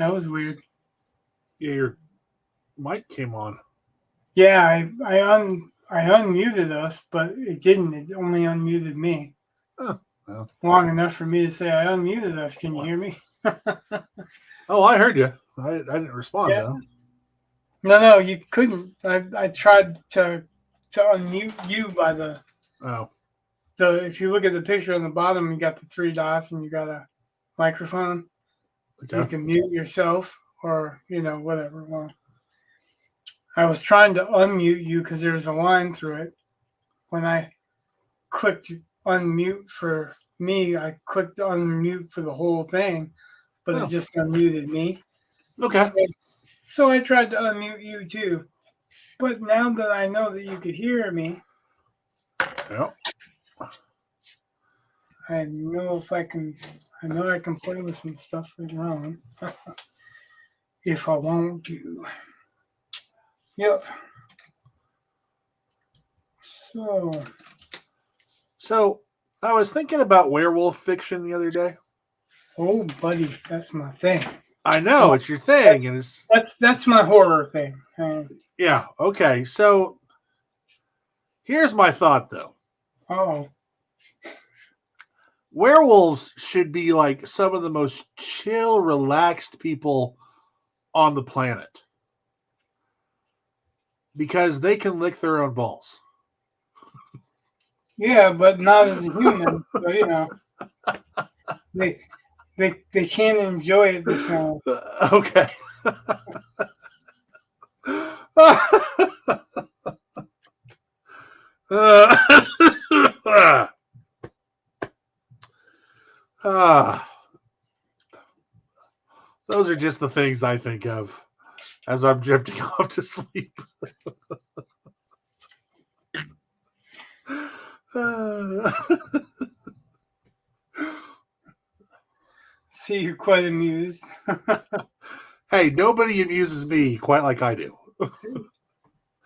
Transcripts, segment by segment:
That was weird. Yeah, your mic came on. Yeah, I unmuted us, but it didn't. It only unmuted me Oh, well. long enough for me to say I unmuted us. Can you hear me? Oh, I heard you. I didn't respond Yeah. though. No, you couldn't. I tried to unmute you by Oh, the. If you look at the picture on the bottom, you got the three dots, and you got a microphone. You okay. can mute yourself, or whatever. Well, I was trying to unmute you because there was a line through it. When I clicked unmute for me, I clicked unmute for the whole thing, but it Oh, just unmuted me. okay. So, so I tried to unmute you too. But now that I know that you could hear me, Yeah. I know if I can. I know I can play with some stuff later on if I want to. Yep. So, So I was thinking about werewolf fiction the other day. oh, buddy, that's my thing. I know Well, it's your thing, and it's that's my horror thing. yeah. Okay, so here's my thought though. Oh, Werewolves should be like some of the most chill, relaxed people on the planet because they can lick their own balls. yeah, but not as a human. So they they can't enjoy it the same. Okay. Ah, those are just the things I think of as I'm drifting off to sleep. See, you're quite amused. Hey, nobody amuses me quite like I do.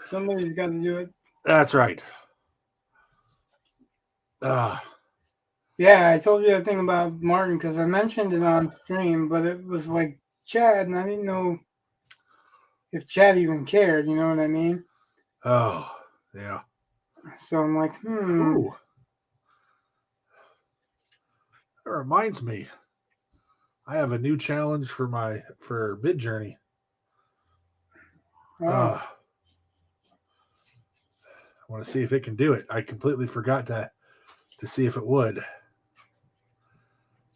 Somebody's got to do it. That's right. Uh, Yeah, I told you that thing about Martin because I mentioned it on stream, but it was like Chad, and I didn't know if Chad even cared. You know what I mean? oh, yeah. So I'm like, Ooh, that reminds me. I have a new challenge for Mid Journey. oh, I want to see if it can do it. I completely forgot to see if it would.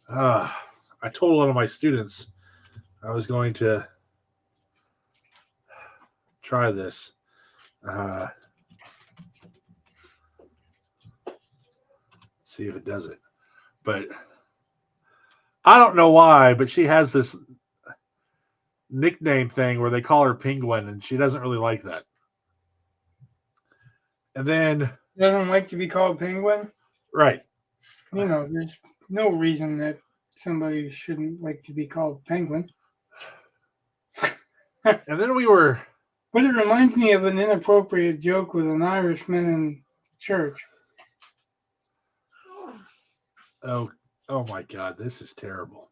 Uh, I told one of my students I was going to try this. Uh, see if it does it. But I don't know why, but she has this nickname thing where they call her Penguin, and she doesn't really like that. And then, doesn't like to be called Penguin. right. There's no reason that somebody shouldn't like to be called Penguin. And then we were. But it reminds me of an inappropriate joke with an Irishman in church. Oh, oh my God, this is terrible.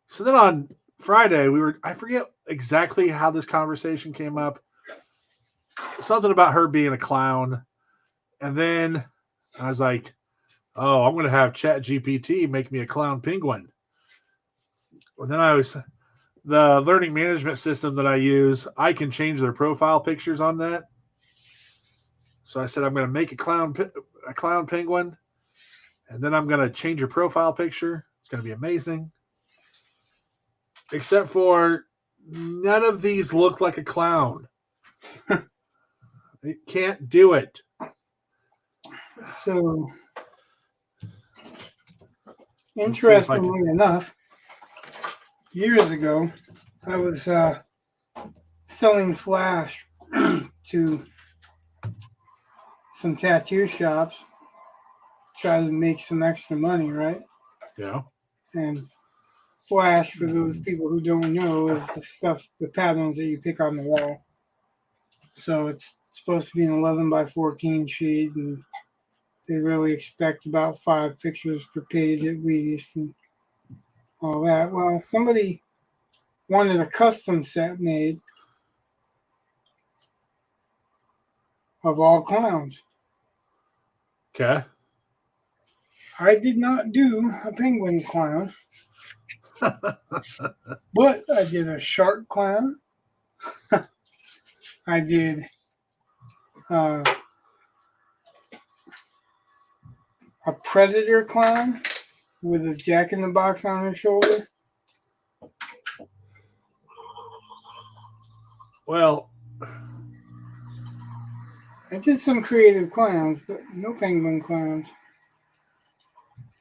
So then on Friday, I forget exactly how this conversation came up. Something about her being a clown. And then I was like, oh, I'm going to have Chat GPT make me a clown penguin. And then the learning management system that I use, I can change their profile pictures on that. So I said, I'm going to make a clown penguin. And then I'm going to change your profile picture. It's going to be amazing. Except for none of these look like a clown. It can't do it. So, Let's see interestingly enough, years ago, I was selling Flash to some tattoo shops, try to make some extra money, right? Yeah. And Flash, for those people who don't know, is the patterns that you pick on the wall. So it's supposed to be an 11 by 14 sheet, and they really expect about 5 pictures per page at least, and all that. Well, somebody wanted a custom set made of all clowns. Okay. I did not do a penguin clown, but I did a shark clown. I did uh, a predator clown with a jack-in-the-box on his shoulder. Well, I did some creative clowns, but no penguin clowns.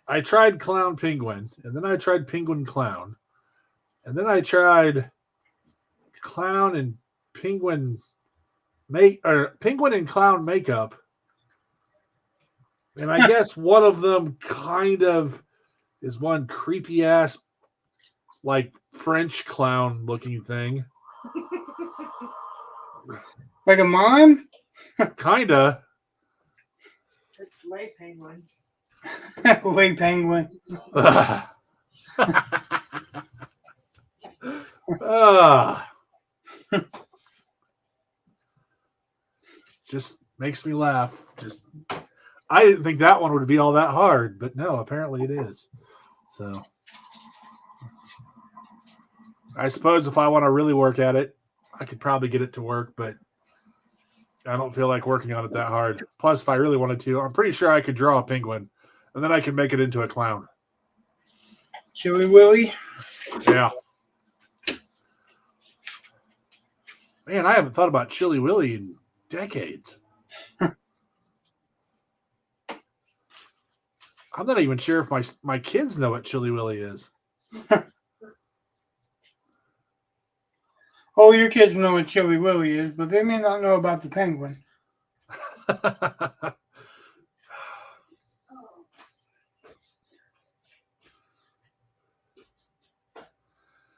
I tried clown penguin, and then I tried penguin clown, and then I tried clown and penguin penguin and clown makeup. And I guess one of them kind of is one creepy ass, like French clown looking thing. Like a mime? Kinda. It's lay penguin. Lay penguin. Just makes me laugh. I didn't think that one would be all that hard, but no, apparently it is. So I suppose if I want to really work at it, I could probably get it to work, but I don't feel like working on it that hard. Plus, if I really wanted to, I'm pretty sure I could draw a penguin, and then I could make it into a clown. Chili Willy. Yeah. Man, I haven't thought about Chili Willy in decades. I'm not even sure if my kids know what Chili Willy is. Oh, your kids know what Chili Willy is, but they may not know about the penguin.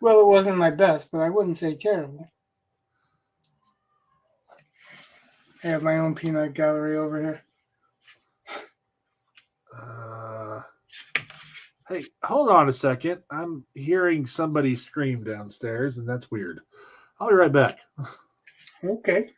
Well, it wasn't my best, but I wouldn't say terrible. I have my own peanut gallery over here. Hey, hold on a second. I'm hearing somebody scream downstairs, and that's weird. I'll be right back. Okay.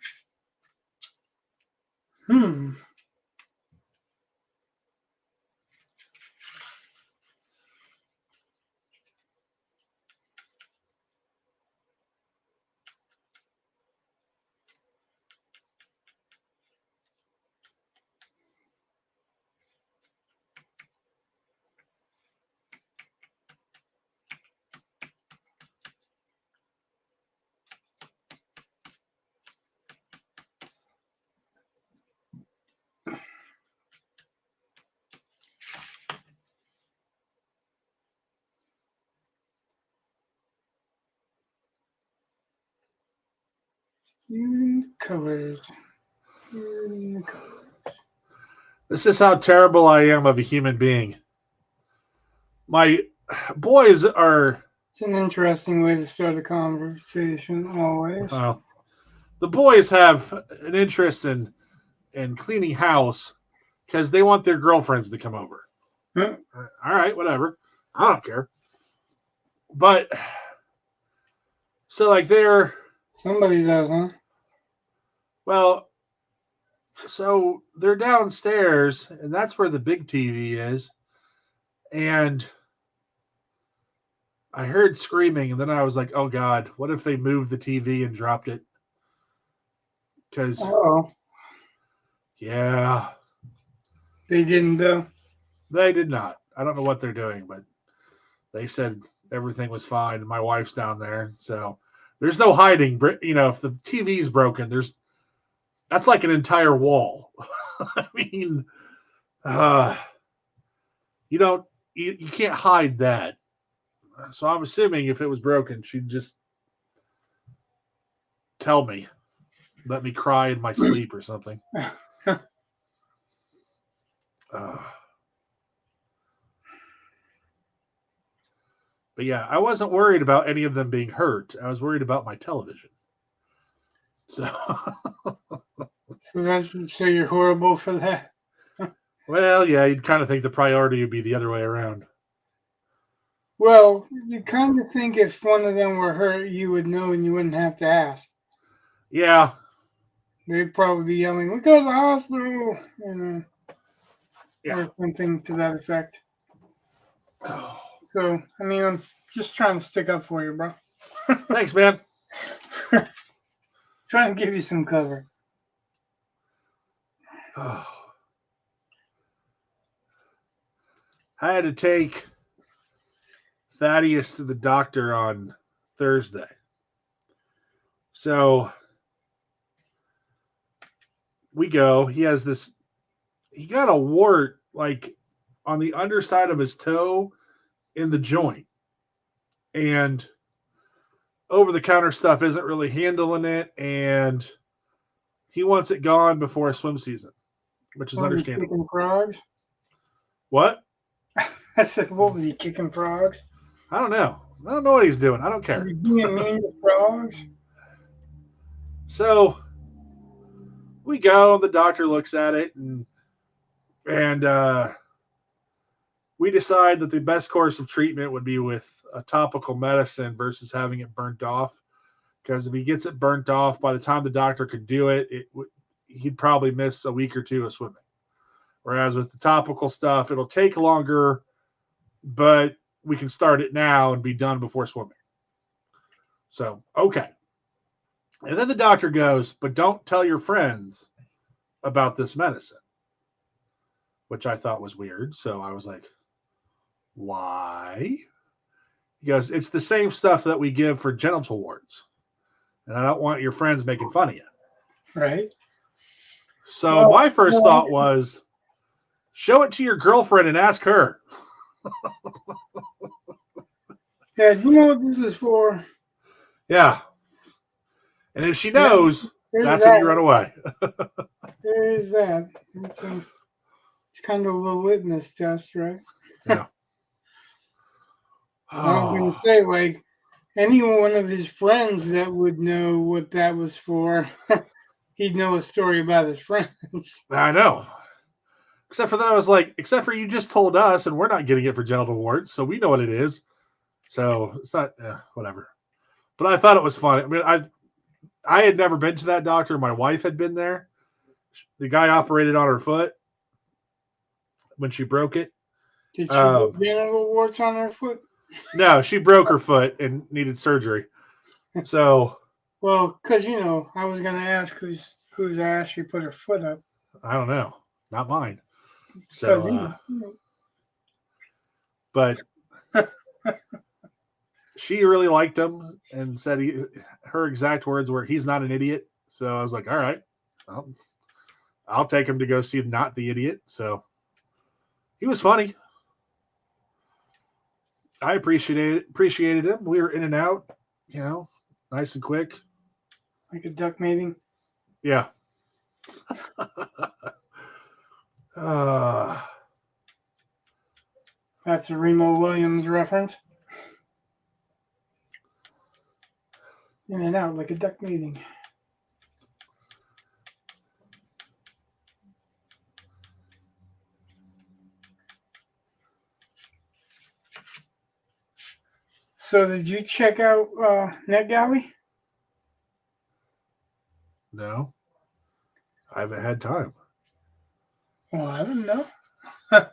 Using the colors. Using the colors. This is how terrible I am of a human being. My boys are. It's an interesting way to start a conversation, always. The boys have an interest in cleaning house because they want their girlfriends to come over. Huh? All right, whatever. I don't care. But so like Somebody does, huh? well, so they're downstairs, and that's where the big TV is. And I heard screaming, and then I was like, oh, God, what if they moved the TV and dropped it? Because, yeah. They didn't, though. They did not. I don't know what they're doing, but they said everything was fine. My wife's down there, so there's no hiding. If the TV's broken, that's like an entire wall. I mean, you can't hide that. So I'm assuming if it was broken, she'd just tell me, let me cry in my sleep or something. But yeah, I wasn't worried about any of them being hurt. I was worried about my television. So So you're horrible for that? Well, yeah, you'd kind of think the priority would be the other way around. Well, you kind of think if one of them were hurt, you would know and you wouldn't have to ask. Yeah. They'd probably be yelling, "We go to the hospital," Yeah. or something to that effect. Oh, So, I mean, I'm just trying to stick up for you, bro. thanks, man. Trying to give you some cover. Oh. I had to take Thaddeus to the doctor on Thursday. So we go. He got a wart like on the underside of his toe in the joint. And over the counter stuff isn't really handling it. And he wants it gone before a swim season, which is What was he understandable. kicking frogs? What? I said, what was he kicking frogs? I don't know. I don't know what he's doing. I don't Was care. he being mean to frogs? So we go, the doctor looks at it, and we decide that the best course of treatment would be with a topical medicine versus having it burnt off. Because if he gets it burnt off, by the time the doctor could do it, he'd probably miss a week or two of swimming. Whereas with the topical stuff, it'll take longer, but we can start it now and be done before swimming. So, okay. And then the doctor goes, but don't tell your friends about this medicine, which I thought was weird. So I was like, why? He goes, it's the same stuff that we give for genital warts. And I don't want your friends making fun of you. Right. So Well, my first well, thought was, show it to your girlfriend and ask her. Yeah, do you know what this is for? Yeah. And if she Yeah, knows, there's that's that. when you run away. There is that. It's kind of a litmus test, right? Yeah. I was going to Oh, say, like, any one of his friends that would know what that was for, he'd know a story about his friends. I know. Except for that, I was like, except for you just told us, and we're not getting it for genital warts, so we know what it is. So it's not whatever. But I thought it was funny. I mean, I had never been to that doctor. My wife had been there. The guy operated on her foot when she broke it. Did she get genital warts on her foot? No, she broke her foot and needed surgery. So Well, because, I was going to ask whose ass she put her foot up. I don't know. Not mine. 'Cause, So, but she really liked him and said her exact words were, he's not an idiot. So I was like, all right, I'll take him to go see Not the Idiot. So he was funny. I appreciated him. We were in and out, nice and quick. like a duck mating. Yeah. That's a Remo Williams reference. In and out like a duck mating. So did you check out NetGalley? No, I haven't had time. Well, I don't know. No,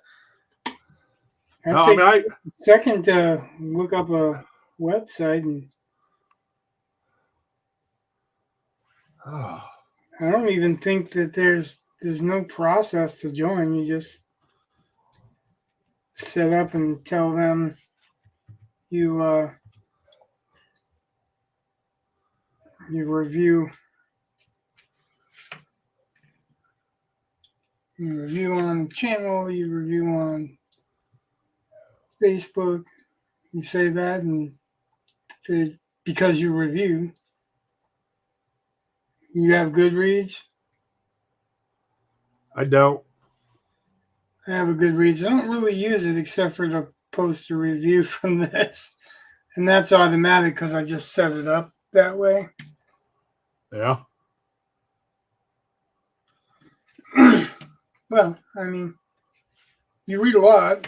I mean, a second to look up a website, and I don't even think that there's no process to join. You just set up and tell them you review on the channel, you review on Facebook. You say that, and because you review, you have Goodreads. I don't. I have a Goodreads. I don't really use it except for to post a review from this, and that's automatic because I just set it up that way. Yeah. Well, I mean, you read a lot.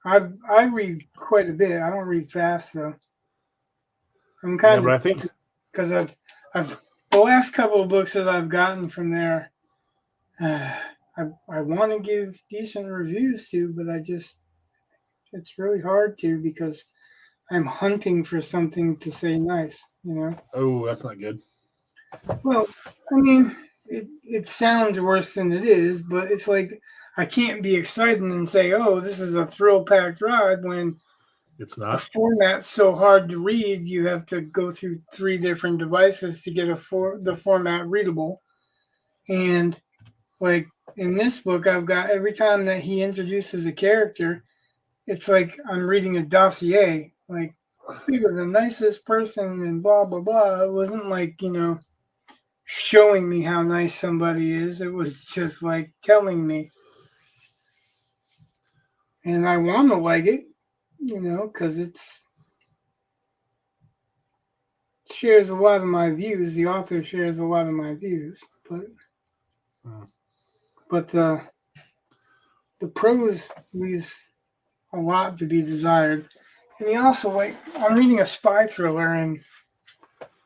I read quite a bit. I don't read fast though. I'm Yeah, kind but of I think because I've the last couple of books that I've gotten from there. I want to give decent reviews to, but it's really hard to because I'm hunting for something to say nice, you know? oh, that's not good. Well, I mean, it sounds worse than it is, but it's like I can't be excited and say, oh, this is a thrill packed ride when It's the not. format's so hard to read. You have to go through 3 different devices to get the format readable. And like in this book, I've got every time that he introduces a character, it's like I'm reading a dossier. Like they were the nicest person and blah blah blah. It wasn't like showing me how nice somebody is. It was just like telling me, and I want to like it, because it's shares a lot of my views. The author shares a lot of my views, but Mm. but the prose leaves a lot to be desired. And he also like I'm reading a spy thriller, and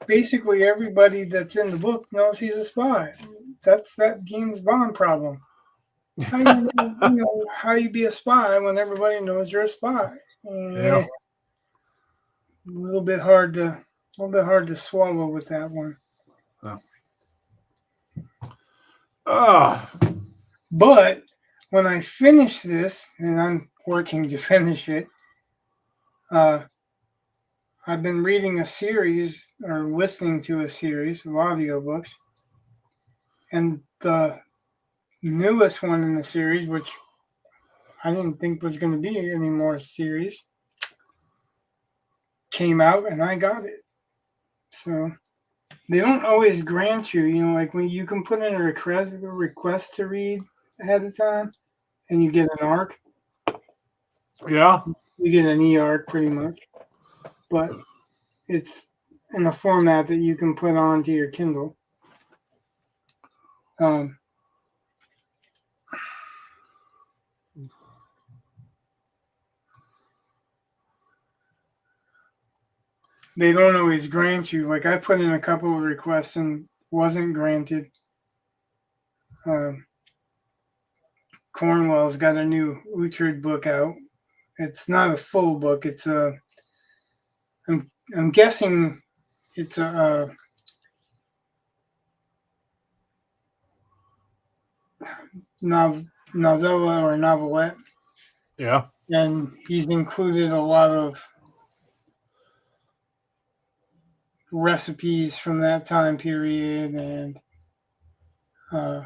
basically everybody that's in the book knows he's a spy. That's that James Bond problem. How you be a spy when everybody knows you're a spy? Yeah. A little bit hard to swallow with that one. Oh. Ah. But when I finish this, and I'm working to finish it, uh, I've been reading a series or listening to a series of audiobooks, and the newest one in the series, which I didn't think was going to be any more series, came out, and I got it. So they don't always grant you, like when you can put in a request to read ahead of time, and you get an arc. Yeah. You get an e-arc pretty much, but it's in a format that you can put onto your Kindle. Um, they don't always grant you. Like I put in a couple of requests and wasn't granted. Um, Cornwell's got a new Uhtred book out. It's not a full book. It's a. I'm guessing it's a novella or novelette, Yeah. and he's included a lot of recipes from that time period and uh,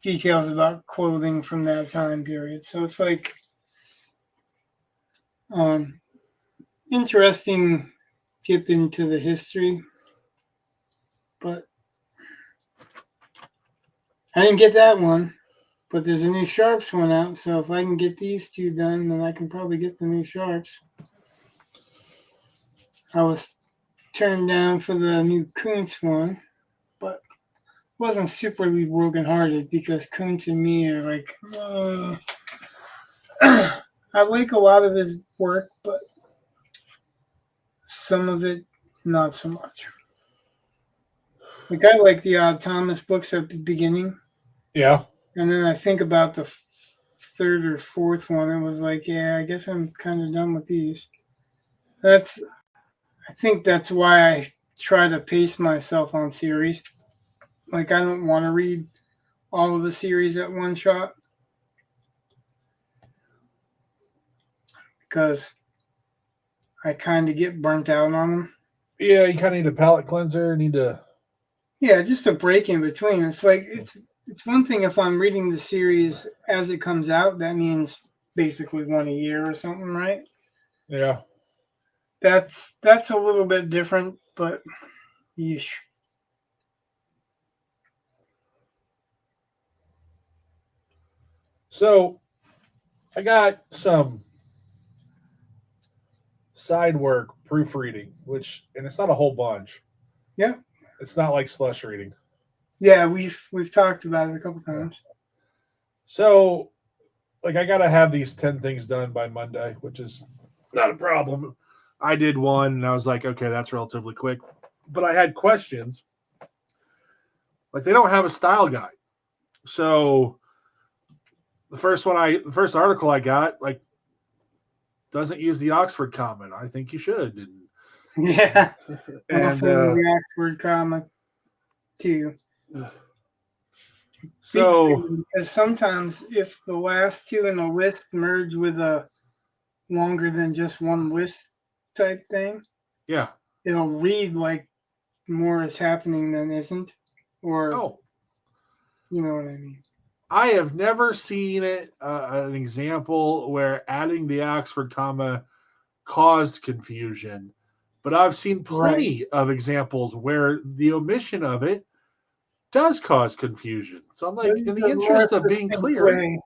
details about clothing from that time period. So it's like um, interesting dip into the history, but I didn't get that one. But there's a new Sharps one out, so if I can get these 2 done, then I can probably get the new Sharps. I was turned down for the new Kuntz one, but wasn't superly brokenhearted because Kuntz and me are like, I like a lot of his work, but some of it not so much. Like I like the Thomas books at the beginning, Yeah. and then I think about the third or fourth one. It was like, yeah, I guess I'm kind of done with these. I think that's why I try to pace myself on series. Like I don't want to read all of the series at one shot because I kind of get burnt out on them. Yeah. You kind of need a palate cleanser. Need to. Yeah, just a break in between. It's like it's one thing if I'm reading the series as it comes out. That means basically one a year or something, right? Yeah. That's a little bit different, but yeesh. So I got some side work proofreading, and it's not a whole bunch. Yeah, It's not like slush reading. yeah. We've talked about it a couple Yeah. times. So like I gotta have these 10 things done by Monday, which is not a problem. I did one and I was like, okay, that's relatively quick. But I had questions. Like they don't have a style guide. So the first article I got, like, doesn't use the Oxford comment. I think you should. Yeah. And the Oxford comma too. so Because sometimes if the last two in a list merge with a longer than just one list type thing, yeah. it'll read like more is happening than isn't. Or Oh, you know what I mean. I have never seen it an example where adding the Oxford comma caused confusion, but I've seen plenty of examples where the omission of it does cause confusion. So I'm like, in the interest of being clear,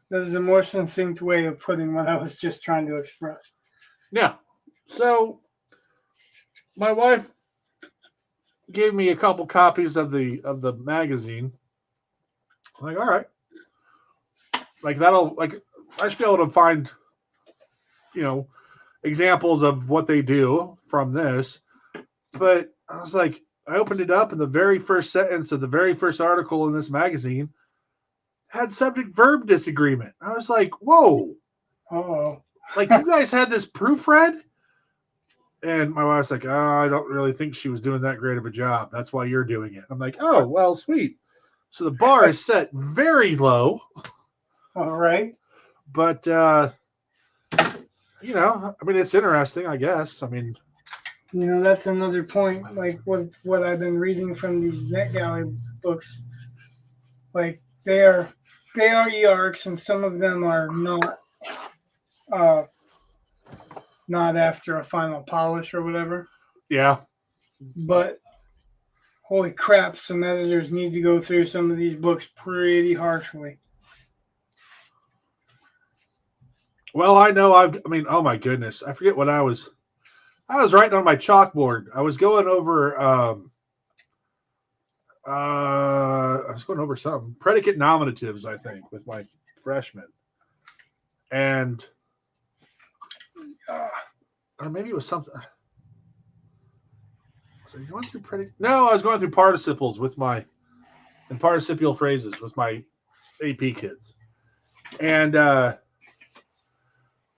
there's a more succinct way of putting what I was just trying to express. Yeah. So my wife gave me a couple copies of the magazine. I'm like, all right. Like that'll like I should be able to find, examples of what they do from this. But I was like, I opened it up and the very first sentence of the very first article in this magazine had subject verb disagreement. I was like, whoa. Oh. Like you guys had this proofread? And my wife's like, oh, I don't really think she was doing that great of a job. That's why you're doing it. I'm like, oh, well, sweet. So the bar is set very low. All right. But, I mean, it's interesting, I guess. I mean, that's another point. Like what I've been reading from these NetGalley books. Like they are EARCs, and some of them are not after a final polish or whatever. Yeah. But holy crap, some editors need to go through some of these books pretty harshly. Well, I know oh my goodness. I forget what I was writing on my chalkboard. I was going over something. Predicate nominatives, I think, with my freshmen. And or maybe it was something. Was I going through predicate? No, I was going through participles and participial phrases with my AP kids. And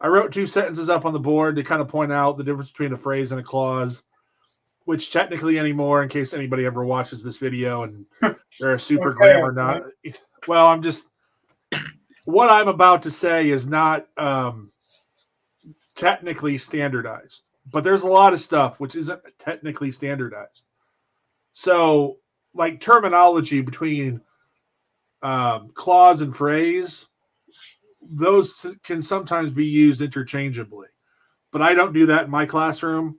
I wrote 2 sentences up on the board to kind of point out the difference between a phrase and a clause, which technically anymore, in case anybody ever watches this video and they're a super grammar not. Well, what I'm about to say is not technically standardized, but there's a lot of stuff which isn't technically standardized. So, like terminology between clause and phrase, those can sometimes be used interchangeably. But I don't do that in my classroom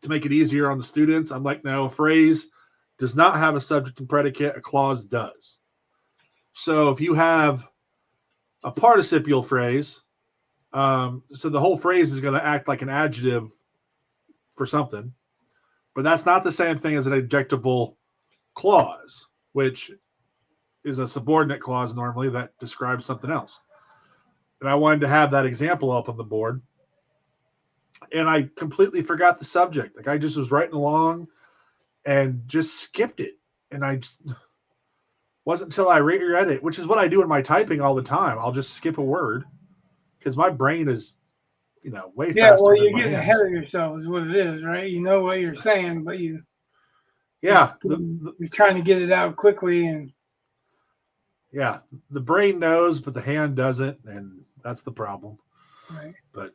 to make it easier on the students. I'm like, no, a phrase does not have a subject and predicate, a clause does. So if you have a participial phrase, so the whole phrase is going to act like an adjective for something, but that's not the same thing as an adjectival clause, which is a subordinate clause normally that describes something else. And I wanted to have that example up on the board. And I completely forgot the subject. Like I just was writing along and just skipped it. And I just wasn't until I reread it, which is what I do in my typing all the time. I'll just skip a word because my brain is, way faster. Yeah, well, you're getting ahead of yourself is what it is, right? You know what you're saying, but you're trying to get it out quickly. And yeah, the brain knows, but the hand doesn't. And that's the problem. Right. But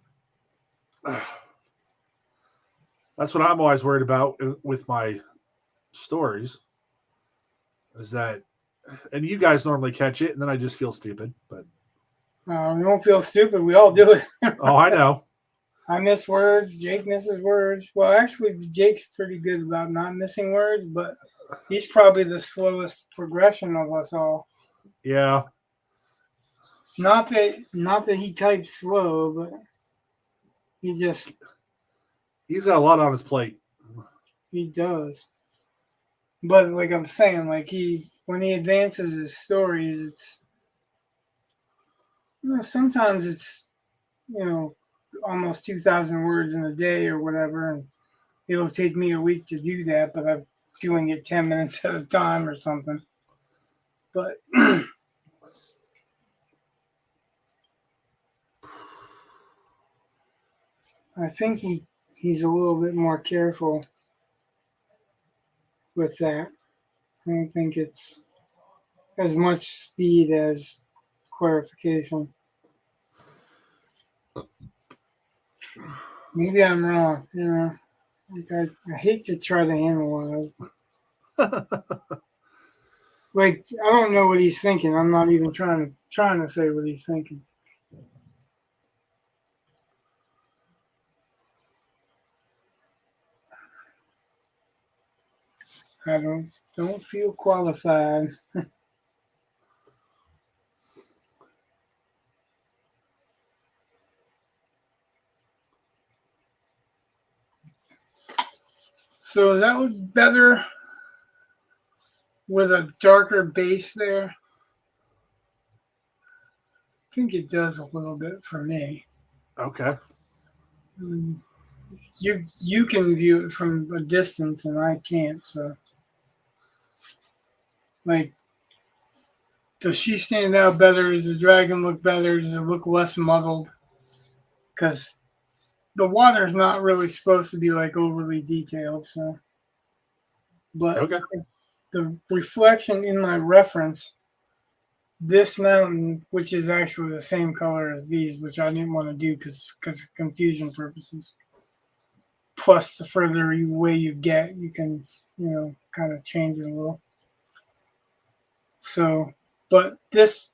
that's what I'm always worried about with my stories is that, and you guys normally catch it, and then I just feel stupid. But we don't feel stupid. We all do it. Oh, I know. I miss words. Jake misses words. Well, actually, Jake's pretty good about not missing words, but he's probably the slowest progression of us all. Yeah. Not that he types slow, but he's got a lot on his plate. He does. But like I'm saying, like when he advances his stories, Sometimes it's, almost 2,000 words in a day or whatever, and it'll take me a week to do that, but I'm doing it 10 minutes at a time or something. But I think he's a little bit more careful with that. I don't think it's as much speed as clarification. Maybe I'm wrong. Like I hate to try to analyze. Like I don't know what he's thinking. I'm not even trying to say what he's thinking. I don't feel qualified. So is that better with a darker base there? I think it does a little bit for me. Okay. You can view it from a distance and I can't, so like does she stand out better? Does the dragon look better? Does it look less muddled? Because the water is not really supposed to be like overly detailed, so but Okay. the reflection in my reference, this mountain, which is actually the same color as these, which I didn't want to do because of confusion purposes. Plus, the further away you get, you can, kind of change it a little. So, but this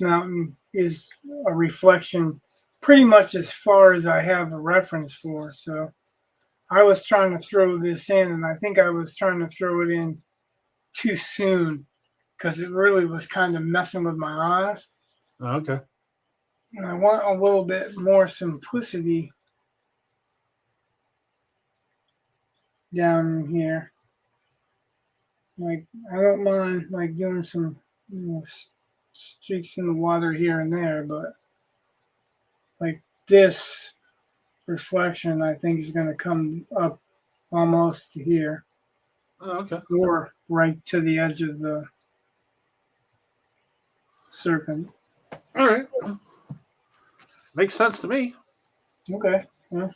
mountain is a reflection pretty much as far as I have a reference for. So, I was trying to throw this in, and I think I was trying to throw it in too soon because it really was kind of messing with my eyes. Okay. And I want a little bit more simplicity down here. Like I don't mind like doing some streaks in the water here and there, but like this reflection I think is going to come up almost to here Okay. or right to the edge of the serpent. All right. Makes sense to me. Okay. Well,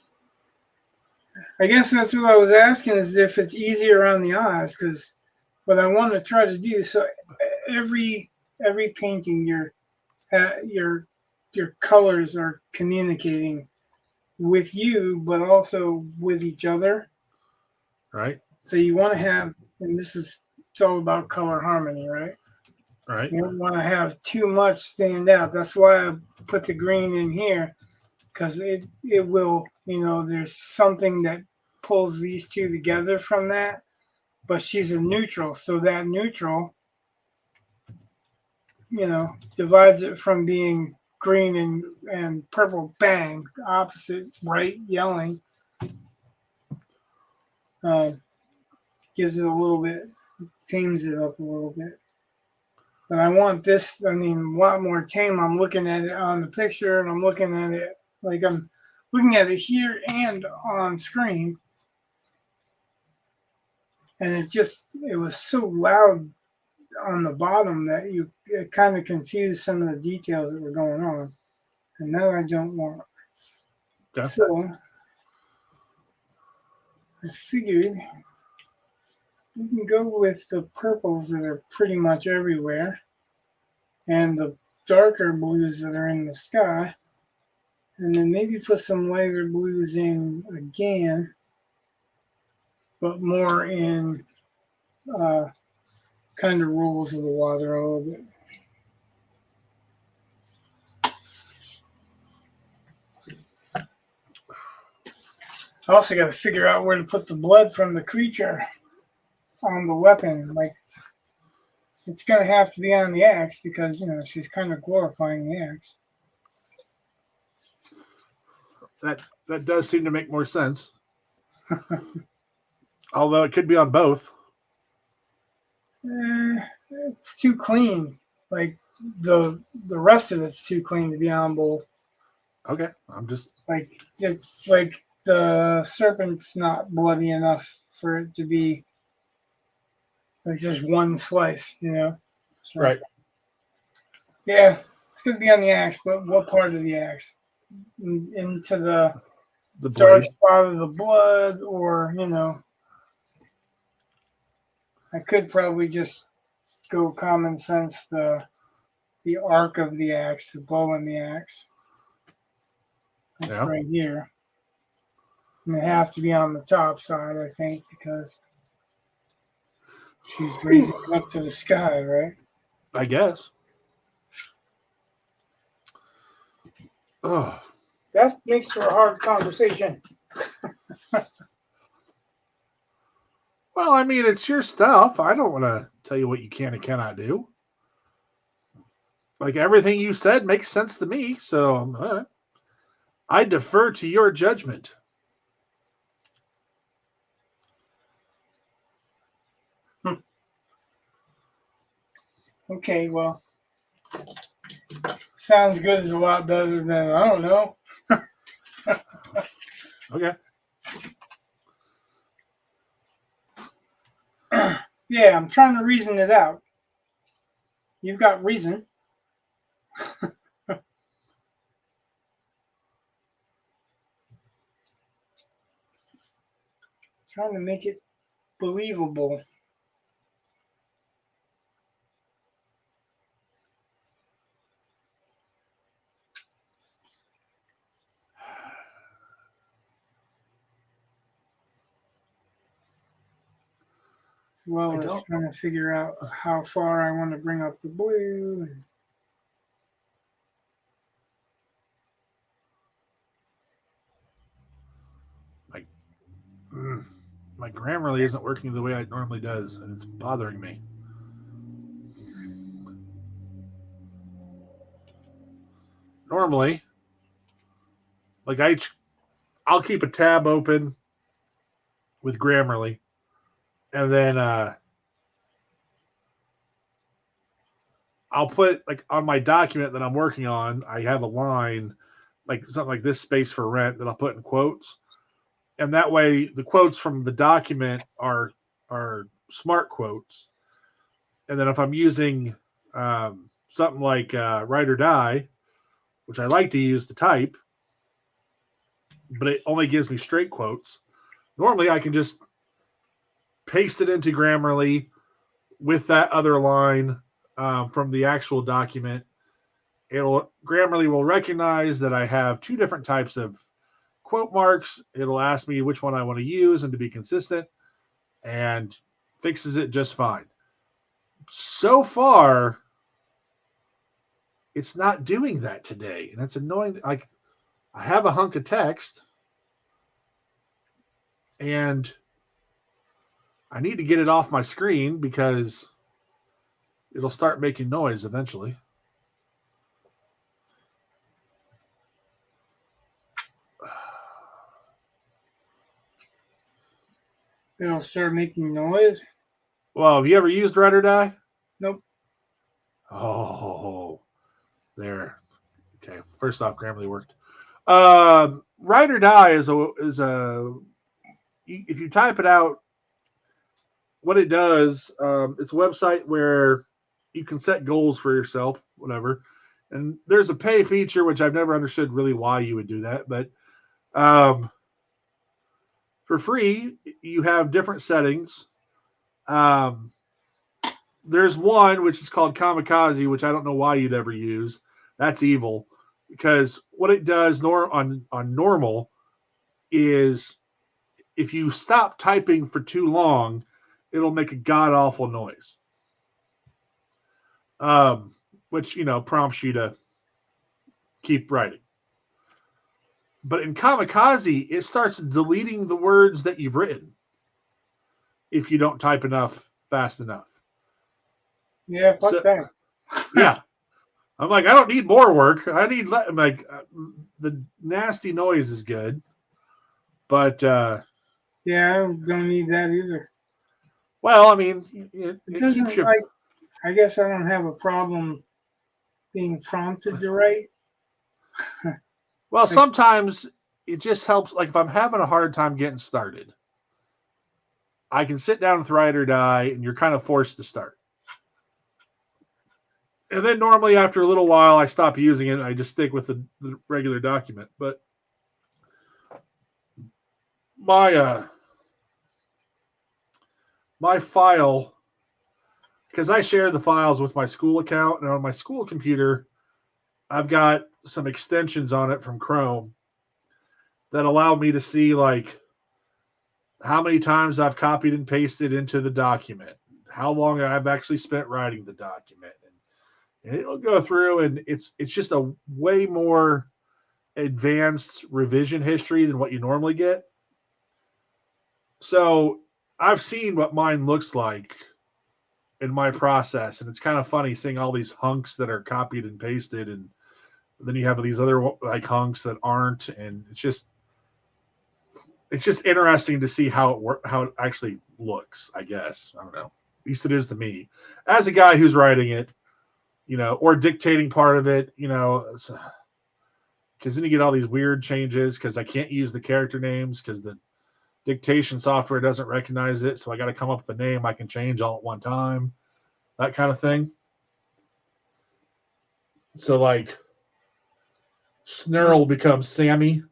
I guess that's what I was asking is if it's easier on the eyes because what I want to try to do. So every painting, your colors are communicating with you, but also with each other. Right. So you want to have, and it's all about color harmony, right? Right. You don't want to have too much stand out. That's why I put the green in here because it will, there's something that pulls these two together from that. But she's a neutral, so that neutral, divides it from being green and purple, bang, opposite, bright, yelling. Gives it a little bit, tames it up a little bit. But I want this, a lot more tame. I'm looking at it on the picture and I'm looking at it like I'm looking at it here and on screen. And it was so loud on the bottom that it kind of confused some of the details that were going on. And that I don't want. Okay. So I figured we can go with the purples that are pretty much everywhere and the darker blues that are in the sky. And then maybe put some lighter blues in again, but more in kind of rules of the water a little bit. I also got to figure out where to put the blood from the creature on the weapon. Like, it's going to have to be on the axe because, she's kind of glorifying the axe. That does seem to make more sense. Although it could be on both. It's too clean. Like, the rest of it's too clean to be on both. Okay, I'm just Like it's like the serpent's not bloody enough for it to be like just one slice, you know. So, right. yeah, it's gonna be on the axe, but what part of the axe? Into the The dark blade. spot of the blood, or you know, I could probably just go common sense the arc of the axe, the bow and the axe. That's Yeah. right here. And they have to be on the top side, I think, because she's raising it up to the sky, right? I guess. Oh, That makes for a hard conversation. well, I mean, it's your stuff. I don't want to tell you what you can and cannot do. Like everything you said makes sense to me, so I defer to your judgment. Okay, well, sounds good is a lot better than I don't know. Okay. Yeah, I'm trying to reason it out. You've got reason. Trying to make it believable. As well I as don't. trying to figure out how far I want to bring up the blue. My, my Grammarly isn't working the way it normally does, and it's bothering me. Normally, like I'll keep a tab open with Grammarly, and then I'll put like on my document that I'm working on. I have a line like something like this space for rent that I'll put in quotes, and that way the quotes from the document are smart quotes. And then if I'm using something like Write or Die, which I like to use to type, but it only gives me straight quotes. Normally, I can just paste it into Grammarly with that other line from the actual document. Grammarly will recognize that I have two different types of quote marks. It'll ask me which one I want to use and to be consistent, and fixes it just fine. So far, it's not doing that today, and it's annoying. Like I have a hunk of text, and I need to get it off my screen because it'll start making noise eventually. It'll start making noise. Well, have you ever used Write or Die? Nope. Oh, there. Okay. First off, Grammarly worked. Write or Die is a if you type it out, what it does, it's a website where you can set goals for yourself, whatever. And there's a pay feature, which I've never understood really why you would do that, but um, for free, you have different settings. Um, there's one which is called Kamikaze, which I don't know why you'd ever use. That's evil because what it does on normal is if you stop typing for too long, it'll make a god awful noise, um, which prompts you to keep writing. But in Kamikaze, it starts deleting the words that you've written if you don't type enough fast enough. Yeah, fuck So that. yeah, I'm like, I don't need more work. I'm like, the nasty noise is good, but Yeah, I don't need that either. well, I mean, It it keeps doesn't you. like. I guess I don't have a problem being prompted to write. Well, sometimes it just helps. Like if I'm having a hard time getting started, I can sit down with Write or Die, and you're kind of forced to start. And then normally after a little while, I stop using it. And I just stick with the regular document. But my file, because I share the files with my school account, and on my school computer, I've got some extensions on it from Chrome that allow me to see like how many times I've copied and pasted into the document, how long I've actually spent writing the document, and it'll go through, and it's just a way more advanced revision history than what you normally get. So I've seen what mine looks like in my process, and it's kind of funny seeing all these hunks that are copied and pasted, and then you have these other like hunks that aren't, and it's just interesting to see how it actually looks. I guess I don't know. At least it is to me, as a guy who's writing it, or dictating part of it, because then you get all these weird changes because I can't use the character names because the dictation software doesn't recognize it. So I got to come up with a name I can change all at one time, that kind of thing. So like Snurl becomes Sammy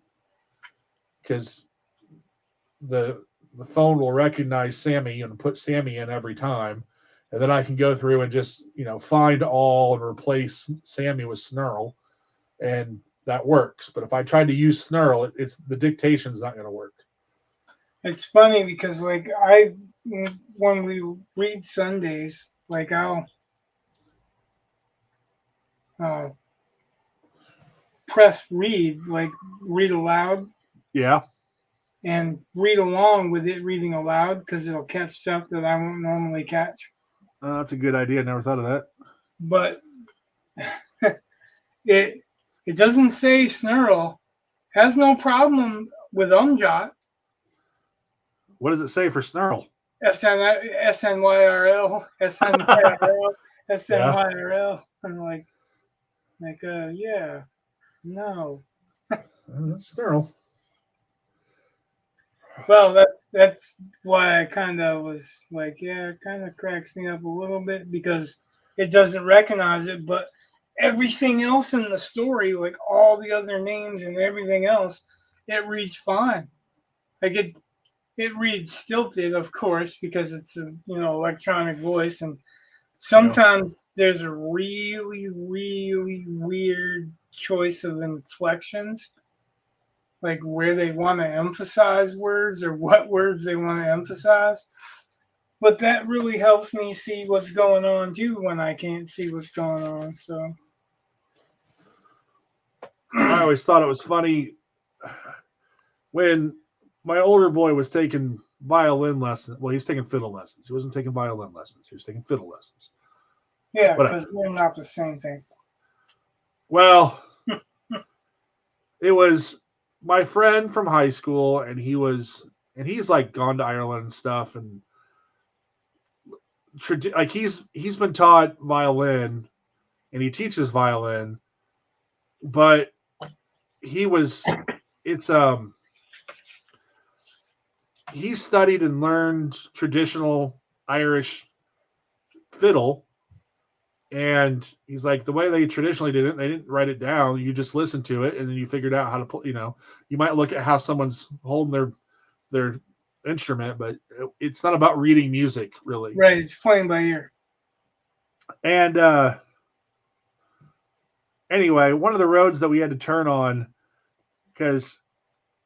because the phone will recognize Sammy and put Sammy in every time. And then I can go through and just, find all and replace Sammy with Snurl. And that works. But if I try to use Snurl, it's the dictation's not going to work. It's funny because like when we read Sundays, like I'll press read, like read aloud. Yeah. And read along with it reading aloud because it'll catch stuff that I won't normally catch. That's a good idea. Never thought of that. But it doesn't say Snurl. Has no problem with Umjot. What does it say for Snurl? SNYRL, SNYRL, SNYRL. I'm like, yeah, no. That's Snurl. Well, that's why I kind of was like, yeah, it kind of cracks me up a little bit because it doesn't recognize it, but everything else in the story, like all the other names and everything else, it reads fine. Like it reads stilted, of course, because it's a electronic voice, and sometimes there's a really, really weird choice of inflections. Like where they want to emphasize words or what words they want to emphasize. But that really helps me see what's going on too when I can't see what's going on. So I always thought it was funny when my older boy was taking violin lessons. Well, he's taking fiddle lessons. He wasn't taking violin lessons. He was taking fiddle lessons. Yeah, because they're not the same thing. Well, it was my friend from high school, and he's like gone to Ireland and stuff, and like he's been taught violin, and he teaches violin, but he studied and learned traditional Irish fiddle. And he's like, the way they traditionally did it, they didn't write it down. You just listen to it, and then you figured out how to play. You might look at how someone's holding their instrument, but it's not about reading music, really. Right, it's playing by ear. And anyway, one of the roads that we had to turn on, because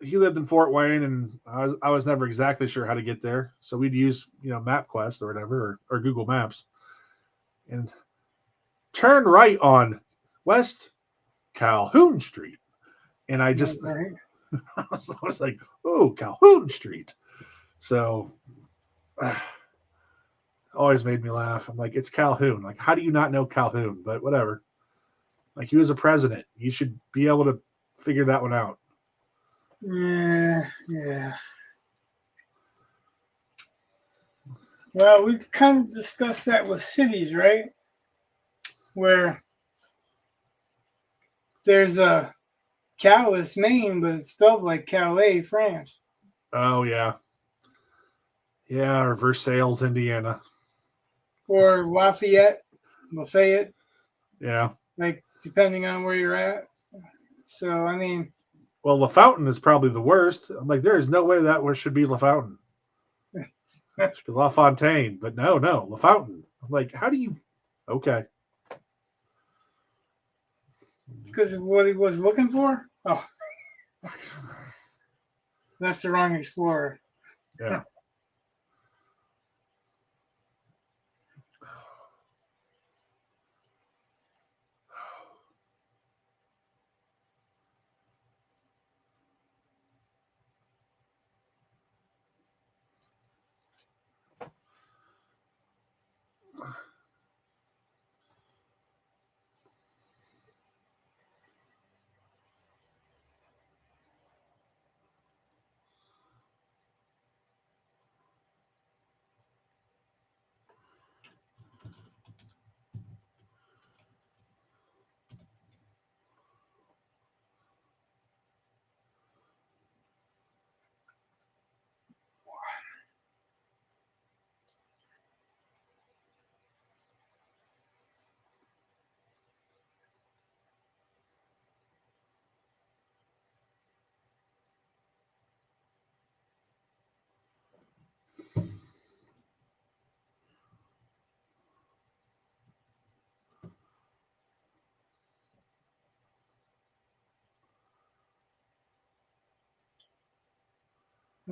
he lived in Fort Wayne, and I was never exactly sure how to get there, so we'd use MapQuest or whatever, or Google Maps, and turn right on West Calhoun Street. And I just, right. I was like, oh, Calhoun Street. So always made me laugh. I'm like, it's Calhoun. Like, how do you not know Calhoun? But whatever. Like, he was a president. You should be able to figure that one out. Yeah. Well, we kind of discussed that with cities, right? Where there's a Calais, Maine, but it's spelled like Calais, France. Oh yeah, yeah, or Versailles, Indiana. Or Lafayette, Yeah. like depending on where you're at. So I mean, Well, La Fountain is probably the worst. I'm like, there is no way that should be La Fountain. It should be La Fontaine, but no, La Fountain. I'm like, how do you? Okay. it's because of what he was looking for. Oh, that's the wrong explorer. Yeah.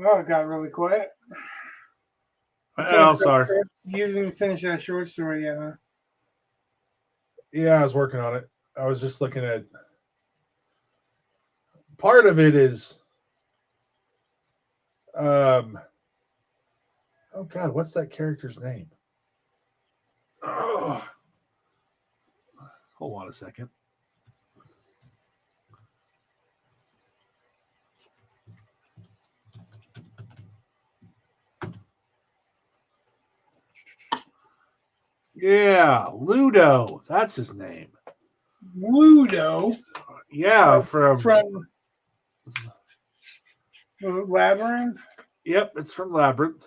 Oh, it got really quiet. Oh, sorry. You didn't finish that short story yet, huh? Yeah, I was working on it. I was just looking at. Part of it is. Oh God, what's that character's name? Oh, hold on a second. Yeah, Ludo. That's his name. Ludo Yeah, from Labyrinth. Yep, it's from Labyrinth.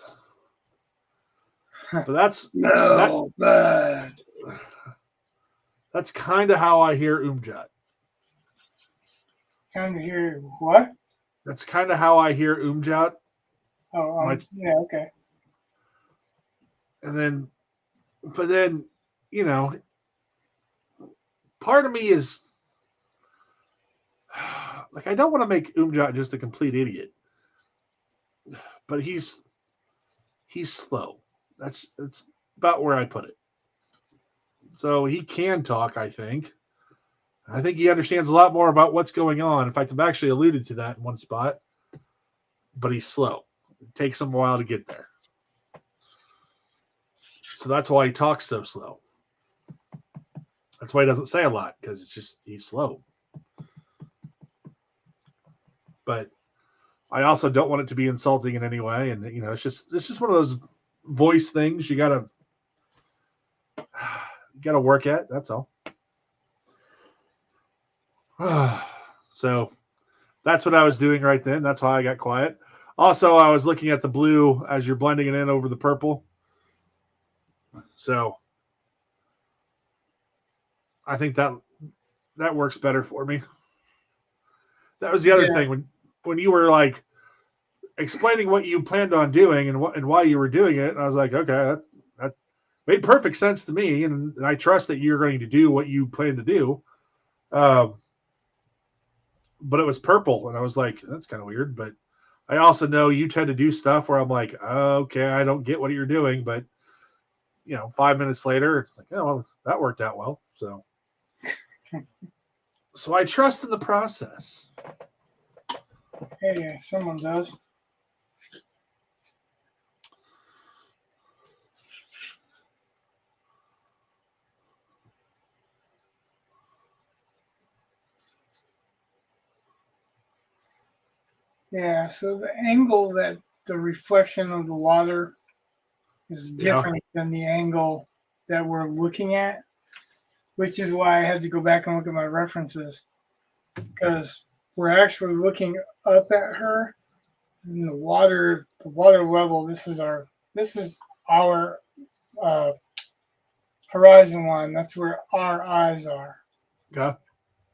But that's bad. That's kind of how I hear Umjat. Kind of hear what? That's kind of how I hear Umjat. Oh, yeah, okay. And then, but then, you know, part of me is like, I don't want to make Umjat just a complete idiot, but he's slow. That's about where I put it. So he can talk, I think. I think he understands a lot more about what's going on. In fact, I've actually alluded to that in one spot. But he's slow. It takes him a while to get there. So that's why he talks so slow. That's why he doesn't say a lot, because it's just he's slow. But I also don't want it to be insulting in any way, and you know, it's just one of those voice things you gotta work at. That's all. So that's what I was doing right then. That's why I got quiet. Also, I was looking at the blue as you're blending it in over the purple. So I think that works better for me. That was the other thing when you were like explaining what you planned on doing and why you were doing it. And I was like, okay, that made perfect sense to me, and I trust that you're going to do what you plan to do. But it was purple, and I was like, that's kind of weird. But I also know you tend to do stuff where I'm like, okay, I don't get what you're doing, but 5 minutes later, it's like, oh, well, that worked out well. So I trust in the process. Hey, someone does. Yeah, so the angle that the reflection of the water is different than the angle that we're looking at, which is why I had to go back and look at my references. because we're actually looking up at her in the water level. This is our horizon line. That's where our eyes are. Okay.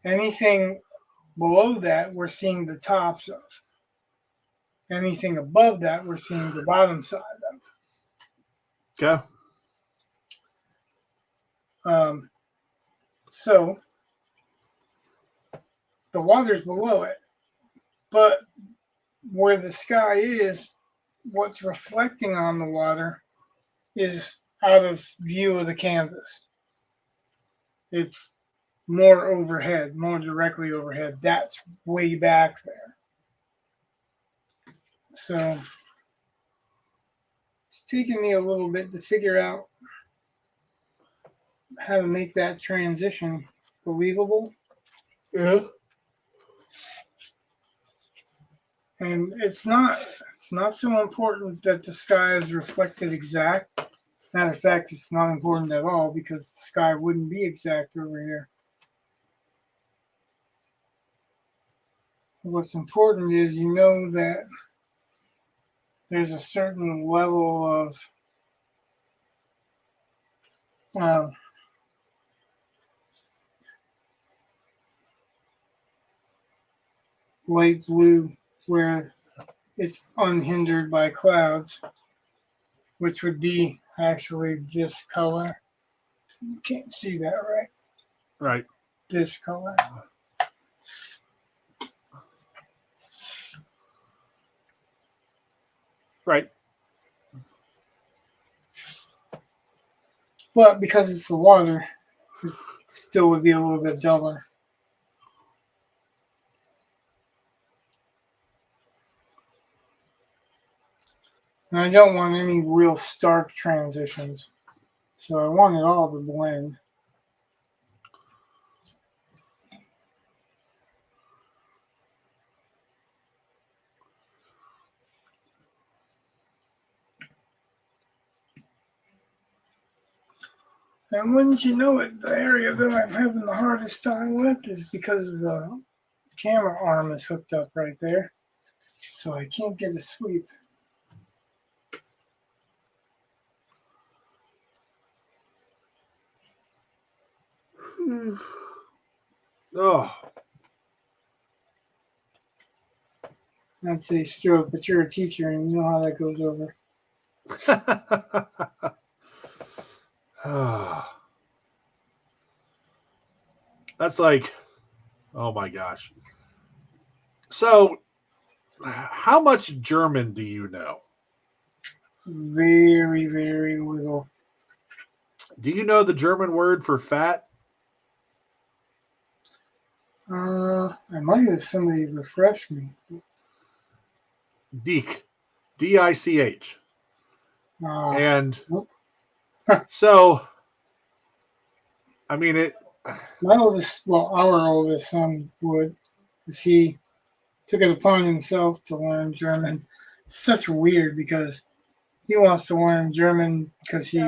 Anything below that, we're seeing the tops of. Anything above that, we're seeing the bottom side of. Okay. So the water's below it, but where the sky is, what's reflecting on the water is out of view of the canvas. It's more overhead, more directly overhead. That's way back there. So it's taken me a little bit to figure out how to make that transition believable. Yeah. And it's not so important that the sky is reflected exact. Matter of fact, it's not important at all because the sky wouldn't be exact over here. What's important is you know that there's a certain level of light blue where it's unhindered by clouds, which would be actually this color. You can't see that, right? Right. This color. Right. But because it's the water, it still would be a little bit duller. And I don't want any real stark transitions. So I want it all to blend. And wouldn't you know it, the area that I'm having the hardest time with is because the camera arm is hooked up right there. So I can't get a sweep. Oh. I'd say stroke, but you're a teacher and you know how that goes over. That's like, oh my gosh. So, how much German do you know? Very, very little. Do you know the German word for fat? I might have somebody refresh me. Dick. D-I-C-H. And nope. so, I mean, it. Our oldest son would, because he took it upon himself to learn German. It's such weird because he wants to learn German because he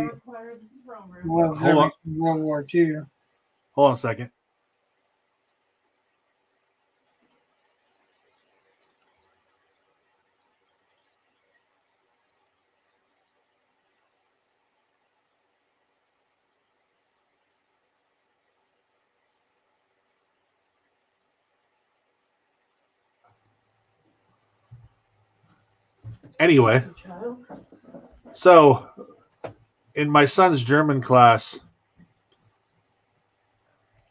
loves everything World War II. Hold on a second. Anyway, so in my son's German class,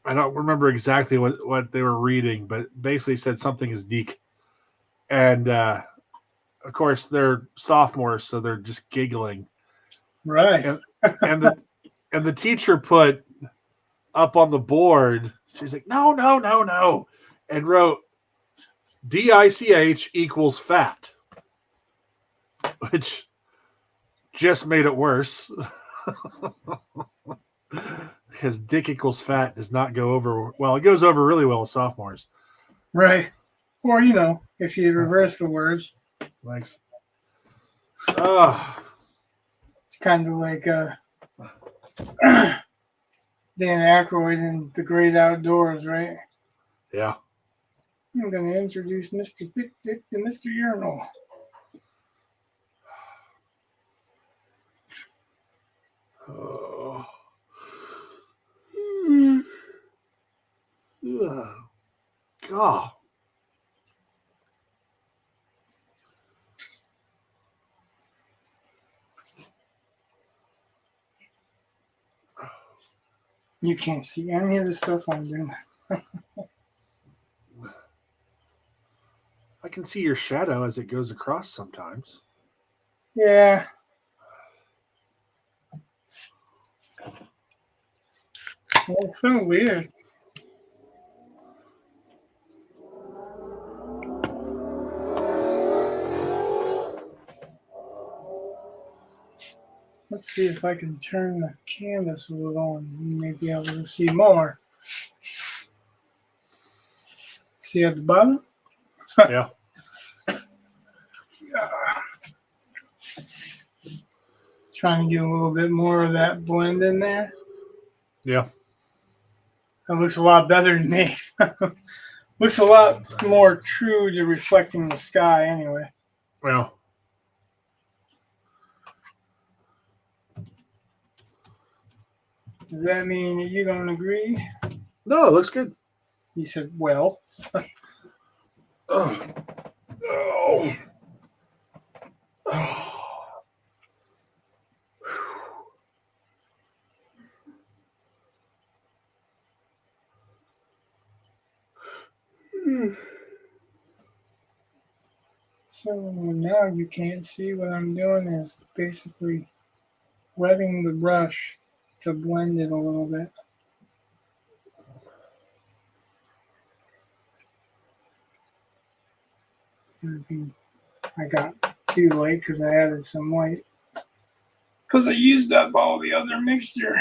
I don't remember exactly what they were reading, but basically said something is Deke. And of course, they're sophomores, so they're just giggling. Right. And the teacher put up on the board, she's like, no, and wrote DICH equals fat, which just made it worse. Because dick equals fat does not go over well. It goes over really well with sophomores. Right. Or, if you reverse the words. Thanks. It's kind of like Dan Aykroyd in The Great Outdoors, right? Yeah. I'm going to introduce Mr. Thick Dick to Mr. Urinal. Oh. Ugh. God. You can't see any of the stuff I'm doing. I can see your shadow as it goes across sometimes. Yeah. Well, it's so weird. Let's see if I can turn the canvas a little and you may be able to see more. See at the bottom? Yeah. Trying to get a little bit more of that blend in there. Yeah. That looks a lot better to me. Looks a lot more true to reflecting the sky anyway. Well. Does that mean that you don't agree? No, it looks good. You said, well. Oh. Oh. Oh. So now you can't see what I'm doing is basically wetting the brush to blend it a little bit. I got too late because I added some white. Because I used up all the other mixture.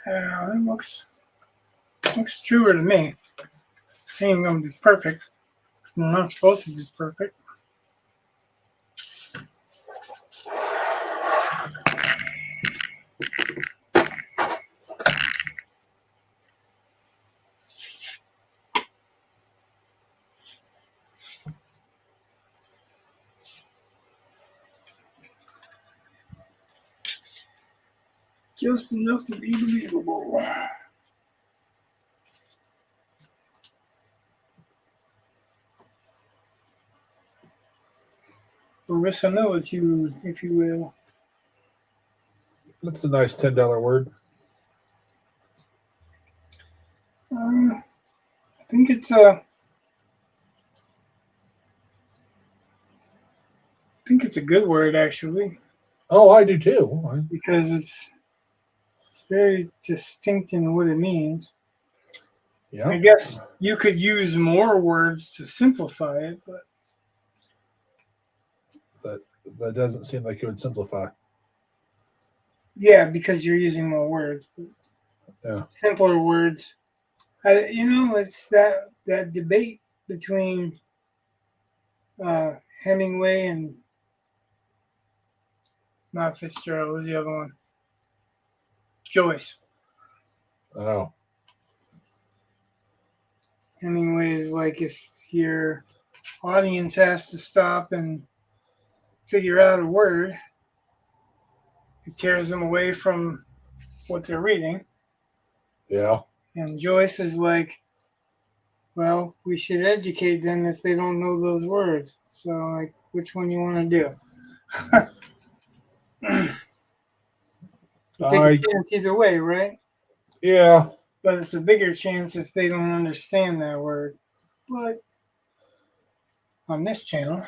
It looks truer to me. It ain't gonna be perfect. It's not supposed to be perfect. Just enough to be believable. Verisimilitude, if you will. That's a nice $10 word. I think it's a good word actually, Oh, I do too. because it's very distinct in what it means. Yeah. I guess you could use more words to simplify it, but That doesn't seem like it would simplify. yeah, because you're using more words. Yeah. Simpler words. It's that debate between Hemingway and not Fitzgerald. Who's the other one? Joyce. Oh. Anyways, like if your audience has to stop and figure out a word, it tears them away from what they're reading. Yeah. And Joyce is like, well, we should educate them if they don't know those words. So, like, which one you want to do? You take a chance either way, right? Yeah. But it's a bigger chance if they don't understand that word. But on this channel,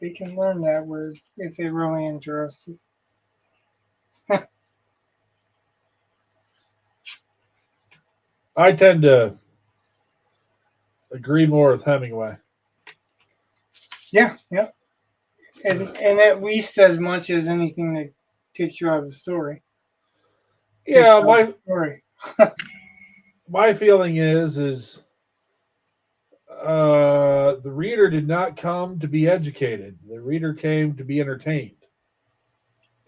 they can learn that word if they're really interested. I tend to agree more with Hemingway. Yeah. And at least as much as anything that takes you out of the story. Yeah, Story. my feeling is the reader did not come to be educated. The reader came to be entertained.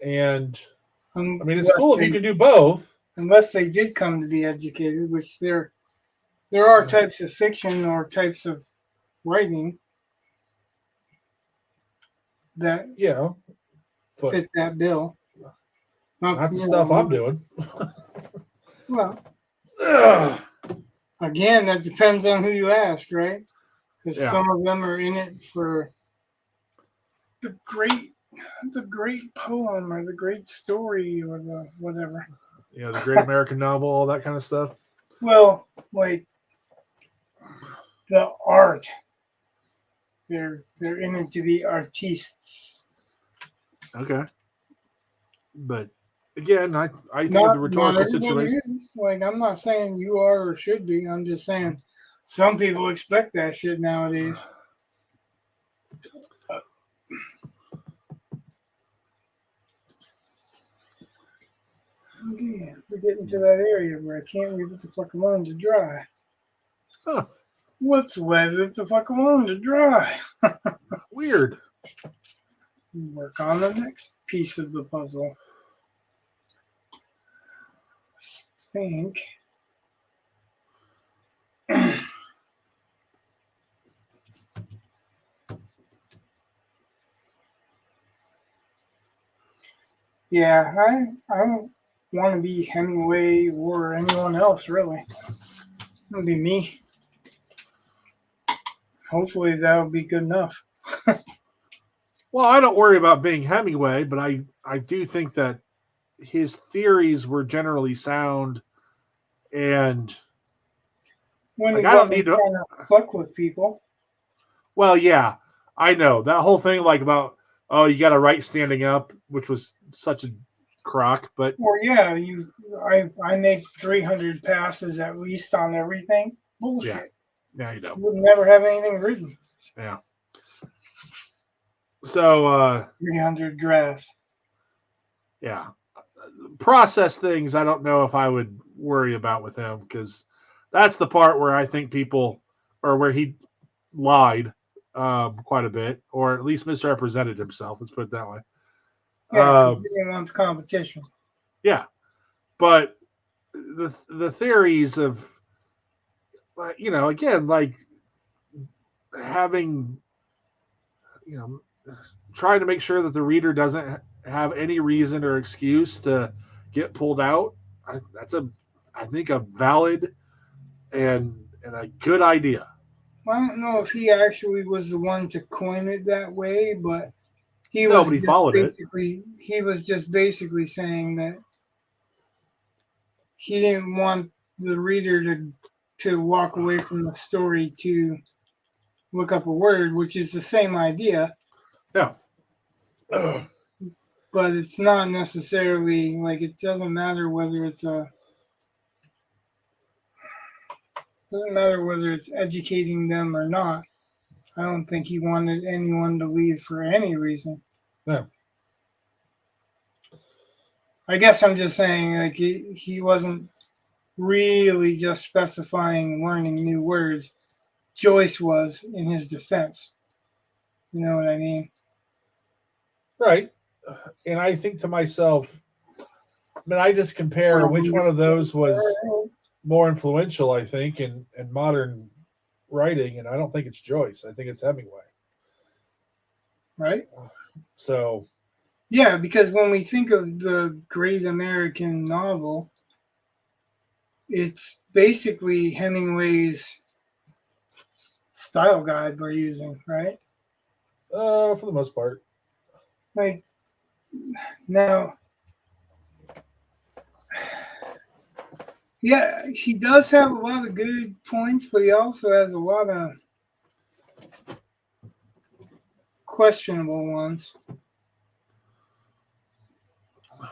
And I mean, it's cool if you can do both. Unless they did come to be educated, which there are types of fiction or types of writing that fit that bill. Not the stuff I'm doing. Well, again, that depends on who you ask, right? Because some of them are in it for the great poem or the great story or the whatever. Yeah, the Great American Novel, all that kind of stuff. Well, like the art. They're in it to be artistes. Okay. But again, I think the rhetorical situation. Like, I'm not saying you are or should be. I'm just saying some people expect that shit nowadays. Again, we're getting to that area where I can't leave it the fuck alone to dry. Huh. Let's let it the fuck alone to dry. Weird. Work on the next piece of the puzzle. I think. Yeah, I don't want to be Hemingway or anyone else, really. It'll be me. Hopefully that'll be good enough. Well, I don't worry about being Hemingway, but I do think that his theories were generally sound, and when he wasn't trying to fuck with people. Well, yeah, I know that whole thing, like about you got to write standing up, which was such a crock. But well, yeah, I make 300 passes at least on everything. Bullshit. Yeah, you know, you would never have anything written. Yeah. So 300 drafts. Yeah, process things. I don't know if I would worry about with him, because that's the part where I think people, or where he lied quite a bit, or at least misrepresented himself. Let's put it that way. Yeah, he didn't want the competition. Yeah, but the theories of, again, like having, trying to make sure that the reader doesn't have any reason or excuse to get pulled out. That's I think a valid and a good idea. I don't know if he actually was the one to coin it that way, but he was just basically saying that he didn't want the reader to walk away from the story to look up a word, which is the same idea. Yeah. But it's not necessarily like, it doesn't matter whether it's educating them or not. I don't think he wanted anyone to leave for any reason. No. I guess I'm just saying, like, he wasn't really just specifying learning new words. Joyce was, in his defense. You know what I mean? Right. And I think to myself, mean, I just compare which one of those was more influential, I think, in modern writing, and I don't think it's Joyce. I think it's Hemingway. Right? So, Yeah, because when we think of the great American novel, it's basically Hemingway's style guide we're using, right? for the most part. Like, now, yeah, he does have a lot of good points, but he also has a lot of questionable ones.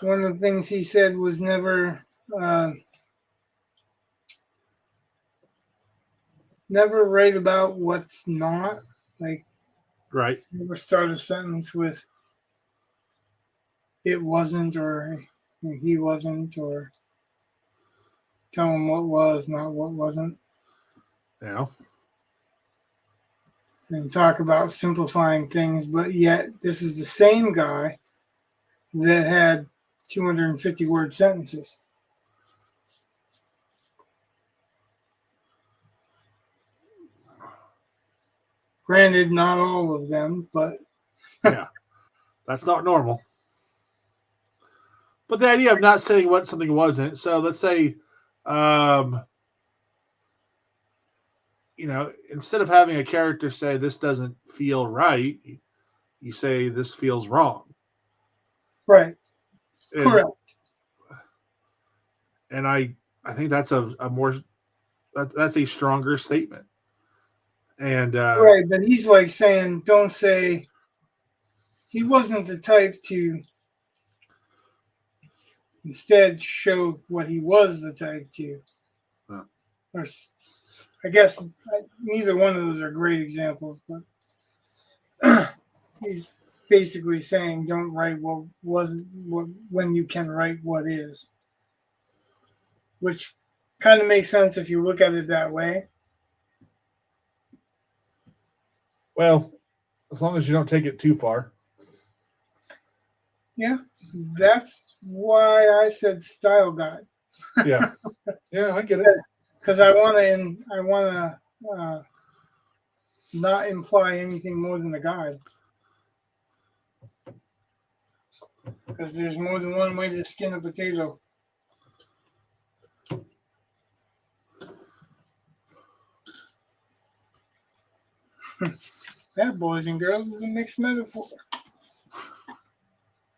One of the things he said was never write about what's not. Like, Right. never start a sentence with "it wasn't" or "he wasn't," or tell him what was, not what wasn't. Yeah. And talk about simplifying things, but yet this is the same guy that had 250 word sentences. Granted, not all of them, but Yeah. That's not normal. But the idea of not saying what something wasn't. So let's say, instead of having a character say this doesn't feel right, you say this feels wrong. right, And, correct. and I think that's that's a stronger statement. And Right, but he's like saying, don't say he wasn't the type to. Instead, show what he was the type to. Or, I guess neither one of those are great examples, but he's basically saying don't write what wasn't when you can write what is, which kind of makes sense if you look at it that way. well, as long as you don't take it too far. Yeah, that's why I said style guide. Yeah, yeah, I get it. Because I want to not imply anything more than a guide. Because there's more than one way to skin a potato. That, boys and girls, is a mixed metaphor.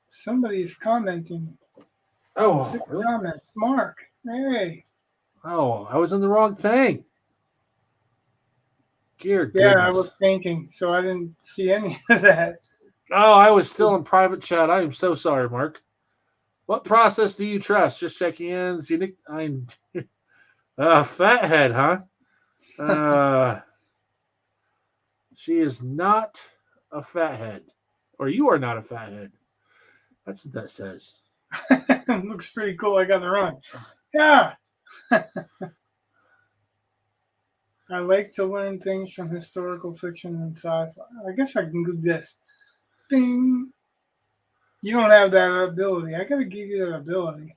Somebody's commenting. Oh, 6 really? comments. Mark, hey. Oh, I was in the wrong thing. Dear Yeah, goodness. I was painting, so I didn't see any of that. Oh, I was still in private chat. I am so sorry, Mark. What process do you trust? Just checking in. I'm fathead, huh? She is not a fathead. Or you are not a fathead. That's what that says. Looks pretty cool. I got it wrong. Yeah. I like to learn things from historical fiction and sci-fi. I guess I can do this. Bing. You don't have that ability. I got to give you that ability.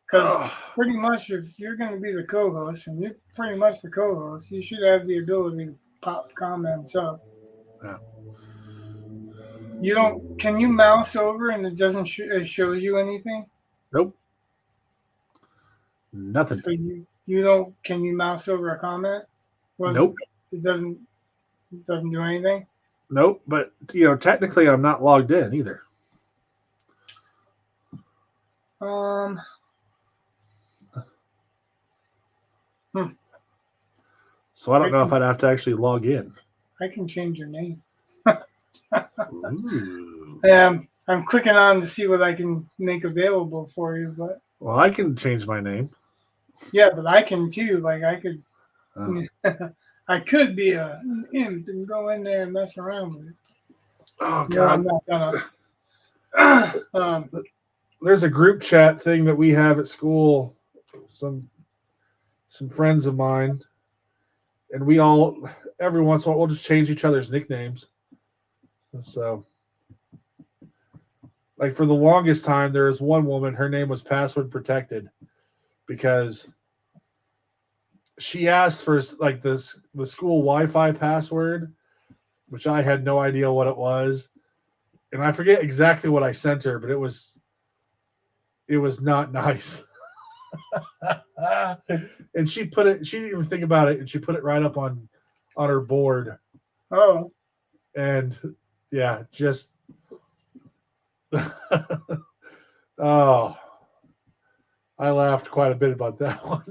Because pretty much if you're going to be the co-host, and you're pretty much the co-host, you should have the ability to pop comments up. Yeah. You don't. Can you mouse over and it doesn't show you anything? Nope. Nothing. So you don't. Can you mouse over a comment? Nope. It doesn't do anything. Nope. But technically, I'm not logged in either. So I don't know if I'd have to actually log in. I can change your name. Ooh. I'm clicking on to see what I can make available for you, but Well, I can change my name. yeah, but I can too. Like I could, I could be an imp and go in there and mess around with it. Oh No, I'm God! not gonna. There's a group chat thing that we have at school. Some friends of mine, and we all every once in a while we'll just change each other's nicknames. So like for the longest time, there was one woman, her name was password protected because she asked for like the school Wi-Fi password, which I had no idea what it was. And I forget exactly what I sent her, but it was not nice. And she didn't even think about it, and she put it right up on her board. Oh, And yeah, just oh, I laughed quite a bit about that one.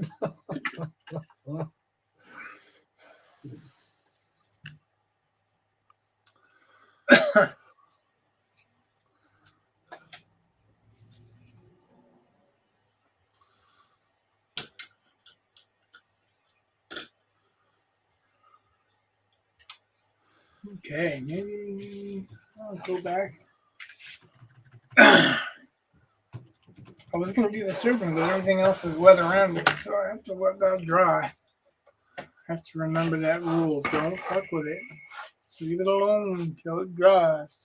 okay. Maybe I'll go back. I was going to do the serpent, but everything else is wet around it, so I have to let that dry. I have to remember that rule. Don't fuck with it. Leave it alone until it dries.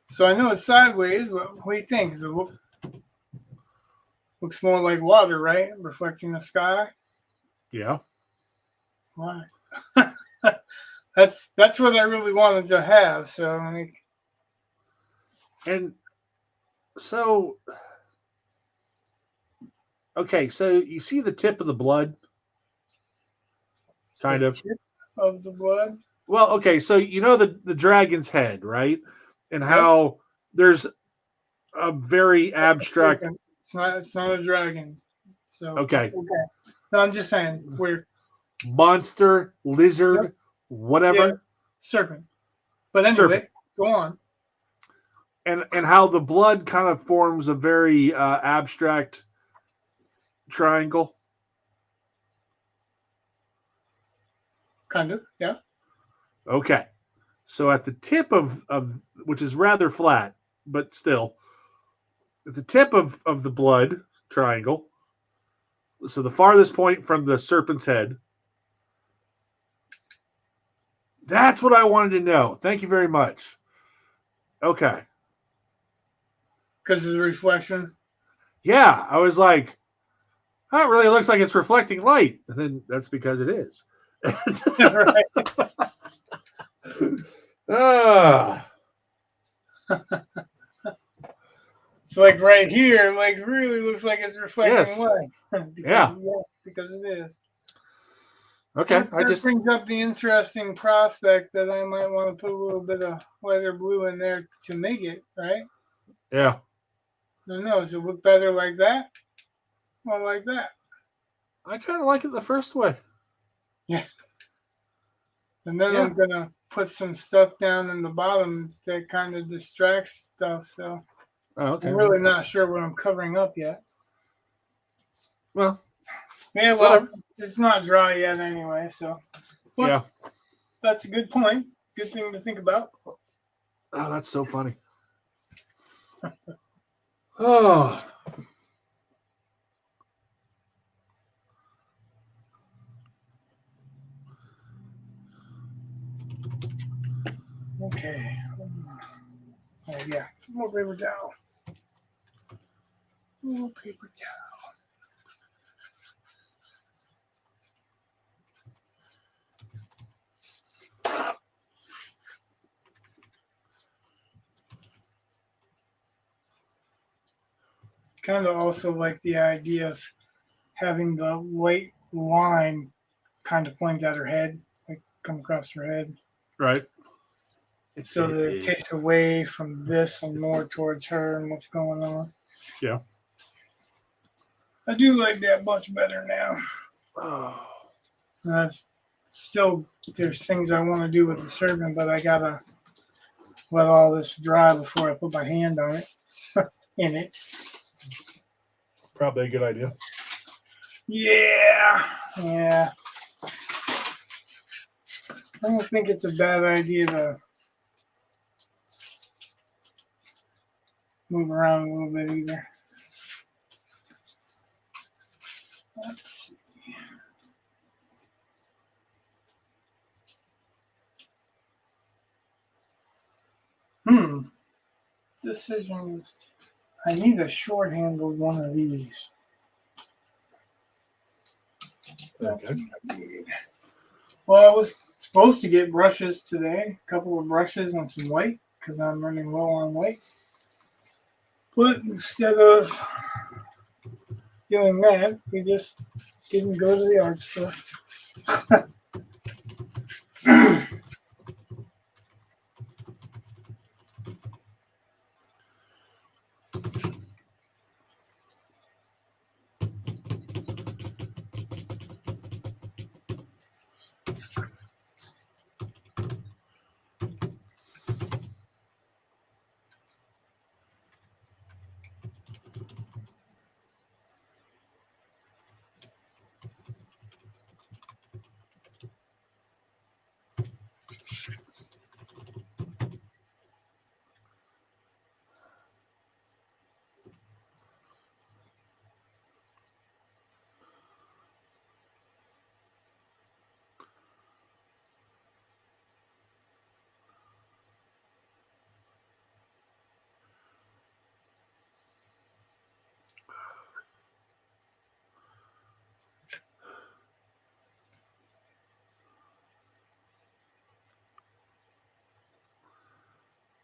So I know it's sideways, but what do you think? Does it looks more like water, right? Reflecting the sky. Yeah. Why? That's what I really wanted to have. So like, And so, okay, so you see the tip of the blood, kind the of. tip of the blood. Well, okay, so you know the dragon's head, right? And Yep. how there's a very abstract. It's not a dragon. So Okay, No, I'm just saying we're monster, lizard, Yep. whatever, serpent. But anyway, serpent, go on. and how the blood kind of forms a very abstract triangle. Kind of, yeah. Okay, so at the tip of which is rather flat, but still at the tip of the blood triangle. So the farthest point from the serpent's head. That's what I wanted to know. Thank you very much. Okay. Because of the reflection. Yeah, I was like, that really looks like it's reflecting light. And then that's because it is. Right. Ah, So like right here, like really looks like it's reflecting yes. light. Yeah. Because it is. Okay. That brings up the interesting prospect that I might want to put a little bit of lighter blue in there to make it, right? Yeah. I don't know. Does it look better like that? Or like that? I kind of like it the first way. Yeah. And then Yeah. I'm going to put some stuff down in the bottom that kind of distracts stuff. So Oh, okay. I'm really not sure what I'm covering up yet. Well, Yeah, well, whatever. it's not dry yet anyway. So but Yeah. that's a good point. Good thing to think about. Oh, that's so funny. Oh. Okay. Oh, yeah. More paper towel. More paper towel. Kind of also like the idea of having the light line kind of point at her head, like come across her head. Right. So that it takes away from this and more towards her and what's going on. Yeah. I do like that much better now. Oh. Still, there's things I want to do with the serpent, but I gotta let all this dry before I put my hand on it. In it. Probably a good idea. Yeah. I don't think it's a bad idea to move around a little bit either. Let's see. Decisions. I need a short-handled one of these. That's Okay. what I need. Well, I was supposed to get brushes today. A couple of brushes and some white because I'm running low on white. But instead of doing that, we just didn't go to the art store.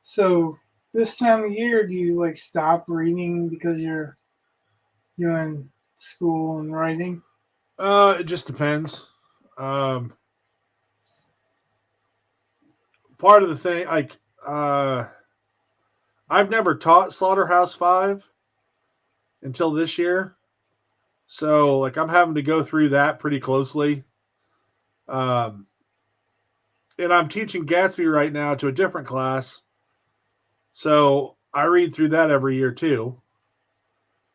So this time of year, do you like stop reading because you're doing school and writing? It just depends. Um, Part of the thing, like, I've never taught Slaughterhouse-5 until this year, so like I'm having to go through that pretty closely. Um, and I'm teaching Gatsby right now to a different class, so I read through that every year too,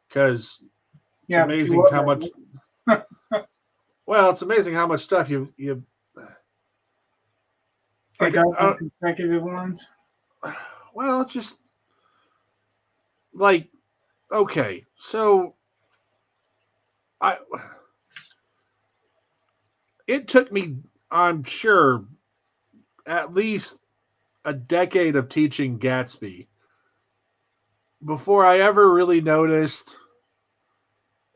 because it's Yeah, but you amazing how much. what? Well, it's amazing how much stuff you Pick like. up on consecutive ones. Well, it's just like okay, so I it took me, I'm sure, at least a decade of teaching Gatsby before I ever really noticed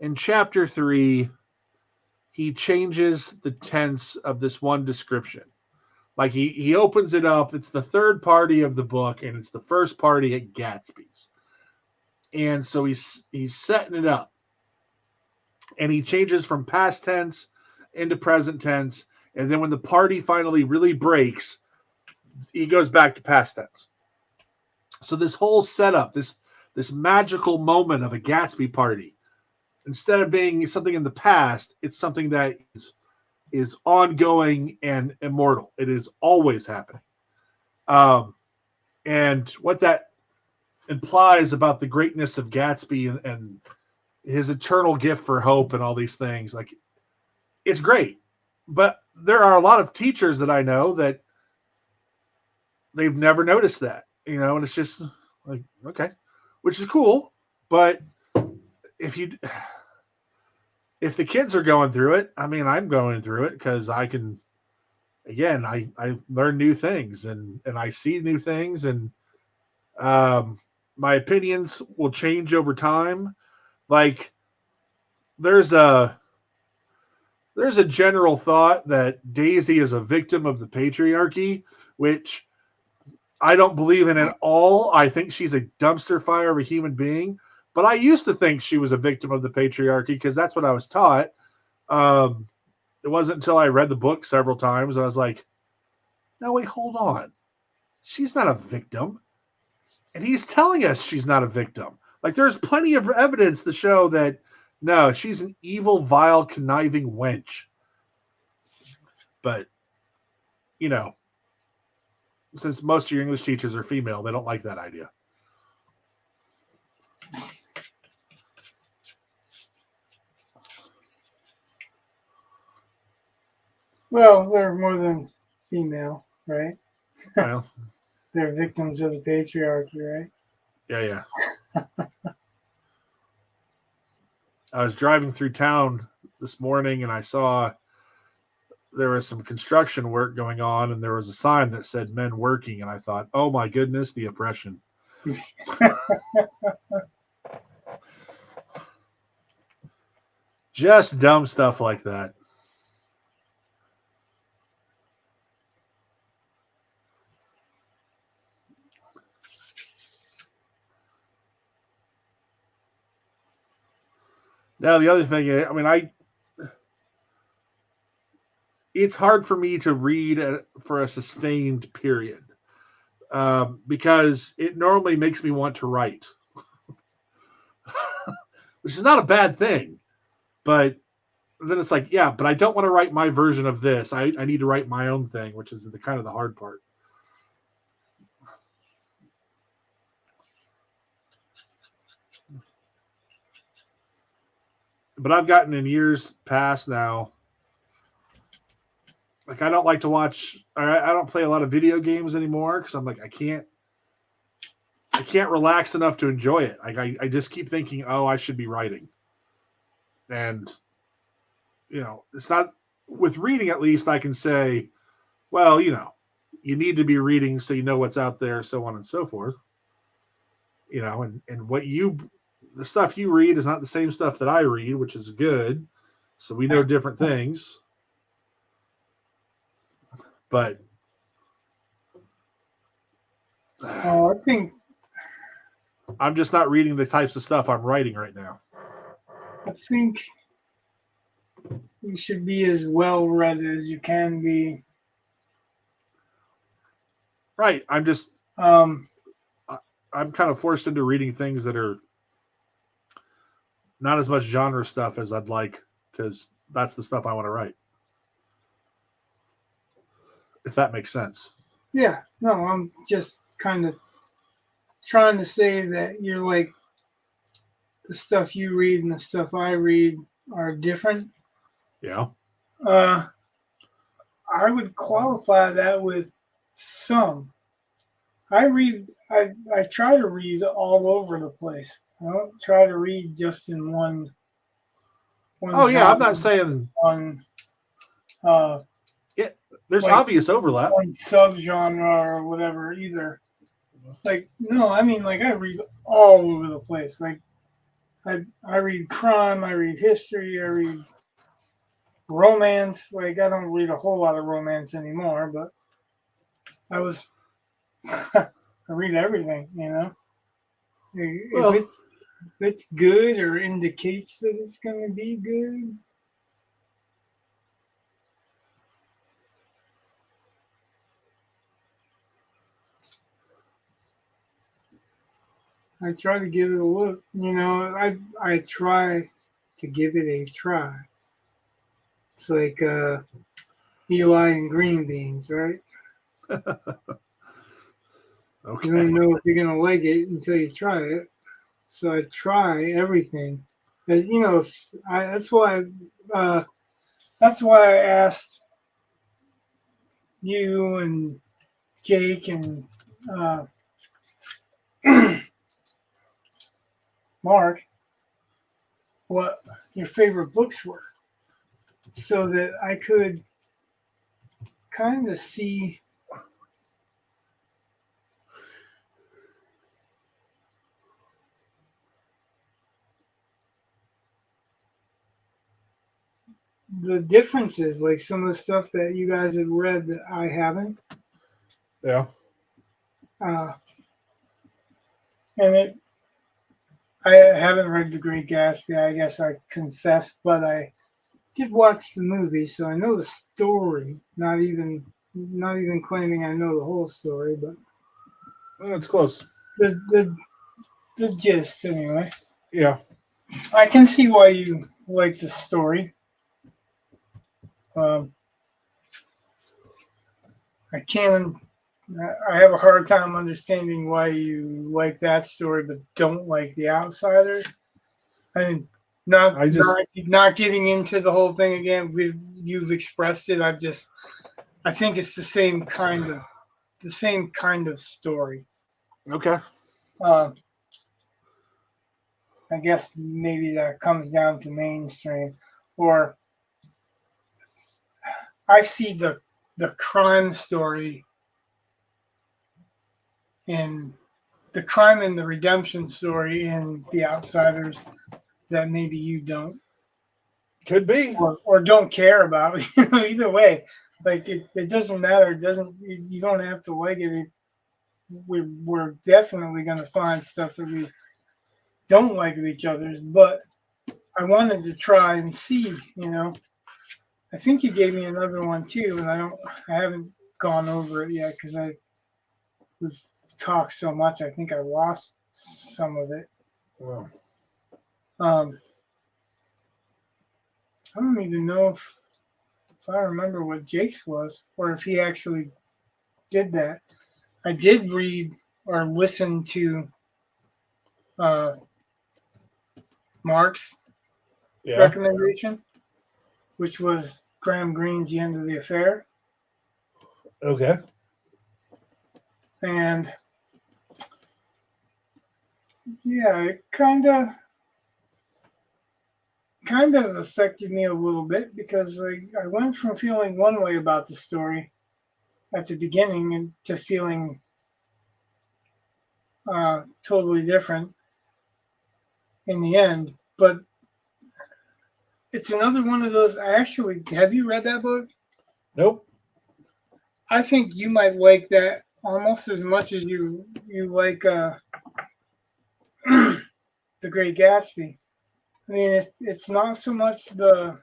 in chapter 3 he changes the tense of this one description. Like he opens it up, it's the third party of the book and it's the first party at Gatsby's. And so he's setting it up. And he changes from past tense into present tense, and then when the party finally really breaks, he goes back to past tense. So this whole setup, this magical moment of a Gatsby party, instead of being something in the past, it's something that is ongoing and immortal. It is always happening. And what that implies about the greatness of Gatsby and his eternal gift for hope and all these things, like it's great. But there are a lot of teachers that I know that they've never noticed that, and it's just like, okay, which is cool. But if you, if the kids are going through it, I mean, I'm going through it because I can, again, I learn new things and I see new things and my opinions will change over time. Like there's a there's a general thought that Daisy is a victim of the patriarchy, which I don't believe in at all. I think she's a dumpster fire of a human being. But I used to think she was a victim of the patriarchy because that's what I was taught. It wasn't until I read the book several times and I was like, no, wait, hold on. She's not a victim. And he's telling us she's not a victim. Like there's plenty of evidence to show that no, she's an evil, vile, conniving wench. But, you know, since most of your English teachers are female, they don't like that idea. Well, they're more than female, right? Well, They're victims of the patriarchy, right? yeah. I was driving through town this morning and I saw there was some construction work going on, and there was a sign that said "men working," and I thought, "Oh my goodness, the oppression." Just dumb stuff like that. Now the other thing, I mean, it's hard for me to read for a sustained period because it normally makes me want to write, which is not a bad thing. But then it's like, yeah, but I don't want to write my version of this. I need to write my own thing, which is the kind of the hard part. But I've gotten in years past now. Like I don't like to watch. I don't play a lot of video games anymore because I'm like I can't relax enough to enjoy it. Like I just keep thinking, oh, I should be writing, and it's not with reading. At least I can say, well, you need to be reading so you know what's out there, so on and so forth. And the stuff you read is not the same stuff that I read, which is good. So we know different things. But I think I'm just not reading the types of stuff I'm writing right now. I think you should be as well read as you can be. Right. I'm kind of forced into reading things that are not as much genre stuff as I'd like because that's the stuff I want to write. If that makes sense. Yeah, no, I'm just kind of trying to say that you're like the stuff you read and the stuff I read are different. Yeah. I would qualify that with some. I try to read all over the place. I don't try to read just in one. Oh yeah, I'm not saying one. There's like obvious overlap. One subgenre or whatever either. Like no, I mean like I read all over the place. Like I read crime, I read history, I read romance. Like I don't read a whole lot of romance anymore, but I read everything, Well, If it's good or indicates that it's gonna be good. I try to give it a look. I try to give it a try. It's like Eli and green beans, right? okay. You don't know if you're gonna like it until you try it. So I try everything. That's why. That's why I asked you and Jake and Mark what your favorite books were, so that I could kind of see the differences, like some of the stuff that you guys had read that I haven't. Yeah. And I haven't read The Great Gatsby, I guess I confess, but I did watch the movie, so I know the story. Not even claiming I know the whole story, but That's close. the gist anyway. Yeah. I can see why you like the story. I have a hard time understanding why you like that story but don't like The Outsiders. I mean, not getting into the whole thing again. You've expressed it. I think it's the same kind of story. Okay. I guess maybe that comes down to mainstream, or I see the crime story in the crime and the redemption story in The Outsiders that maybe you don't Could be. or don't care about. Either way, like it doesn't matter. It doesn't you don't have to like it. We're definitely gonna find stuff that we don't like of each other's, but I wanted to try and see, I think you gave me another one too, and I haven't gone over it yet because we've talked so much. I think I lost some of it. Well, I don't even know if I remember what Jake's was or if he actually did that. I did read or listen to Mark's yeah. recommendation, which was Graham Greene's The End of the Affair. Okay. And yeah, it kind of affected me a little bit because I went from feeling one way about the story at the beginning and to feeling totally different in the end. But it's another one of those. Have you read that book? Nope. I think you might like that almost as much as you like The Great Gatsby. I mean, it's not so much the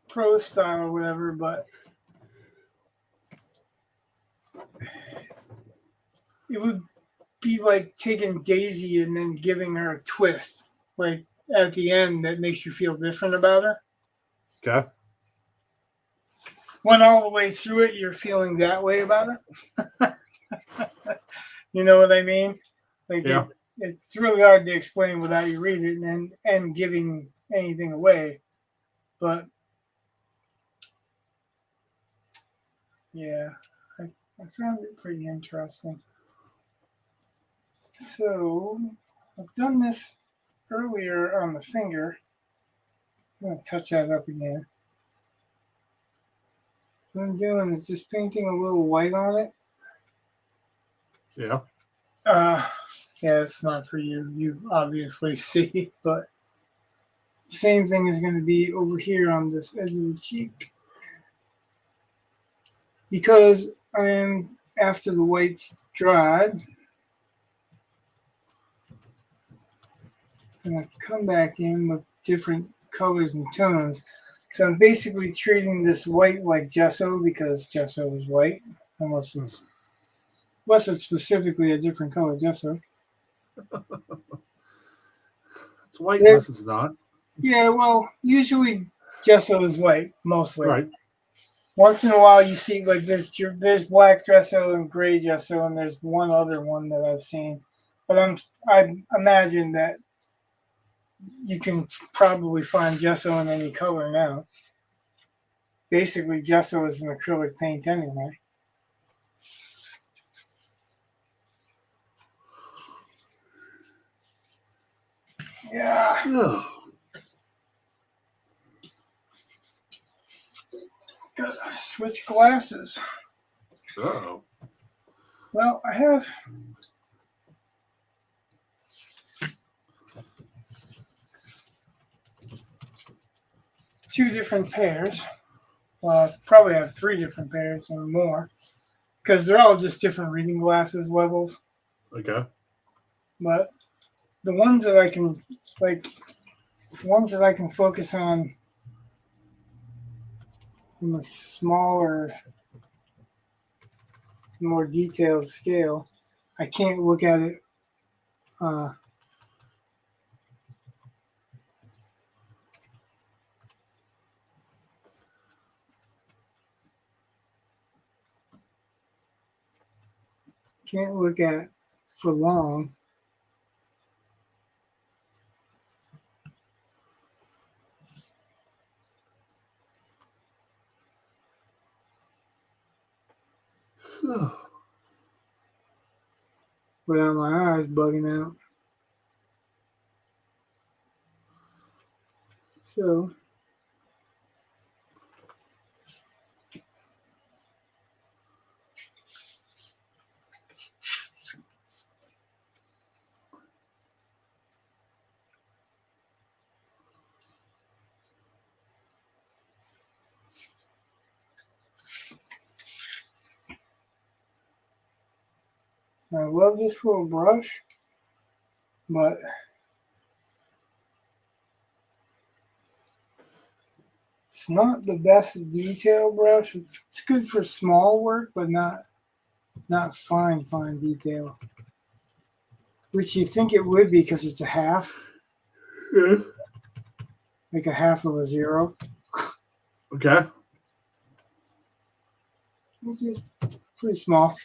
prose style or whatever, but it would be like taking Daisy and then giving her a twist, like at the end that makes you feel different about her. Okay. When all the way through it, you're feeling that way about her. You know what I mean? Like Yeah. it's really hard to explain without you read it and giving anything away. But yeah, I found it pretty interesting. So I've done this earlier on the finger. I'm going to touch that up again. What I'm doing is just painting a little white on it. Yeah. Yeah, it's not for you. You obviously see, but same thing is going to be over here on this edge of the cheek. Because after the white's dried, I'm going to come back in with different colors and tones. So I'm basically treating this white like gesso because gesso is white, unless it's specifically a different color gesso. It's white unless it's not. Yeah, well, usually gesso is white, mostly. Right. Once in a while, you see like there's black gesso and gray gesso, and there's one other one that I've seen. But I imagine that you can probably find gesso in any color now. Basically, gesso is an acrylic paint anyway. Yeah. Ugh. Gotta switch glasses. Uh-oh. Well, I have two different pairs. Well, I probably have three different pairs or more because they're all just different reading glasses levels. Okay. But the ones that I can focus on in a smaller, more detailed scale, I can't look at it for long. Ugh. Without my eyes bugging out. So I love this little brush, but it's not the best detail brush. It's good for small work, but not fine detail. Which you think it would be because it's a half, Yeah. like a half of a zero, Okay. which is pretty small.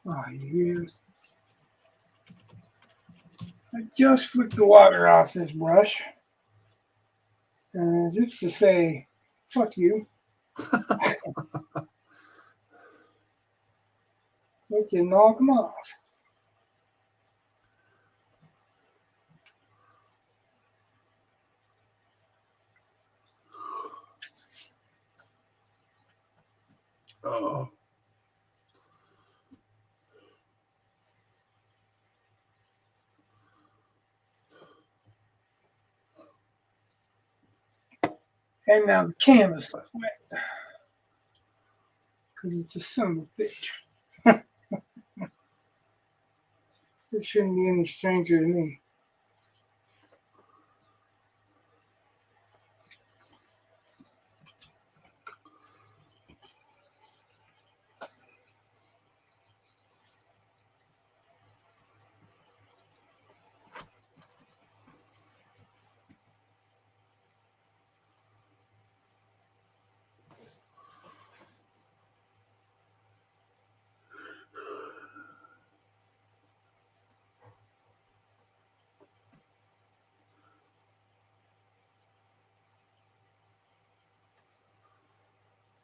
Oh, yeah. I just flicked the water off this brush. And as if to say, fuck you. Let you knock them off. Oh. And now the canvas left wet. Because it's a son of a bitch. It shouldn't be any stranger to me.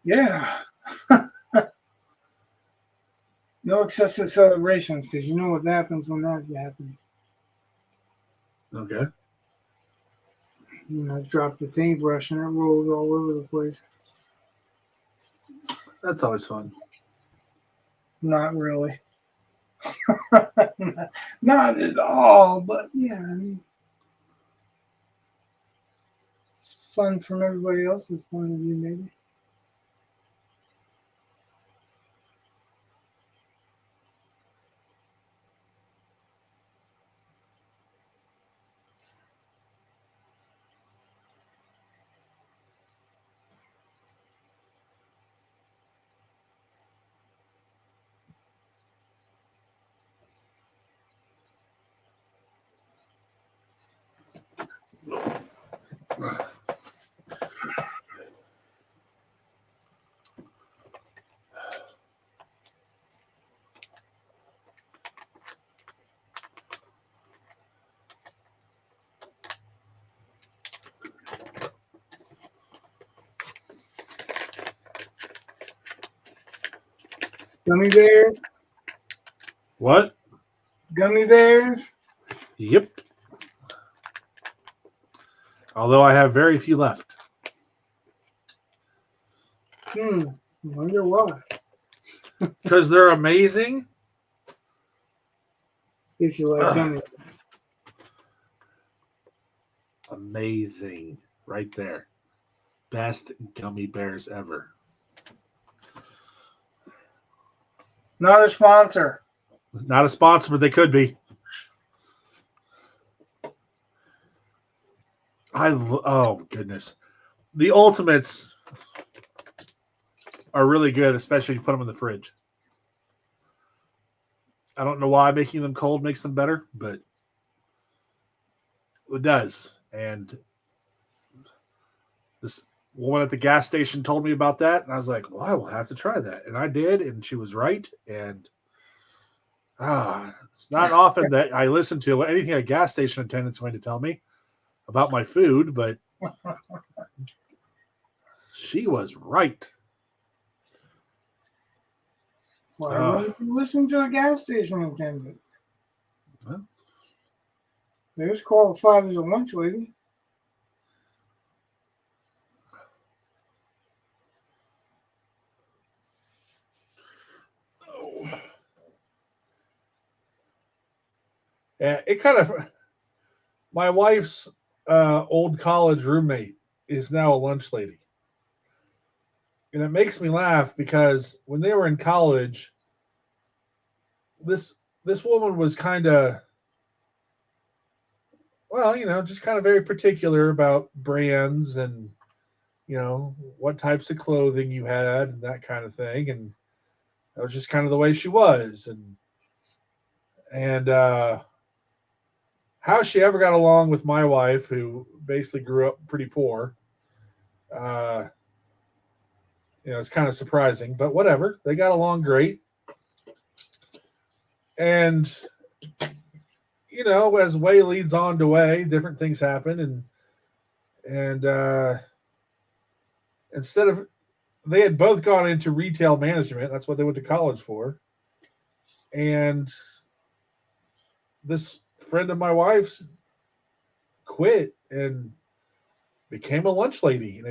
Yeah. No excessive celebrations, because you know what happens when that happens. Okay. You know, I drop the paintbrush and it rolls all over the place. That's always fun. Not really. Not at all, but yeah, I mean, it's fun from everybody else's point of view, maybe. Gummy bears? What? Gummy bears? Yep. Although I have very few left. I wonder why. Because they're amazing. If you like gummy bears. Amazing. Right there. Best gummy bears ever. Not a sponsor. Not a sponsor, but they could be. Oh, goodness. The Ultimates are really good, especially if you put them in the fridge. I don't know why making them cold makes them better, but it does. And this woman at the gas station told me about that, and I was like, well, I will have to try that. And I did, and she was right. And it's not often that I listen to anything a gas station attendant's going to tell me about my food, but she was right. Why wouldn't you listen to a gas station attendant? Well, There's qualified as a lunch lady. It kind of, my wife's old college roommate is now a lunch lady. And it makes me laugh because when they were in college, this woman was kind of, well, just kind of very particular about brands and what types of clothing you had and that kind of thing. And that was just kind of the way she was. And how she ever got along with my wife, who basically grew up pretty poor, it's kind of surprising, but whatever. They got along great. And as way leads on to way, different things happen, and instead of, they had both gone into retail management. That's what they went to college for. And this friend of my wife's quit and became a lunch lady. And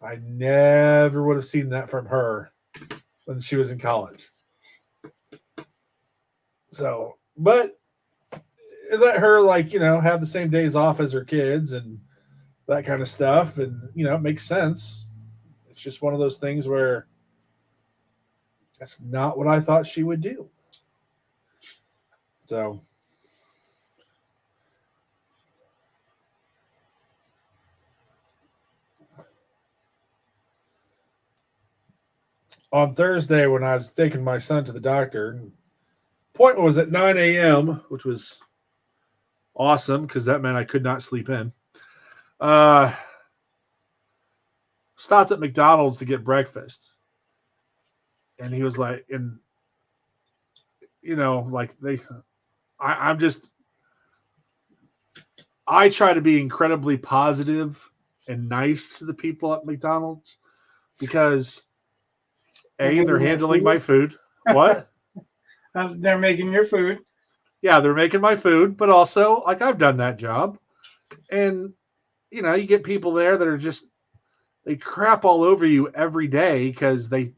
I never would have seen that from her when she was in college. So, but let her have the same days off as her kids and that kind of stuff. And, it makes sense. It's just one of those things where that's not what I thought she would do. So, on Thursday, when I was taking my son to the doctor, appointment was at 9 a.m., which was awesome because that meant I could not sleep in. Stopped at McDonald's to get breakfast. And he was like, I try to be incredibly positive and nice to the people at McDonald's because they're handling my food. What? They're making your food. Yeah, they're making my food, but also I've done that job. And you get people there that are just, they crap all over you every day because they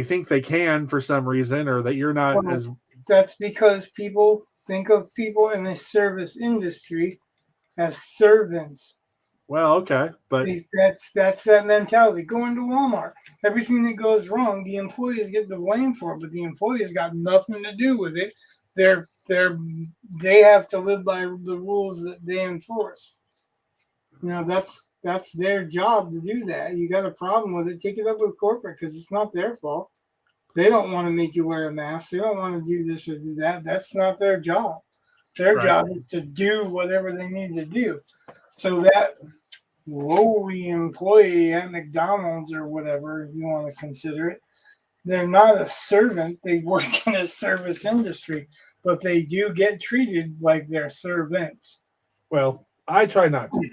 think they can for some reason, or that you're not as. That's because people think of people in the service industry as servants. Well, okay, but that's that mentality. Go into Walmart. Everything that goes wrong, the employees get the blame for it, but the employees got nothing to do with it. They have to live by the rules that they enforce. That's their job to do that. You got a problem with it, take it up with corporate because it's not their fault. They don't want to make you wear a mask. They don't want to do this or do that. That's not their job. Their job is to do whatever they need to do. So that lowly employee at McDonald's or whatever you want to consider it, they're not a servant. They work in a service industry, but they do get treated like they're servants. Well, I try not to.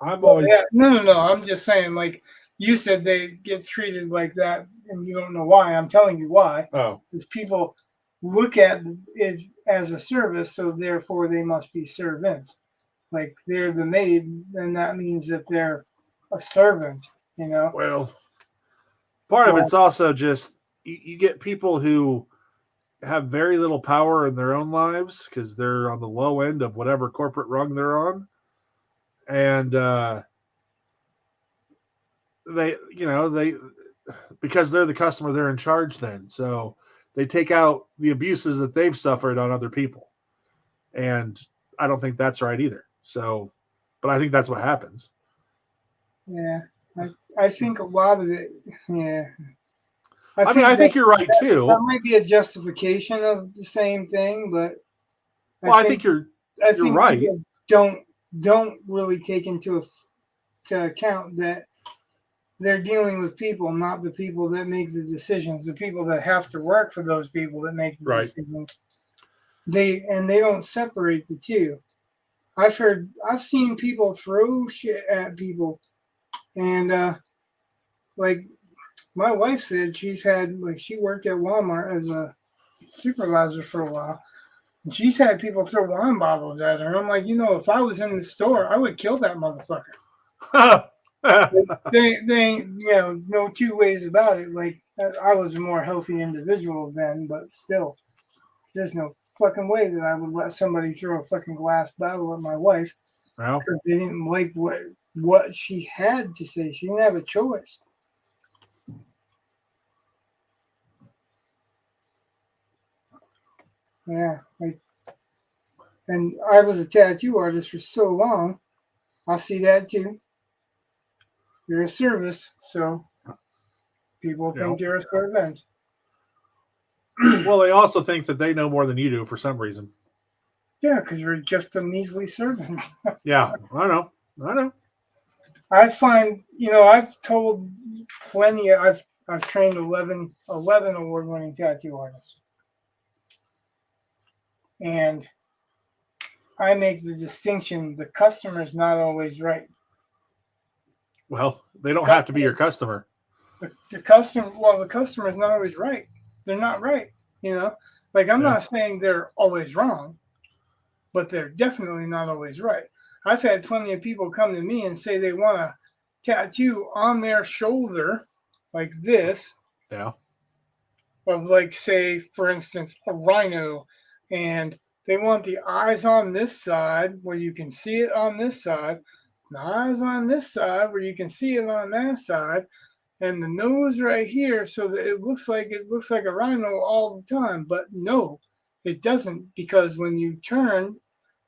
I'm always no. I'm just saying, like you said, they get treated like that, and you don't know why. I'm telling you why. Oh, because people look at it as a service, so therefore they must be servants. Like they're the maid, and that means that they're a servant. Well, part of it's also just you get people who have very little power in their own lives because they're on the low end of whatever corporate rung they're on. And they because they're the customer, they're in charge then. So they take out the abuses that they've suffered on other people. And I don't think that's right either. So, but I think that's what happens. Yeah. I think a lot of it, yeah. I think you're right too. That might be a justification of the same thing, but I think you're right. Don't really take into account that they're dealing with people, not the people that make the decisions. The people that have to work for those people that make the decisions. They don't separate the two. I've seen people throw shit at people, and like my wife said, she worked at Walmart as a supervisor for a while. And she's had people throw wine bottles at her. I'm like, if I was in the store, I would kill that motherfucker. they ain't, no two ways about it. Like I was a more healthy individual then, but still, there's no fucking way that I would let somebody throw a fucking glass bottle at my wife Well, because they didn't like what she had to say. She didn't have a choice. Yeah, like, and I was a tattoo artist for so long. I see that too. You're a service, so people you know. think you're a servant. Well, they also think that they know more than you do for some reason. Yeah, because you're just a measly servant. Yeah, I know. I know. I find, I've told plenty. I've trained 11 award-winning tattoo artists, and I make the distinction: the customer's not always right. Well, they don't have to be your customer. The customer's not always right. They're not right. Like I'm Yeah. not saying they're always wrong, but they're definitely not always right. I've had plenty of people come to me and say they want a tattoo on their shoulder like this Yeah. of, like, say, for instance, a rhino, and they want the eyes on this side where you can see it on this side, the eyes on this side where you can see it on that side, and the nose right here so that it looks like a rhino all the time. But no, it doesn't, because when you turn,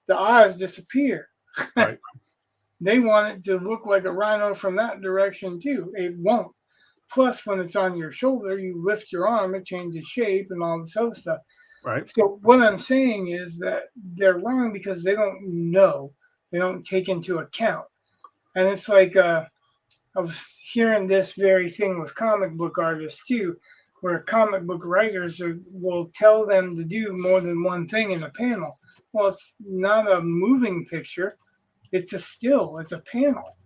the eyes disappear. Right. They want it to look like a rhino from that direction too. It won't. Plus, when it's on your shoulder, you lift your arm, it changes shape and all this other stuff. Right. So what I'm saying is that they're wrong because they don't know. They don't take into account. And it's like I was hearing this very thing with comic book artists too, where comic book writers will tell them to do more than one thing in a panel. Well, it's not a moving picture. It's a still. It's a panel.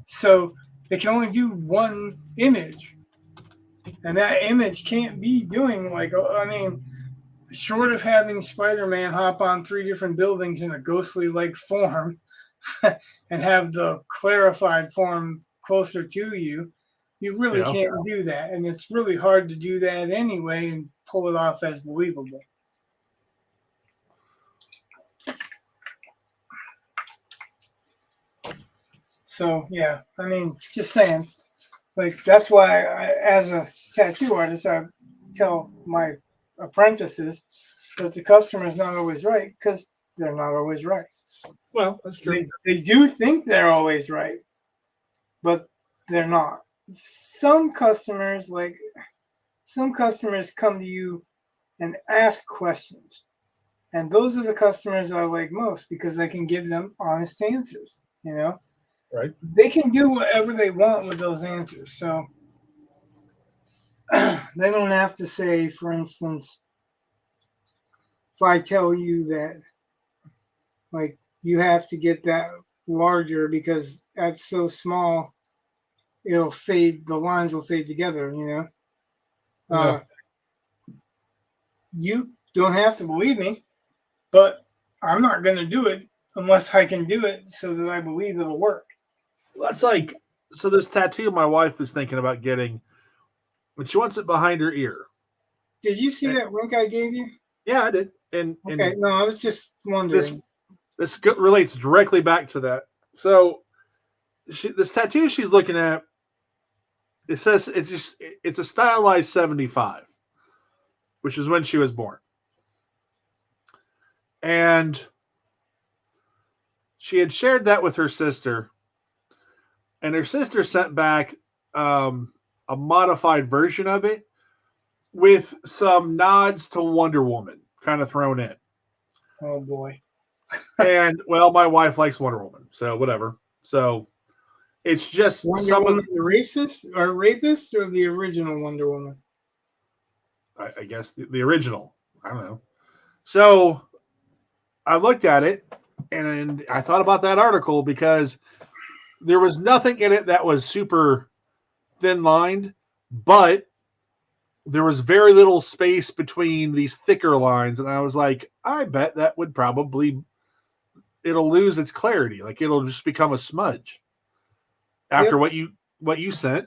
So they can only do one image. And that image can't be doing, like, I mean, short of having Spider-Man hop on 3 different buildings in a ghostly-like form and have the clarified form closer to you, you really Yeah. can't do that. And it's really hard to do that anyway and pull it off as believable. So, yeah, I mean, just saying. Like, that's why, as a tattoo artist, I tell my apprentices that the customer's not always right because they're not always right. Well, that's true. They do think they're always right, but they're not. Some customers come to you and ask questions. And those are the customers I like most because I can give them honest answers, Right. They can do whatever they want with those answers. So they don't have to say, for instance, if I tell you that, like, you have to get that larger because that's so small, it'll fade, the lines will fade together, Yeah. You don't have to believe me, but I'm not going to do it unless I can do it so that I believe it'll work. That's like, so this tattoo my wife is thinking about getting, but she wants it behind her ear. Did you see that link I gave you? Yeah, I did. And Okay, no, I was just wondering. This relates directly back to that. So this tattoo she's looking at, it says it's a stylized 75, which is when she was born. And she had shared that with her sister, and her sister sent back a modified version of it with some nods to Wonder Woman kind of thrown in. Oh boy. And well, my wife likes Wonder Woman, so whatever. So it's just Wonder Woman the racist or rapist or the original Wonder Woman? I guess the original. I don't know. So I looked at it and I thought about that article because there was nothing in it that was super thin lined, but there was very little space between these thicker lines. And I was like, I bet that would probably, it'll lose its clarity. Like it'll just become a smudge after what you sent.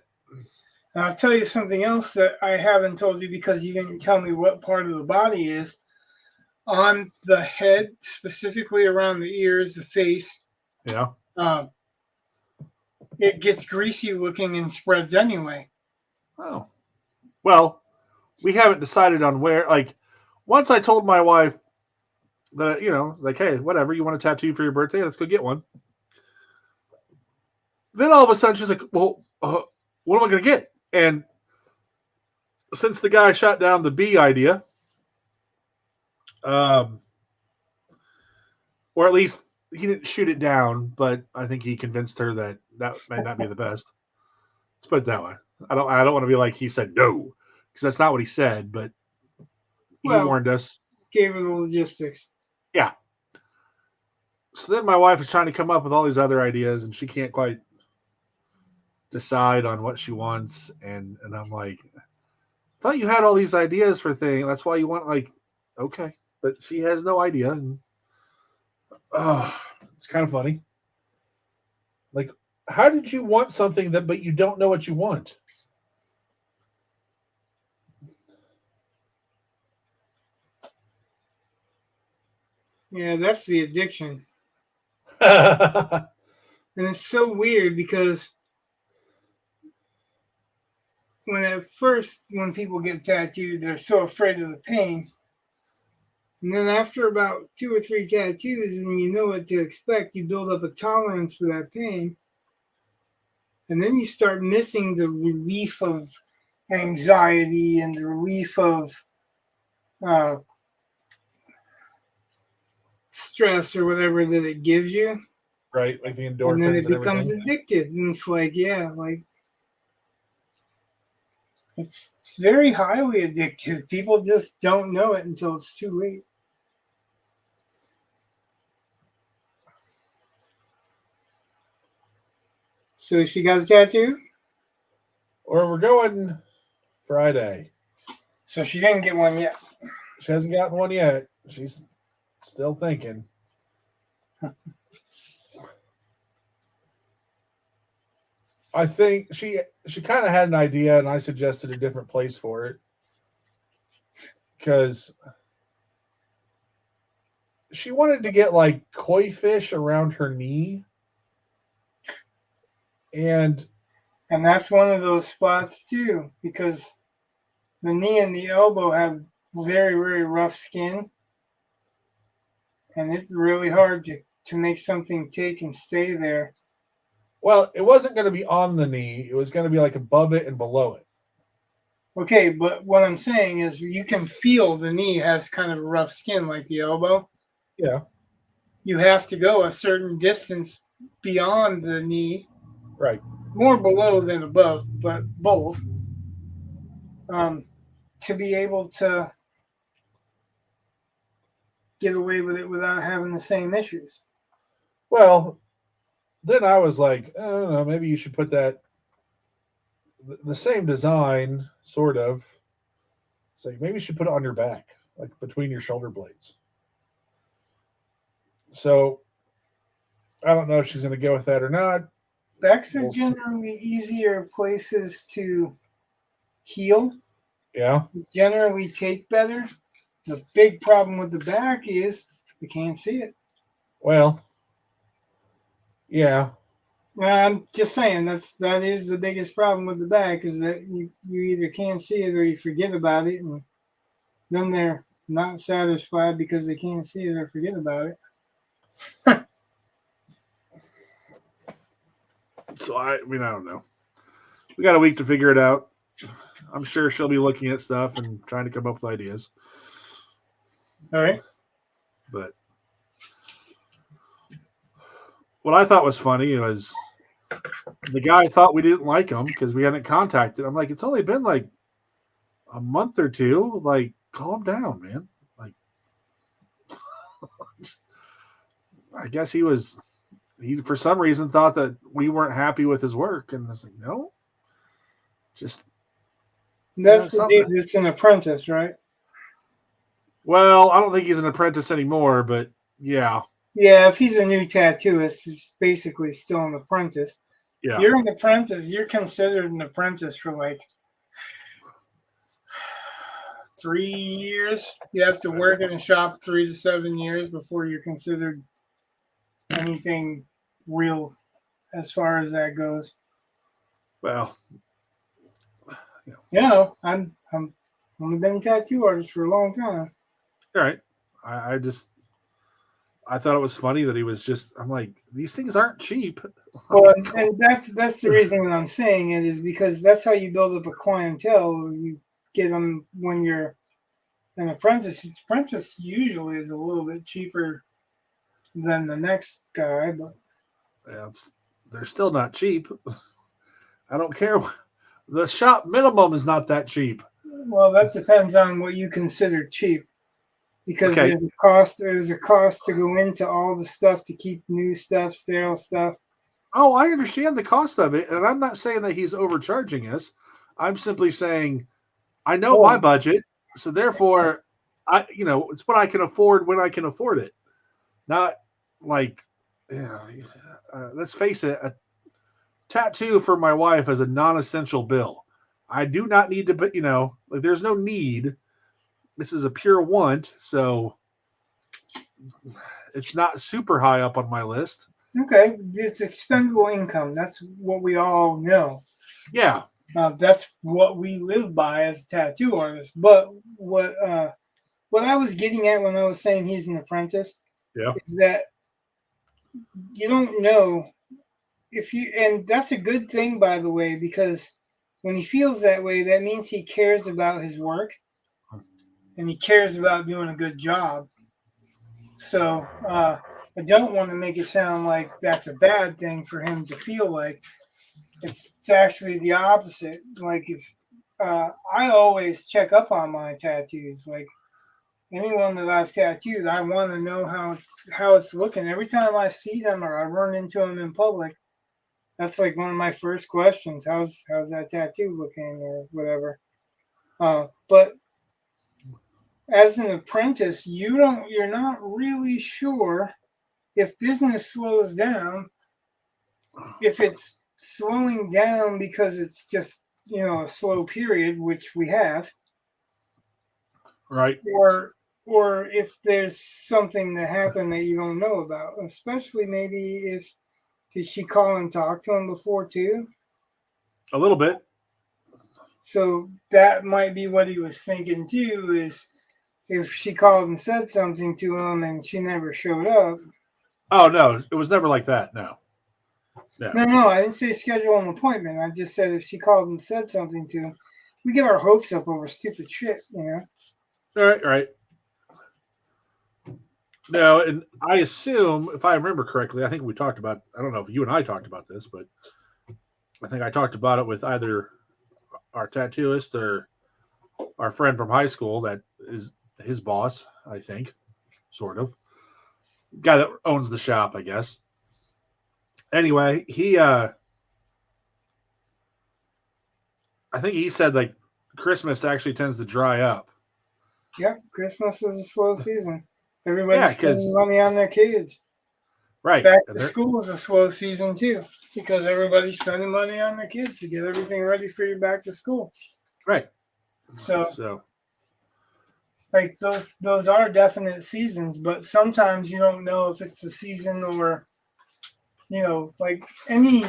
And I'll tell you something else that I haven't told you because you didn't tell me what part of the body is. on the head, specifically around the ears, the face. Yeah. It gets greasy looking and spreads anyway. Oh. Well, we haven't decided on where. Like, once I told my wife that, like, hey, whatever, you want a tattoo for your birthday? Let's go get one. Then all of a sudden she's like, well, what am I going to get? And since the guy shot down the bee idea, or at least he didn't shoot it down, but I think he convinced her that might not be the best. Let's put it that way. I don't want to be like he said no, because that's not what he said, but he warned us. Gave her the logistics. Yeah. So then my wife is trying to come up with all these other ideas, and she can't quite decide on what she wants. And I'm like, I thought you had all these ideas for things. That's why you want, like, okay. But she has no idea. And, it's kind of funny. Like, how did you want something but you don't know what you want? Yeah, that's the addiction. And it's so weird because when people get tattooed, they're so afraid of the pain. And then after about 2 or 3 tattoos and you know what to expect, you build up a tolerance for that pain. And then you start missing the relief of anxiety and the relief of stress or whatever that it gives you. Right, like the endorphins. And then it becomes addictive. And it's like, it's very highly addictive. People just don't know it until it's too late. So she got a tattoo? Or we're going Friday. So she didn't get one yet. She hasn't gotten one yet. She's still thinking. I think she kind of had an idea, and I suggested a different place for it because she wanted to get like koi fish around her knee, and that's one of those spots too, because the knee and the elbow have very, very rough skin, and it's really hard to make something take and stay there. Well, it wasn't going to be on the knee. It was going to be like above it and below it. Okay, but what I'm saying is you can feel the knee has kind of rough skin like the elbow. Yeah. You have to go a certain distance beyond the knee. Right. More below than above, but both. To be able to get away with it without having the same issues. Well, then I was like, I don't know, maybe you should put that the same design, sort of. It's like maybe you should put it on your back, like between your shoulder blades. So I don't know if she's going to go with that or not. Backs are generally easier places to heal. Yeah. Generally take better. The big problem with the back is you can't see it. Well, yeah. I'm just saying that is the biggest problem with the back is that you either can't see it or you forget about it, and then they're not satisfied because they can't see it or forget about it. So I don't know. We got a week to figure it out. I'm sure she'll be looking at stuff and trying to come up with ideas. All right. But what I thought was funny was the guy thought we didn't like him because we hadn't contacted. I'm like, it's only been like a month or two. Like, calm down, man. Like, I guess he for some reason thought that we weren't happy with his work, and I was like, no, just that's the dude that's an apprentice, right? Well, I don't think he's an apprentice anymore, but yeah. Yeah, if he's a new tattooist, he's basically still an apprentice. Yeah. You're an apprentice. You're considered an apprentice for like 3 years. You have to work in a shop 3 to 7 years before you're considered anything real as far as that goes. Well, I'm only been a tattoo artist for a long time. all right. I thought it was funny that he was just. I'm like, these things aren't cheap. Well, and that's the reason that I'm saying it is because that's how you build up a clientele. You get them when you're an apprentice. Apprentice usually is a little bit cheaper than the next guy, but Yeah, they're still not cheap. I don't care. The shop minimum is not that cheap. well, that depends on what you consider cheap. Because Okay. there's a cost to go into all the stuff to keep new stuff, sterile stuff. Oh, I understand the cost of it, and I'm not saying that he's overcharging us. I'm simply saying I know my budget, so therefore, it's what I can afford when I can afford it. Not like, let's face it, a tattoo for my wife is a non-essential bill. I do not need to, but like there's no need. This is a pure want, so it's not super high up on my list. Okay, it's expendable income. That's what we all know. Yeah. That's what we live by as a tattoo artist. But what I was getting at when I was saying he's an apprentice is that you don't know and that's a good thing, by the way, because when he feels that way, that means he cares about his work and he cares about doing a good job. So I don't want to make it sound like that's a bad thing for him to feel like. It's actually the opposite. Like if I always check up on my tattoos. Like anyone that I've tattooed, I want to know how it's looking. Every time I see them or I run into them in public, that's like one of my first questions. How's that tattoo looking or whatever. But as an apprentice, you're not really sure if business slows down, if it's slowing down because it's just a slow period, which we have, right, or if there's something that happened that you don't know about. Especially maybe if did she call and talk to him before too? A little bit. So that might be what he was thinking too. Is if she called and said something to him and she never showed up. Oh no, it was never like that. No. No, I didn't say schedule an appointment. I just said if she called and said something to him, we get our hopes up over stupid shit, All right. No, and I assume, if I remember correctly, I think we talked about, I don't know if you and I talked about this, but I think I talked about it with either our tattooist or our friend from high school that is his boss, I think, sort of. Guy that owns the shop, I guess. Anyway, I think he said like Christmas actually tends to dry up. Yep, Christmas is a slow season. Everybody's spending money on their kids. Right. Back to school is a slow season too, because everybody's spending money on their kids to get everything ready for you back to school. Right. So like those are definite seasons, but sometimes you don't know if it's the season or like any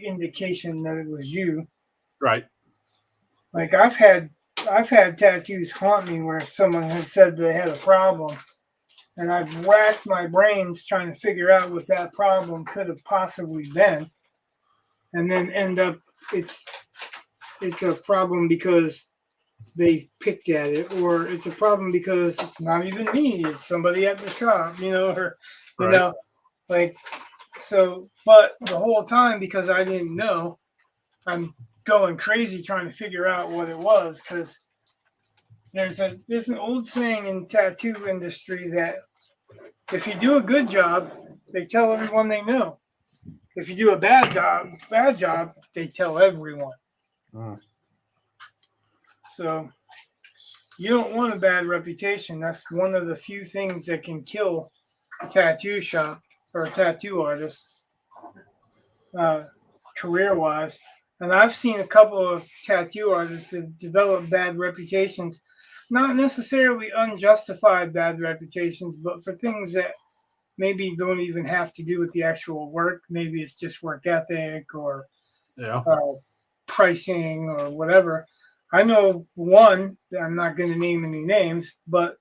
indication that it was you. Right. Like I've had tattoos haunt me where someone had said they had a problem, and I've racked my brains trying to figure out what that problem could have possibly been, and then end up it's a problem because they picked at it, or it's a problem because it's not even me, it's somebody at the shop, like so. But the whole time, because I didn't know, I'm going crazy trying to figure out what it was, because there's an old saying in the tattoo industry that if you do a good job, they tell everyone they know. If you do a bad job, they tell everyone. So you don't want a bad reputation. That's one of the few things that can kill a tattoo shop or a tattoo artist, career-wise. And I've seen a couple of tattoo artists that develop bad reputations not necessarily unjustified bad reputations, but for things that maybe don't even have to do with the actual work. Maybe it's just work ethic or Yeah. pricing or whatever. I know one, I'm not going to name any names, but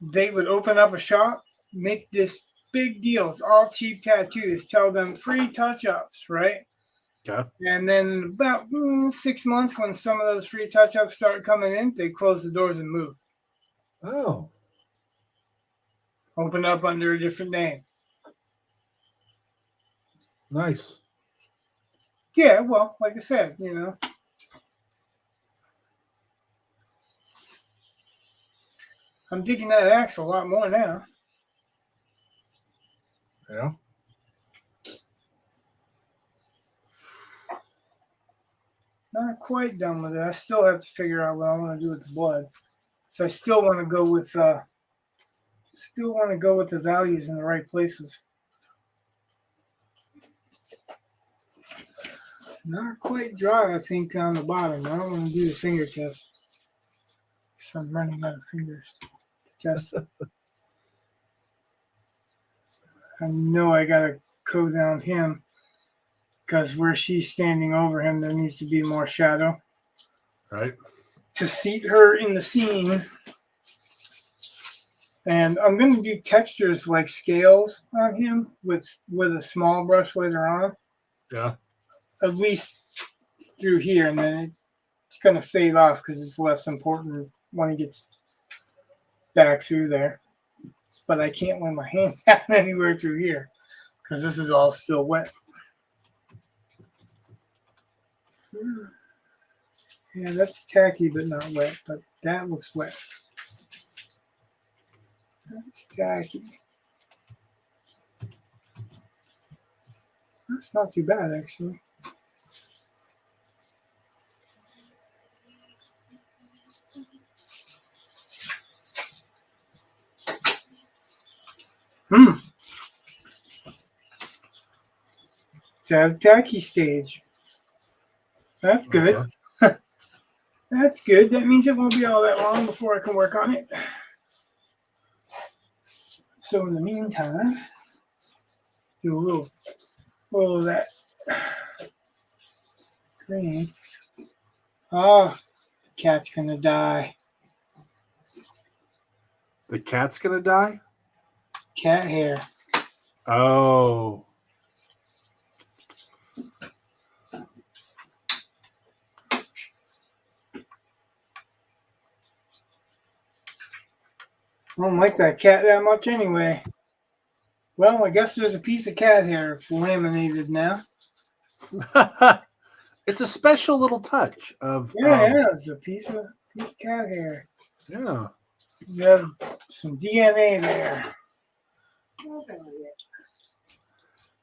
they would open up a shop, make this big deal. It's all cheap tattoos, tell them free touch ups, right? Okay. And then about 6 months, when some of those free touch ups start coming in, they close the doors and move. Oh. Open up under a different name. Nice. Yeah, well, like I said, I'm digging that axe a lot more now. Yeah. Not quite done with it. I still have to figure out what I want to do with the blood. So I still want to go with the values in the right places. Not quite dry, I think, on the bottom. I don't want to do the finger test. So I'm running out of fingers to test it. I know I gotta go down him because where she's standing over him, there needs to be more shadow Right. to seat her in the scene. And I'm gonna do textures like scales on him with a small brush later on, Yeah. at least through here, and then it's gonna fade off because it's less important when he gets back through there. But I can't lay my hand down anywhere through here because this is all still wet. Yeah, that's tacky but not wet, but that looks wet. That's tacky. That's not too bad, actually. It's at a tacky stage. That's good. Okay. That's good. That means it won't be all that long before I can work on it. So in the meantime, do a little of that green. Oh, the cat's gonna die. The cat's gonna die? Cat hair. Oh. I don't like that cat that much anyway. Well, I guess there's a piece of cat hair laminated now. It's a special little touch of Yeah, it's a piece of cat hair. Yeah. You have some DNA there.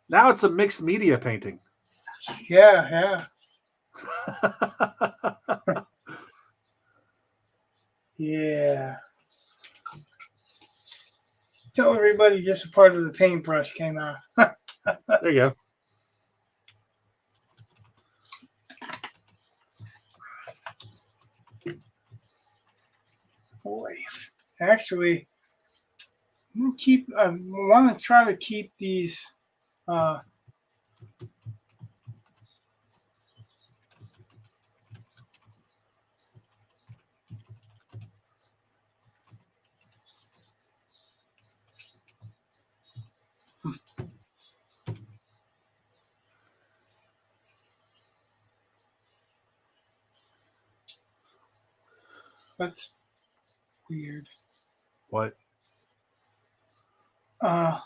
Now it's a mixed media painting. Yeah. Yeah. Tell everybody just a part of the paintbrush came out. There you go. Boy, actually, I want to try to keep these. That's weird. What? Oh.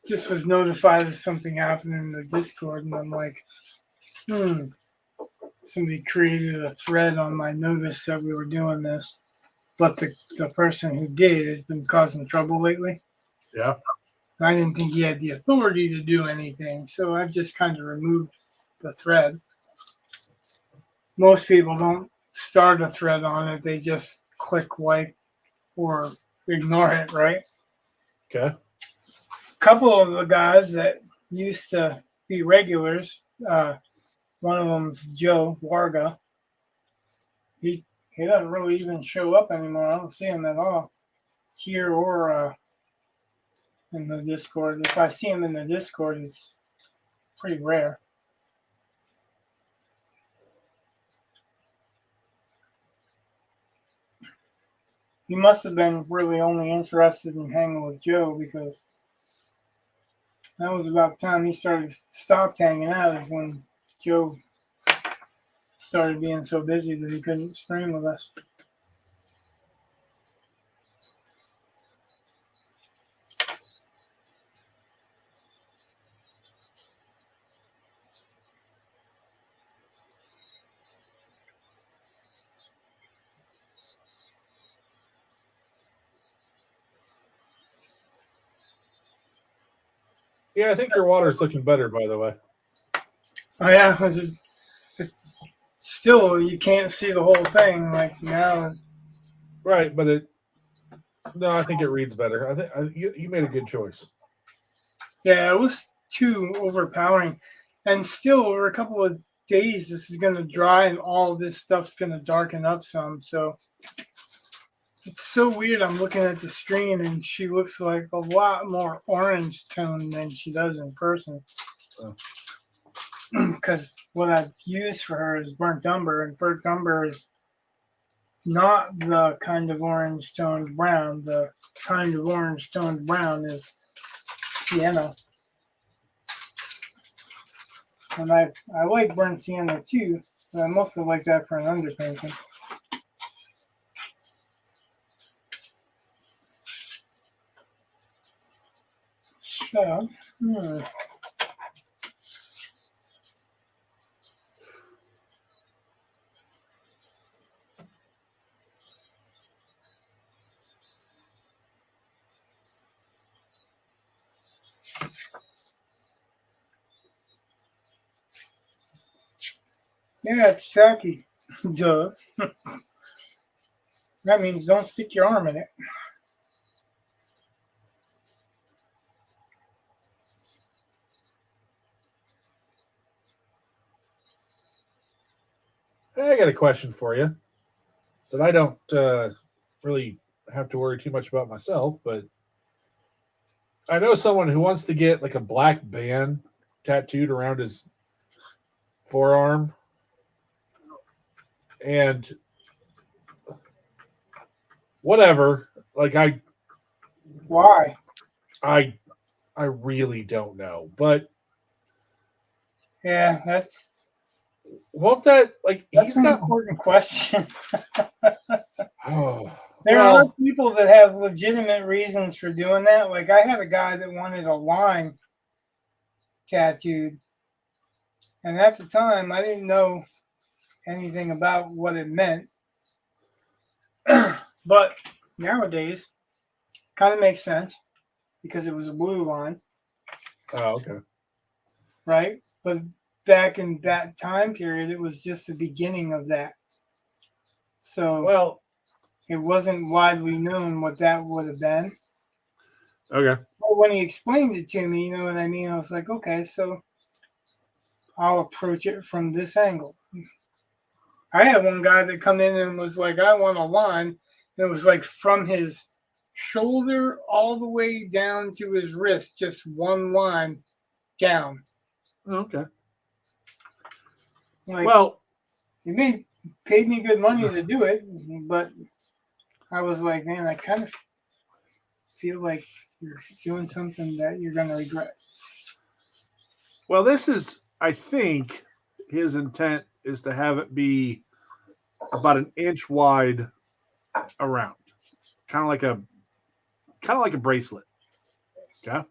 Just was notified of something happened in the Discord, and I'm like, somebody created a thread on my notice that we were doing this, but the person who did has been causing trouble lately. Yeah. I didn't think he had the authority to do anything, so I just kind of removed the thread. Most people don't start a thread on it, they just click wipe or ignore it, right? Okay. A couple of the guys that used to be regulars, one of them's Joe Warga. He doesn't really even show up anymore. I don't see him at all here or in the Discord. If I see him in the Discord, it's pretty rare. He must have been really only interested in hanging with Joe because that was about the time he stopped hanging out is when Joe started being so busy that he couldn't stream with us. Yeah, I think your water's looking better, by the way. Oh yeah, still you can't see the whole thing like now. Right, but I think it reads better. You made a good choice. Yeah, it was too overpowering, and still over a couple of days this is gonna dry and all this stuff's gonna darken up some. So it's so weird. I'm looking at the screen and she looks like a lot more orange tone than she does in person. Because what I've used for her is burnt umber, and burnt umber is not the kind of orange toned brown. The kind of orange toned brown is sienna. And I like burnt sienna too, but I mostly like that for an underpainting. So, yeah, it's tacky. Duh. That means don't stick your arm in it. Hey, I got a question for you that I don't really have to worry too much about myself, but I know someone who wants to get like a black band tattooed around his forearm, and whatever. Like Why? I really don't know, but Yeah, won't that like that's he's an got? important question. Oh, There are well, people that have legitimate reasons for doing that. Like I had a guy that wanted a line tattooed, and at the time I didn't know anything about what it meant. But nowadays, kind of makes sense because it was a blue line, okay. right? But back in that time period, it was just the beginning of that. So Well, it wasn't widely known what that would have been. okay. But when he explained it to me, you know what I mean? I was like, okay, so I'll approach it from this angle. I had one guy that come in and was like, I want a line. And it was like from his shoulder all the way down to his wrist, just one line down. Okay. Like, Well, he paid me good money to do it, but I was like, man, I kind of feel like you're doing something that you're going to regret. well, this is, I think, his intent is to have it be about an inch wide around, kind of like a bracelet. Okay.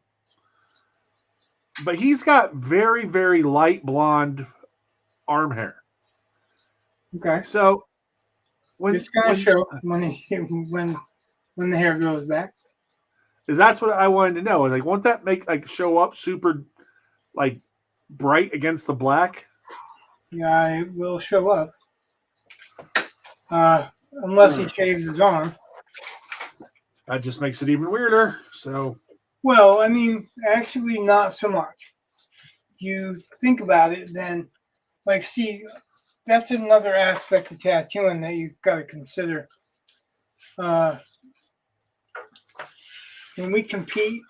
But he's got very, very light blonde arm hair. Okay. So It's going to show when the hair grows back. Is that's what I wanted to know. Like, won't that make like show up super like bright against the black? Yeah, it will show up. Unless he shaves his arm. That just makes it even weirder. So Well, I mean, actually, not so much. You think about it, then, like, see, that's another aspect of tattooing that you've got to consider. When we compete,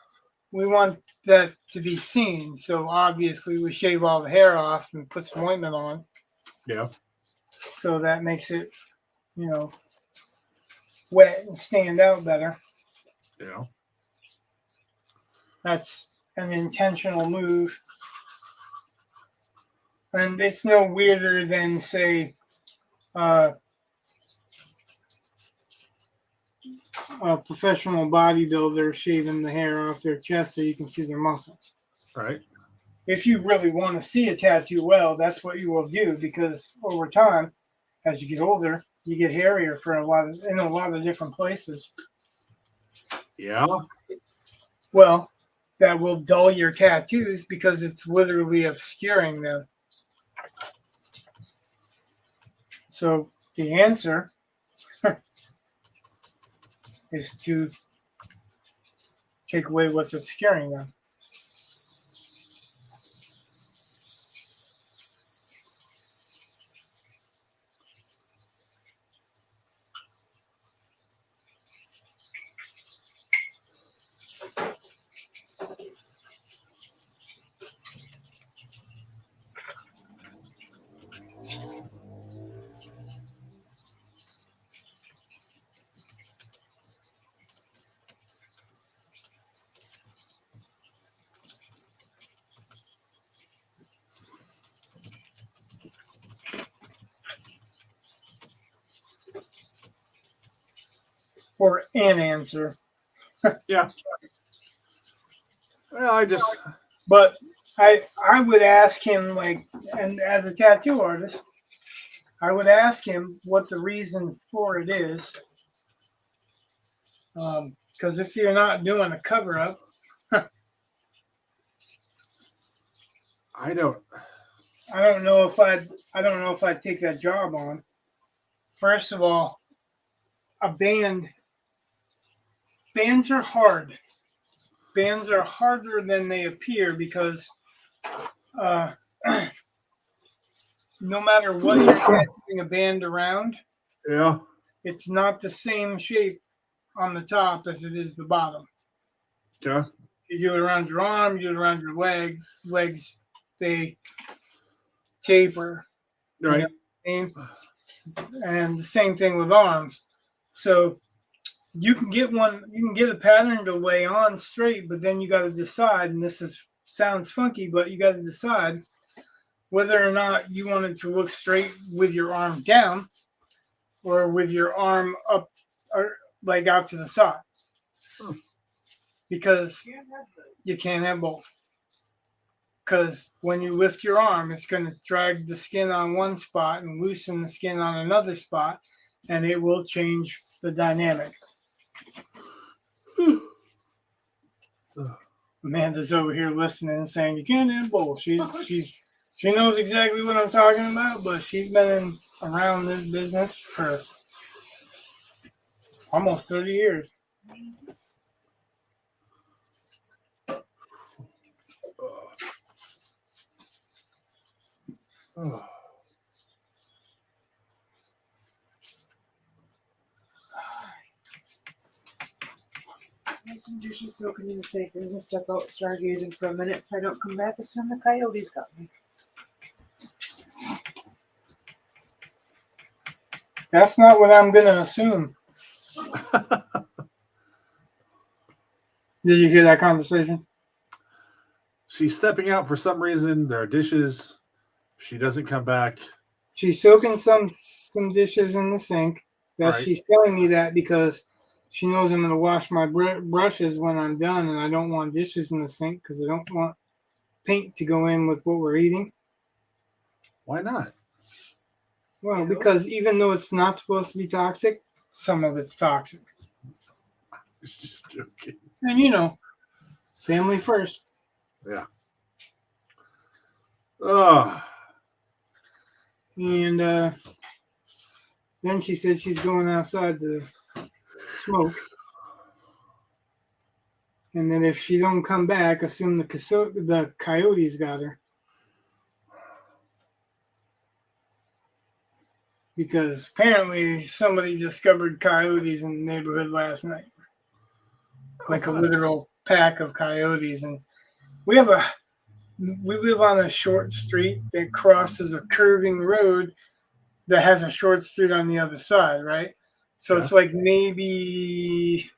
we want that to be seen. So obviously, we shave all the hair off and put some ointment on. yeah, So that makes it, you know, wet and stand out better. yeah. That's an intentional move. And it's no weirder than, say, a professional bodybuilder shaving the hair off their chest so you can see their muscles. Right. If you really want to see a tattoo well, that's what you will do, because over time, as you get older, you get hairier in a lot of different places. Yeah. Well, that will dull your tattoos because it's literally obscuring them. So the answer is to take away what's obscuring them. Or an answer. Yeah. Well, But I would ask him, like, and as a tattoo artist, I would ask him what the reason for it is. Because if you're not doing a cover up, I don't. I don't know if I'd take that job on. First of all, bands are hard. Bands are harder than they appear because uh, no matter what you're tattooing a band around, Yeah. it's not the same shape on the top as it is the bottom. Yeah. You do it around your arm, you do it around your legs. Legs, they taper. Right. You know, and the same thing with arms. So you can get a pattern to lay on straight, but then you got to decide, and sounds funky, but you got to decide whether or not you want it to look straight with your arm down or with your arm up, or like out to the side. Because you can't have both. Because when you lift your arm, it's going to drag the skin on one spot and loosen the skin on another spot, and it will change the dynamic. Amanda's over here listening and saying, "You can't have both." She knows exactly what I'm talking about, but she's been around this business for almost 30 years. Oh. There's some dishes soaking in the sink. I'm gonna step out stargazing for a minute. If I don't come back, assume the coyotes got me. That's not what I'm going to assume. Did you hear that conversation? She's stepping out for some reason. There are dishes. She doesn't come back. She's soaking some dishes in the sink. Right. She's telling me that because she knows I'm going to wash my brushes when I'm done, and I don't want dishes in the sink because I don't want paint to go in with what we're eating. Why not? Well, because even though it's not supposed to be toxic, some of it's toxic. Just joking. And you know, family first. Yeah. Oh, And then she said she's going outside to smoke. And then if she don't come back, assume the coyotes got her. Because apparently somebody discovered coyotes in the neighborhood last night. Like a literal pack of coyotes. And we live on a short street that crosses a curving road that has a short street on the other side, right? So it's like maybe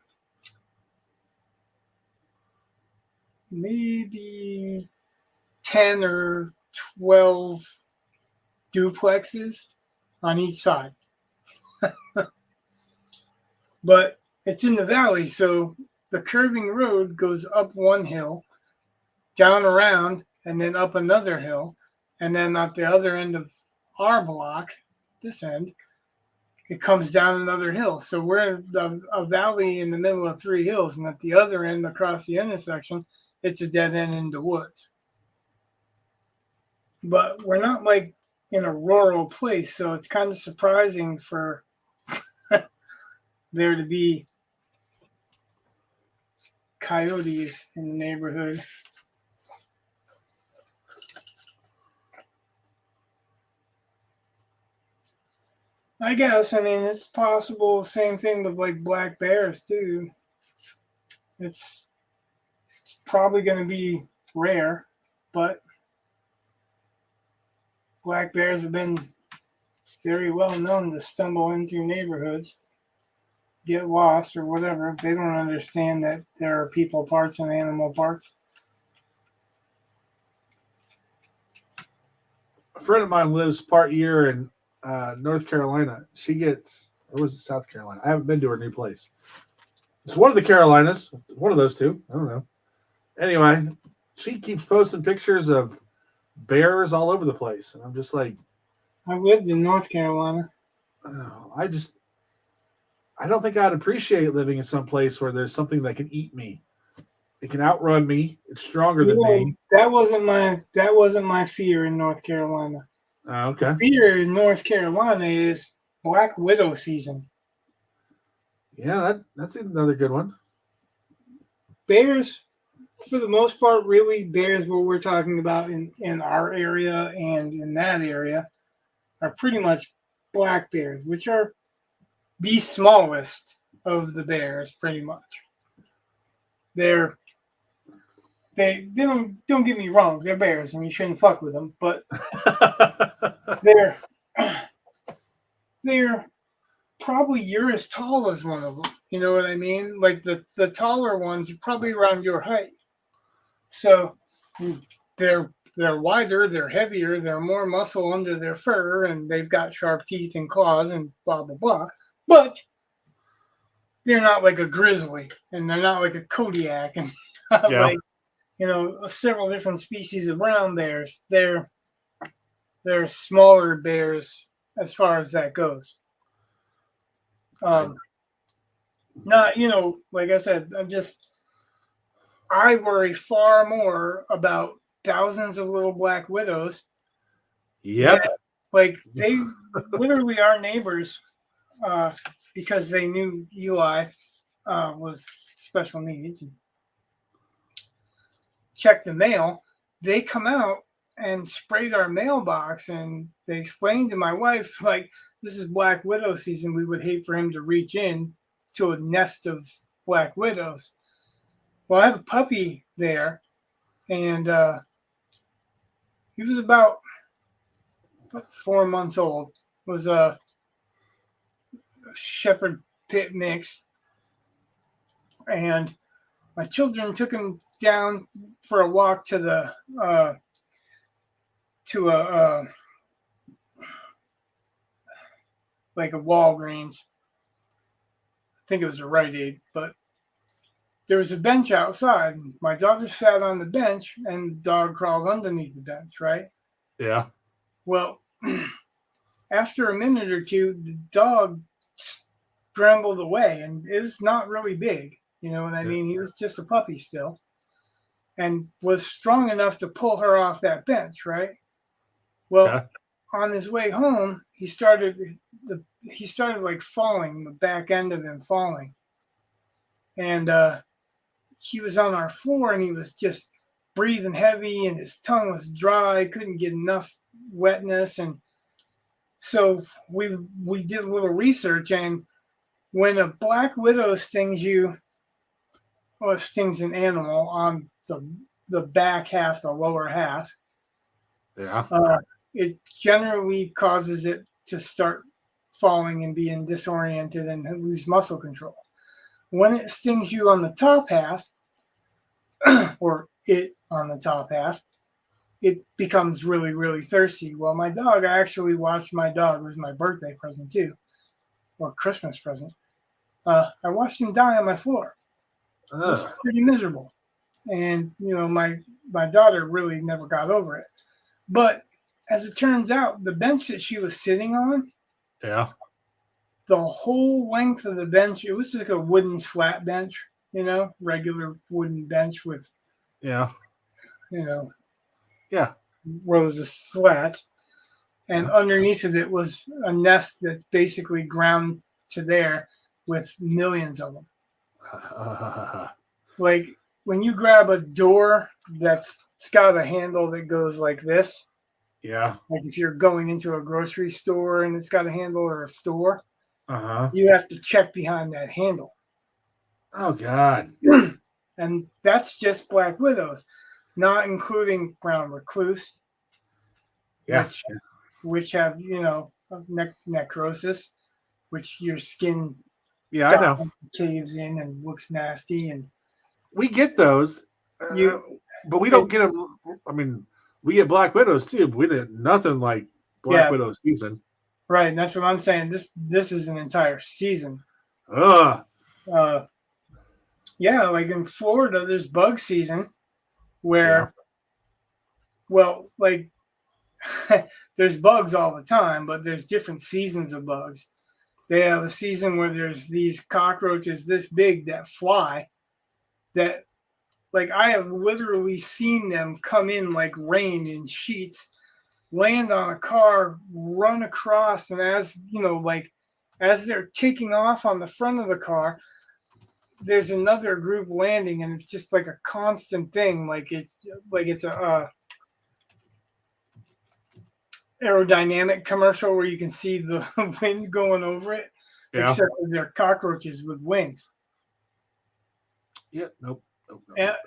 10 or 12 duplexes on each side. But it's in the valley, so the curving road goes up one hill, down around, and then up another hill. And then at the other end of our block, this end, it comes down another hill. So we're in a valley in the middle of 3 hills, and at the other end, across the intersection, it's a dead end into woods. But we're not like in a rural place, so it's kind of surprising for there to be coyotes in the neighborhood. I guess, I mean, it's possible. Same thing with like black bears too. It's probably going to be rare, but black bears have been very well known to stumble into neighborhoods, get lost or whatever. They don't understand that there are people parts and animal parts. a friend of mine lives part year in North Carolina. She gets, or was it South Carolina? I haven't been to her new place. It's one of the Carolinas, one of those two. I don't know. Anyway, she keeps posting pictures of bears all over the place, and I'm just like, I've lived in North Carolina. oh, I don't think I'd appreciate living in some place where there's something that can eat me. It can outrun me. It's stronger than me. That wasn't my fear in North Carolina. Okay. Fear in North Carolina is Black Widow season. Yeah, that's another good one. Bears, for the most part, really bears what we're talking about in our area and in that area are pretty much black bears, which are the smallest of the bears, pretty much. They don't get me wrong, they're bears and you shouldn't fuck with them, but they're probably you're as tall as one of them. You know what I mean? Like the taller ones are probably around your height. So they're wider, they're heavier, they're more muscle under their fur, and they've got sharp teeth and claws and blah blah blah. But they're not like a grizzly, and they're not like a Kodiak, and like several different species of brown bears. They're smaller bears as far as that goes. Not like I said, I worry far more about thousands of little black widows. Yep. Like they literally are neighbors because they knew Eli was special needs. Check the mail. They come out and sprayed our mailbox, and they explained to my wife, like, this is Black Widow season. We would hate for him to reach in to a nest of black widows. Well, I have a puppy there, and he was about 4 months old. It was a shepherd pit mix, and my children took him down for a walk to the like a Walgreens. I think it was a Rite Aid, but there was a bench outside. My daughter sat on the bench, and the dog crawled underneath the bench, right? Yeah. Well, after a minute or two, the dog scrambled away, and it's not really big. You know what I Yeah. mean? He was just a puppy still, and was strong enough to pull her off that bench, right? Well, Okay. on his way home, he started like falling, the back end of him falling, and he was on our floor, and he was just breathing heavy, and his tongue was dry, couldn't get enough wetness, and so we did a little research, and when a black widow stings you, or stings an animal on the back half, the lower half, Yeah. it generally causes it to start falling and being disoriented and lose muscle control. When it stings you on the top half, or it on the top half, it becomes really, really thirsty. Well, my dog, I actually watched my dog. It was my birthday present too, or Christmas present. I watched him die on my floor. It was Ugh. pretty miserable. And, you know, my daughter really never got over it. But as it turns out, the bench that she was sitting on, Yeah. the whole length of the bench, it was like a wooden slat bench, you know, regular wooden bench with, Yeah. you know, Yeah. rows of slats. And Yeah. underneath of it was a nest that's basically ground to there with millions of them. Like when you grab a door that's got a handle that goes like this, Yeah. like if you're going into a grocery store and it's got a handle, or a store, Uh-huh. you have to check behind that handle. Oh God. And that's just black widows, not including brown recluse, Yeah. which have, you know, necrosis, which your skin Yeah, I know. caves in and looks nasty, and We get those, you but we don't get them. I mean, we get Black Widows too, but we did nothing like Black yeah, Widow season. right. And that's what I'm saying. This is an entire season. Ugh. Yeah, like in Florida, there's bug season where, Yeah. well, like there's bugs all the time, but there's different seasons of bugs. They have a season where there's these cockroaches this big that fly, that, like, I have literally seen them come in like rain in sheets, land on a car, run across, and as you know, like as they're taking off on the front of the car, there's another group landing, and it's just like a constant thing. Like it's a aerodynamic commercial where you can see the wind going over it, Yeah. except they're cockroaches with wings. Yeah. Nope.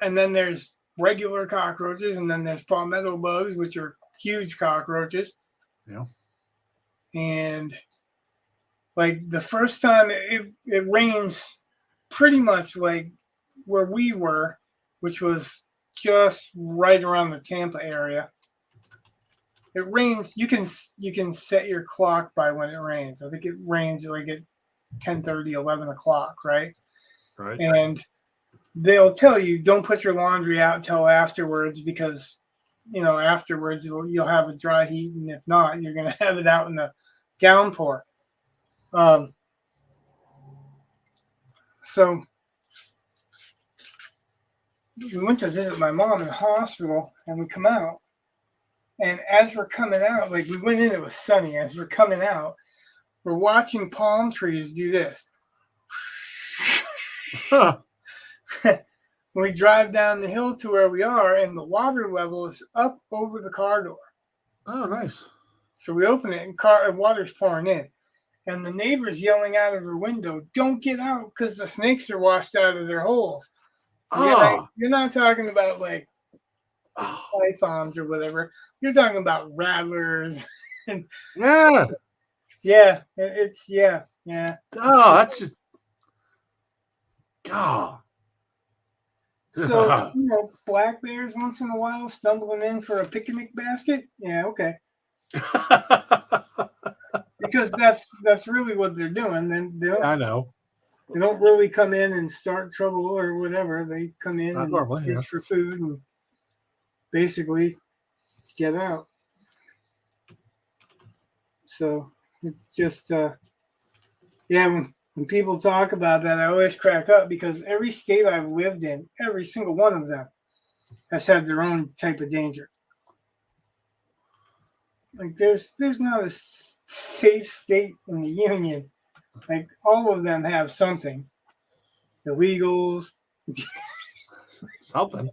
And then there's regular cockroaches, and then there's palmetto bugs, which are huge cockroaches. Yeah. And like the first time it rains pretty much like where we were, which was just right around the Tampa area. It rains. You can set your clock by when it rains. I think it rains like at 10:30, 11 o'clock, right? Right. And they'll tell you don't put your laundry out till afterwards, because you know afterwards you'll have a dry heat, and if not, you're going to have it out in the downpour. So we went to visit my mom in the hospital, and we come out, and as we're coming out, like we went in, it was sunny. As we're coming out, we're watching palm trees do this. Huh. We drive down the hill to where we are, and the water level is up over the car door. Oh, nice. So we open it, and water's pouring in. And the neighbor's yelling out of her window, "Don't get out, because the snakes are washed out of their holes." Oh. You're not talking about like pythons or whatever. You're talking about rattlers. And Yeah. yeah, yeah. Oh, that's just. God. So, you know, black bears once in a while stumbling in for a picnic basket. Yeah, okay. Because that's really what they're doing. Then I know. they don't really come in and start trouble or whatever. They come in Not and normally, search for food and basically get out. So it's just yeah, when When people talk about that, I always crack up because every state I've lived in, every single one of them has had their own type of danger. Like there's not a safe state in the union. Like all of them have something. Illegals. Something.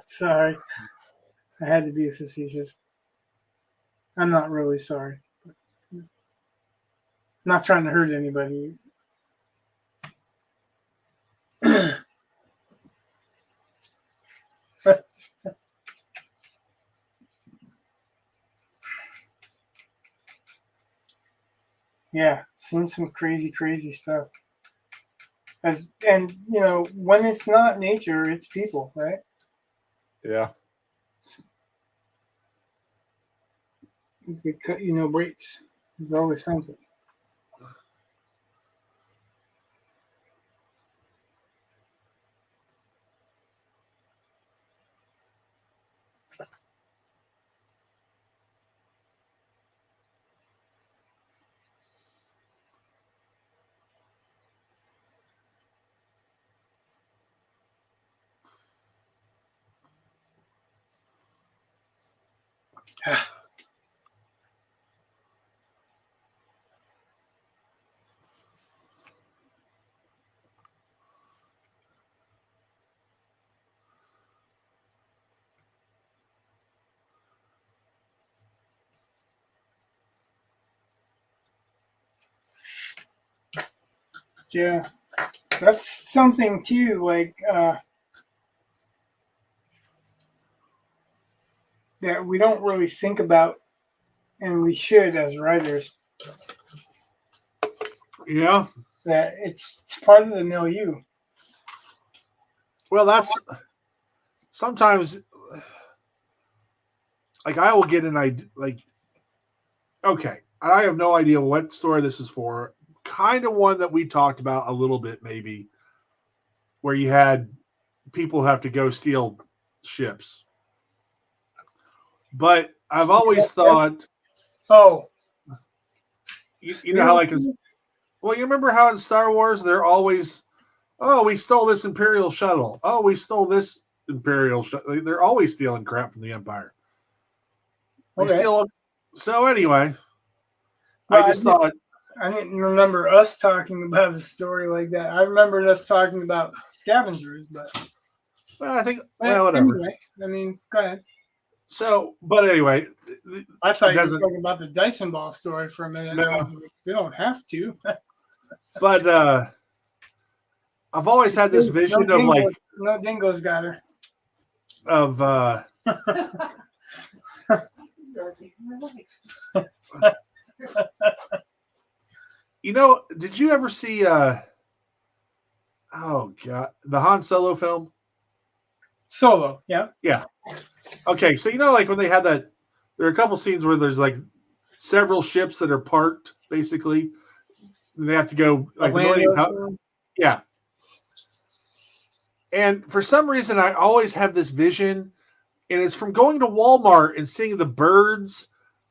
Sorry. I had to be facetious. I'm not really sorry. I'm not trying to hurt anybody. Yeah, seen some crazy stuff. And when it's not nature, it's people, right? Yeah. They cut breaks. There's always something. Yeah, that's something too. Like that we don't really think about, and we should as writers. Yeah. That it's part of the milieu. Well, that's sometimes like I will get an idea. Like, okay, I have no idea what story this is for. Kind of one that we talked about a little bit, maybe, where you had people have to go steal ships. But I've always thought, Oh, you know how like, well, you remember how in Star Wars they're always, oh, we stole this Imperial shuttle. Oh, we stole this Imperial shuttle. They're always stealing crap from the Empire. They steal. So anyway, well, I just thought. I didn't remember us talking about a story like that. I remember us talking about scavengers, but Well, I think, well, whatever. Anyway, I mean, go ahead. So, but anyway, I thought you were talking about the Dyson ball story for a minute. No. We don't have to. But I've always had this vision of like no dingoes got her. Of did you ever see oh god, the Han Solo film? Solo, yeah. Yeah. Okay, so like when they had that, there are a couple scenes where there's like several ships that are parked basically. And they have to go like yeah. And for some reason I always have this vision, and it's from going to Walmart and seeing the birds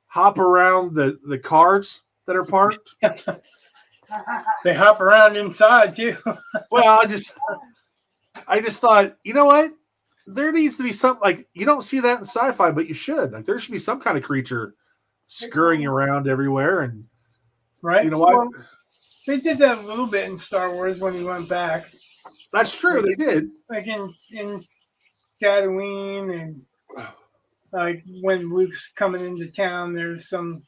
hop around the cars that are parked. They hop around inside too. Well, I just thought, you know what? There needs to be something like, you don't see that in sci-fi, but you should. Like there should be some kind of creature scurrying around everywhere, and right. You know what? Well, they did that a little bit in Star Wars when he went back. That's true. They did. Like in Tatooine, and like when Luke's coming into town, there's some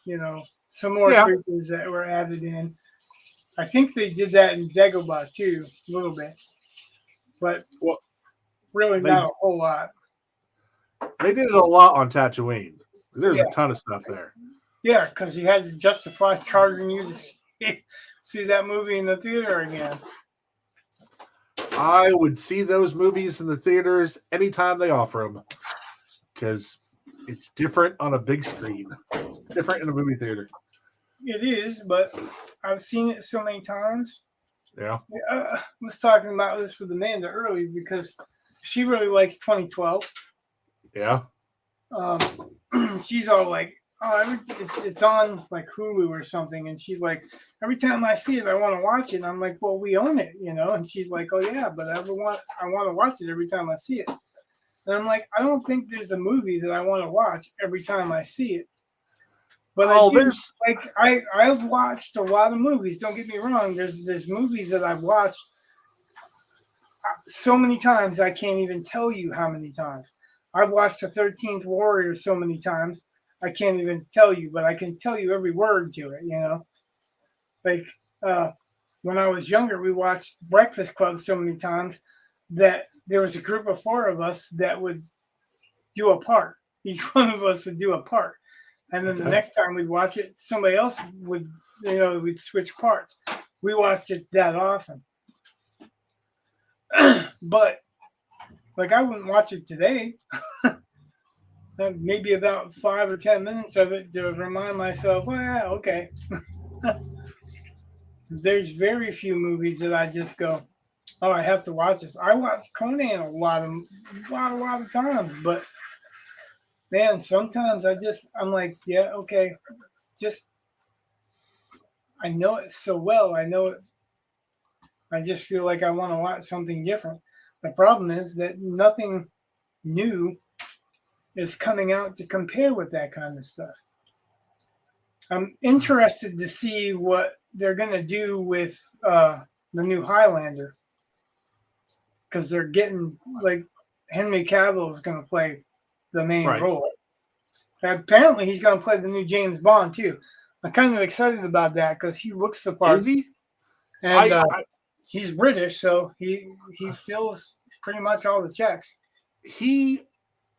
more creatures that were added in. I think they did that in Dagobah too, a little bit, but really not a whole lot. They did it a lot on Tatooine. There's a ton of stuff there. Yeah, because he had to justify charging you to see that movie in the theater again. I would see those movies in the theaters anytime they offer them, because it's different on a big screen. It's different in a movie theater. It is, but I've seen it so many times. Yeah. I was talking about this with Amanda earlier because she really likes 2012. Yeah. She's all like, it's on like Hulu or something, and she's like, every time I see it, I want to watch it. And I'm like, well, we own it, you know. And she's like, oh yeah, but I want to watch it every time I see it. And I'm like, I don't think there's a movie that I want to watch every time I see it. But I do, there's like I've watched a lot of movies. Don't get me wrong. There's movies that I've watched so many times I can't even tell you how many times. I've watched the 13th Warrior so many times I can't even tell you, but I can tell you every word to it, you know. Like when I was younger, we watched Breakfast Club so many times that there was a group of 4 of us that would do a part. Each one of us would do a part. And then the next time we'd watch it, somebody else would, we'd switch parts. We watched it that often. But like I wouldn't watch it today. Maybe about 5 or 10 minutes of it to remind myself, well, yeah, okay. There's very few movies that I just go, oh, I have to watch this. I watch Conan a lot of times, but man, sometimes I'm like, yeah, okay, just I know it so well. I know it. I just feel like I want to watch something different. The problem is that nothing new is coming out to compare with that kind of stuff. I'm interested to see what they're going to do with the new Highlander, because they're getting like Henry Cavill is going to play the main role. Apparently, he's going to play the new James Bond too. I'm kind of excited about that because he looks the part. Is he? And he's British, so he fills pretty much all the checks. He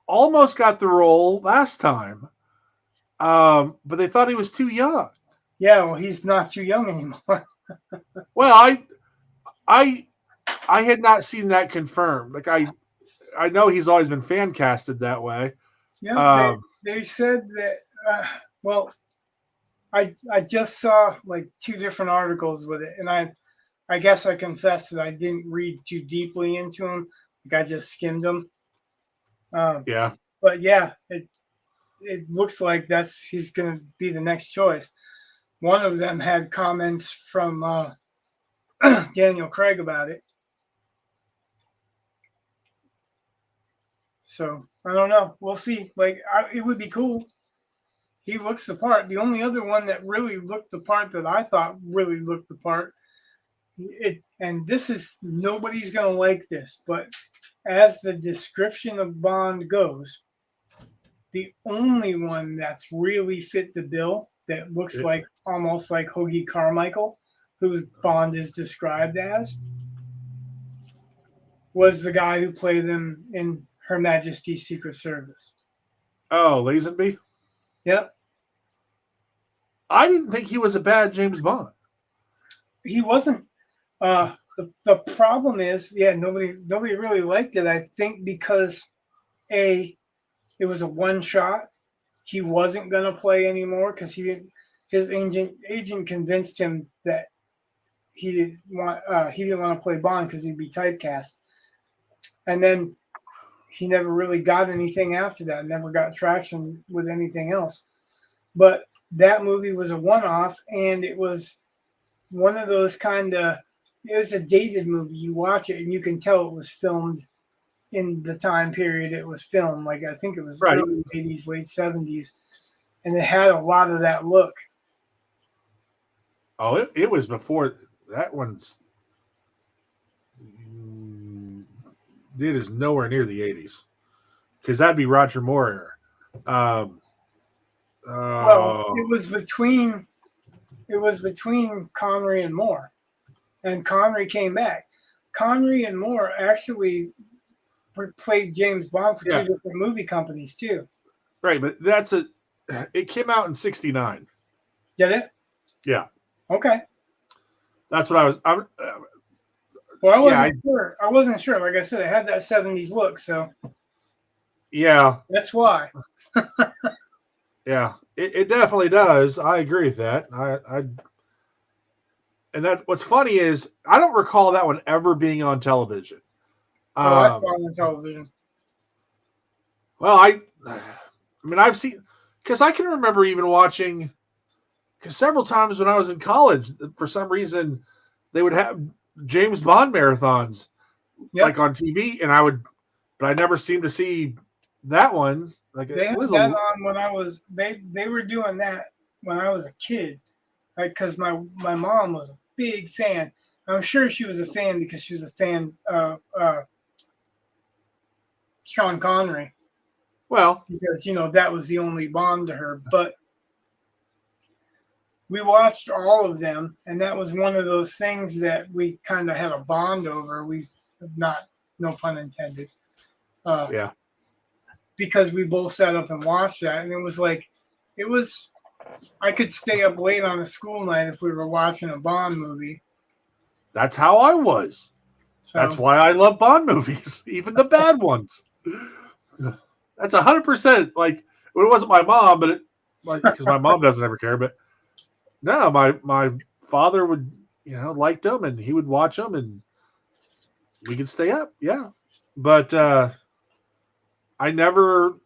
almost got the role last time, but they thought he was too young. Yeah, well, he's not too young anymore. Well, I had not seen that confirmed. Like I know he's always been fan casted that way. Yeah, they said that. Well, I just saw like 2 different articles with it, and I guess I confess that I didn't read too deeply into them. Like I just skimmed them. Yeah. But yeah, it looks like he's going to be the next choice. One of them had comments from Daniel Craig about it. So I don't know. We'll see. Like it would be cool. He looks the part. The only other one that really looked the part that I thought really looked the part. And this is, nobody's going to like this, but as the description of Bond goes, the only one that's really fit the bill that looks like almost like Hoagie Carmichael, who Bond is described as, was the guy who played him in Her Majesty's Secret Service. Oh, Lazenby? Yep. I didn't think he was a bad James Bond. He wasn't. The problem is, nobody really liked it. I think because it was a one shot. He wasn't going to play anymore because his agent convinced him that he didn't want to play Bond because he'd be typecast. And then he never really got anything after that. Never got traction with anything else. But that movie was a one-off, and it was one of those it was a dated movie. You watch it and you can tell it was filmed in the time period it was filmed. Like I think it was early 80s, late 70s. And it had a lot of that look. Oh, it was before that one's. It is nowhere near the 80s. Because that'd be Roger Moore era. Well, it was between Connery and Moore. And Connery came back. Connery and Moore actually played James Bond for 2 different movie companies too. Right, but it came out in '69. Did it? Yeah. Okay. That's what I was. Well, I wasn't sure. I wasn't sure. Like I said, it had that 70s look, so. Yeah. That's why. Yeah, it definitely does. I agree with that. And that's what's funny is I don't recall that one ever being on television. Oh, I saw it on television. Well, I mean, I've seen because I can remember even watching, because several times when I was in college, for some reason, they would have James Bond marathons Yep. like on TV, but I never seemed to see that one. Like They it had was that on when I was. They were doing that when I was a kid, like because my mom was a big fan. I'm sure she was a fan because she was a fan of Sean Connery, well, because that was the only Bond to her. But we watched all of them, and that was one of those things that we kind of had a bond over. We not, no pun intended. yeah. Because we both sat up and watched that, and I could stay up late on a school night if we were watching a Bond movie. That's how I was. So, That's why I love Bond movies, even the bad ones. That's 100%. Like, it wasn't my mom, but because my mom doesn't ever care. But no, my father would, liked them, and he would watch them, and we could stay up. Yeah, but I never.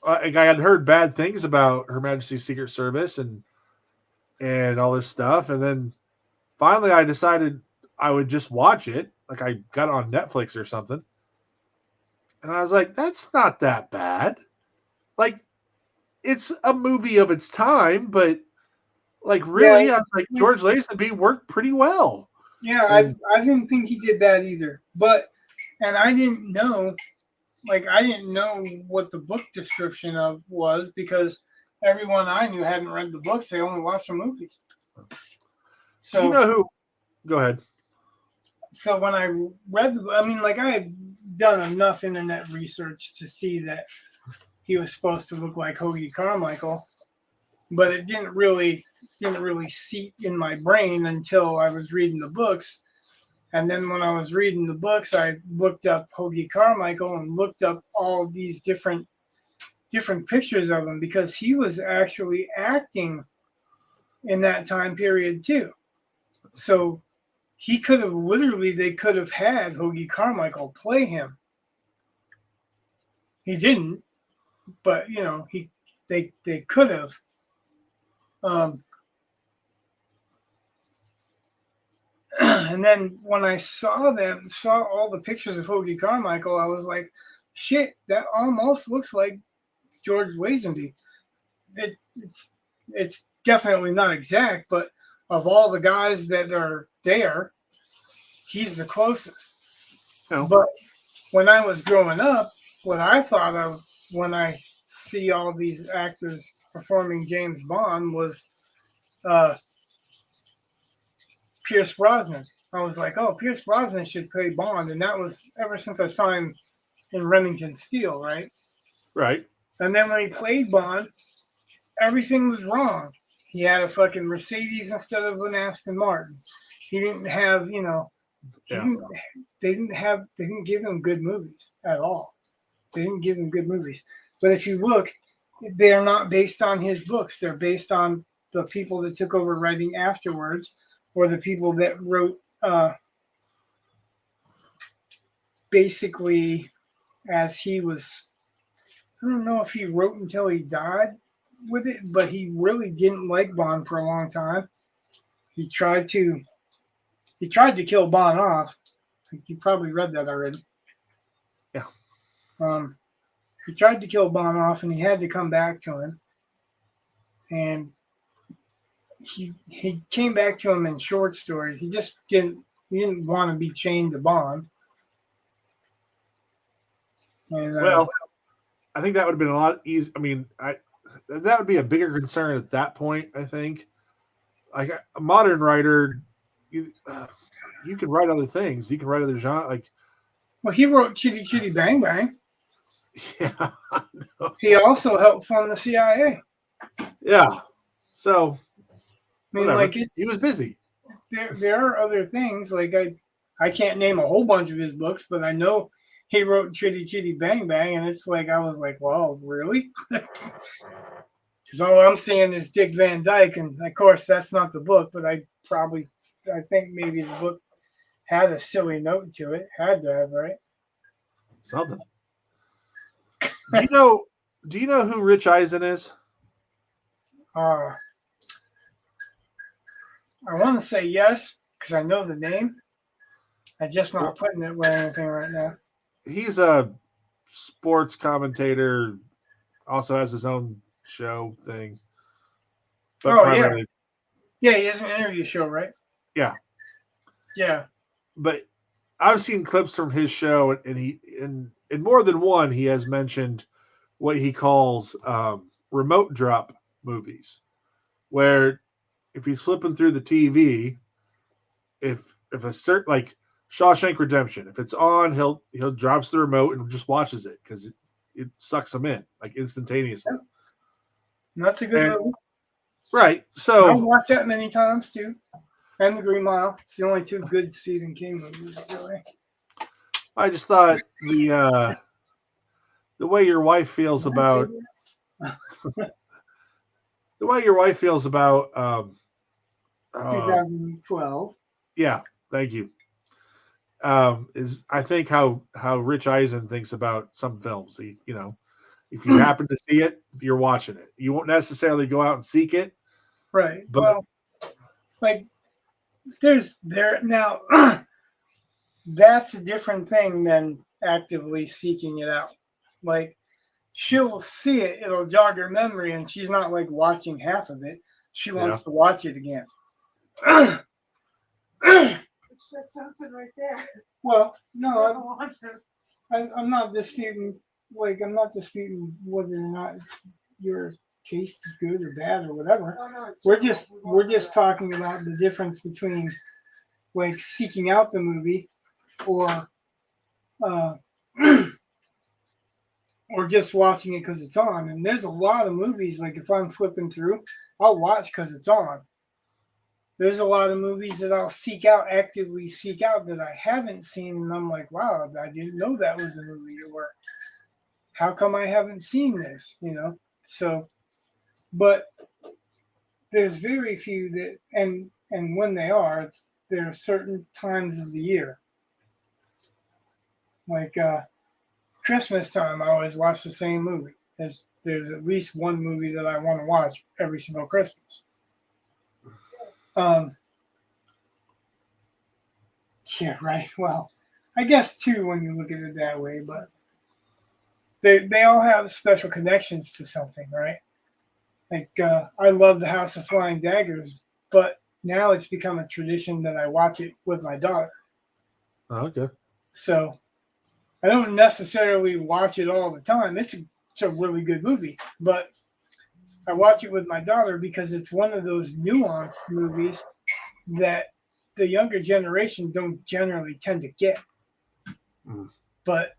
I had heard bad things about Her Majesty's Secret Service and all this stuff, and then finally I decided I would just watch it. Like I got it on Netflix or something. And I was like, that's not that bad. Like, it's a movie of its time, but like really, I was like, George Lazenby worked pretty well. Yeah, I didn't think he did bad either. And I didn't know, what the book description of was, because everyone I knew hadn't read the books. They only watched the movies. So you know who? Go ahead. So when I read I had done enough internet research to see that he was supposed to look like Hoagie Carmichael, but it didn't really seat in my brain until I was reading the books. And then when I was reading the books, I looked up Hoagie Carmichael and looked up all these different pictures of him, because he was actually acting in that time period too. So they could have had Hoagie Carmichael play him. He didn't, but they could have. And then when I saw all the pictures of Hoagie Carmichael, I was like, shit, that almost looks like George Lazenby. It's definitely not exact, but of all the guys that are there, he's the closest. No. But when I was growing up, what I thought of when I see all these actors performing James Bond was Pierce Brosnan. I was like, oh, Pierce Brosnan should play Bond. And that was ever since I saw him in Remington Steele, right? Right. And then when he played Bond, everything was wrong. He had a fucking Mercedes instead of an Aston Martin. He didn't have, they didn't give him good movies at all. They didn't give him good movies. But if you look, they're not based on his books. They're based on the people that took over writing afterwards, or the people that wrote basically as he was. I don't know if he wrote until he died with it, but he really didn't like Bond for a long time. He tried to kill Bond off. You probably read that already. Yeah. He tried to kill Bond off, and he had to come back to him. And he came back to him in short stories. He just didn't want to be chained to Bond. And, well, I think that would have been a lot easier. I mean, that would be a bigger concern at that point, I think. Like a modern writer, you can write other things. You can write other genre. Well, he wrote Chitty Chitty Bang Bang. Yeah. He also helped fund the CIA. Yeah. So, I mean, whatever. He was busy. There are other things. Like I can't name a whole bunch of his books, but I know he wrote Chitty Chitty Bang Bang, and it's like I was like, "Wow, really?" Because all I'm seeing is Dick Van Dyke, and of course that's not the book. But I think maybe the book had a silly note to it. Had to have, right? Something. Do you know who Rich Eisen is? Uh, I want to say yes because I know the name. I'm just Well, not putting it with anything right now. he's a sports commentator, also has his own show thing, but Oh yeah, primarily, yeah. He has an interview show, right? yeah. Yeah. But I've seen clips from his show, and he in more than one he has mentioned what he calls remote drop movies, where if he's flipping through the TV, if if a certain like Shawshank Redemption, if it's on, he'll drops the remote and just watches it because it sucks him in like instantaneously. That's a good And movie. right, I've so watched that many times too. And The Green Mile. It's the only two good Stephen King movies, really. I just thought the way your wife feels Did I say about the way your wife feels about that? uh, 2012. yeah, thank you. Is I think how Rich Eisen thinks about some films. If you happen to see it, you're watching it. You won't necessarily go out and seek it, Right. but Well, like, there's there now. That's a different thing than actively seeking it out. Like, she'll see it, it'll jog her memory, and she's not like watching half of it. She yeah, wants to watch it again. That's something right there. Well, no, Watcher. I'm not disputing. Like, I'm not disputing whether or not your taste is good or bad or whatever. Oh, no, We're just talking about the difference between like seeking out the movie or uh, or just watching it because it's on. And there's a lot of movies like if I'm flipping through, I'll watch because it's on. There's a lot of movies that I'll actively seek out that I haven't seen, and I'm like, wow, I didn't know that was a movie. Or how come I haven't seen this? So, but there's very few that, and when they are, there are certain times of the year, like Christmas time. I always watch the same movie. There's at least one movie that I want to watch every single Christmas. Yeah, right. Well, I guess two when you look at it that way, but they all have special connections to something, right? Like I love the House of Flying Daggers, but now it's become a tradition that I watch it with my daughter. okay. So I don't necessarily watch it all the time. It's a really good movie, but I watch it with my daughter because it's one of those nuanced movies that the younger generation don't generally tend to get. Mm. But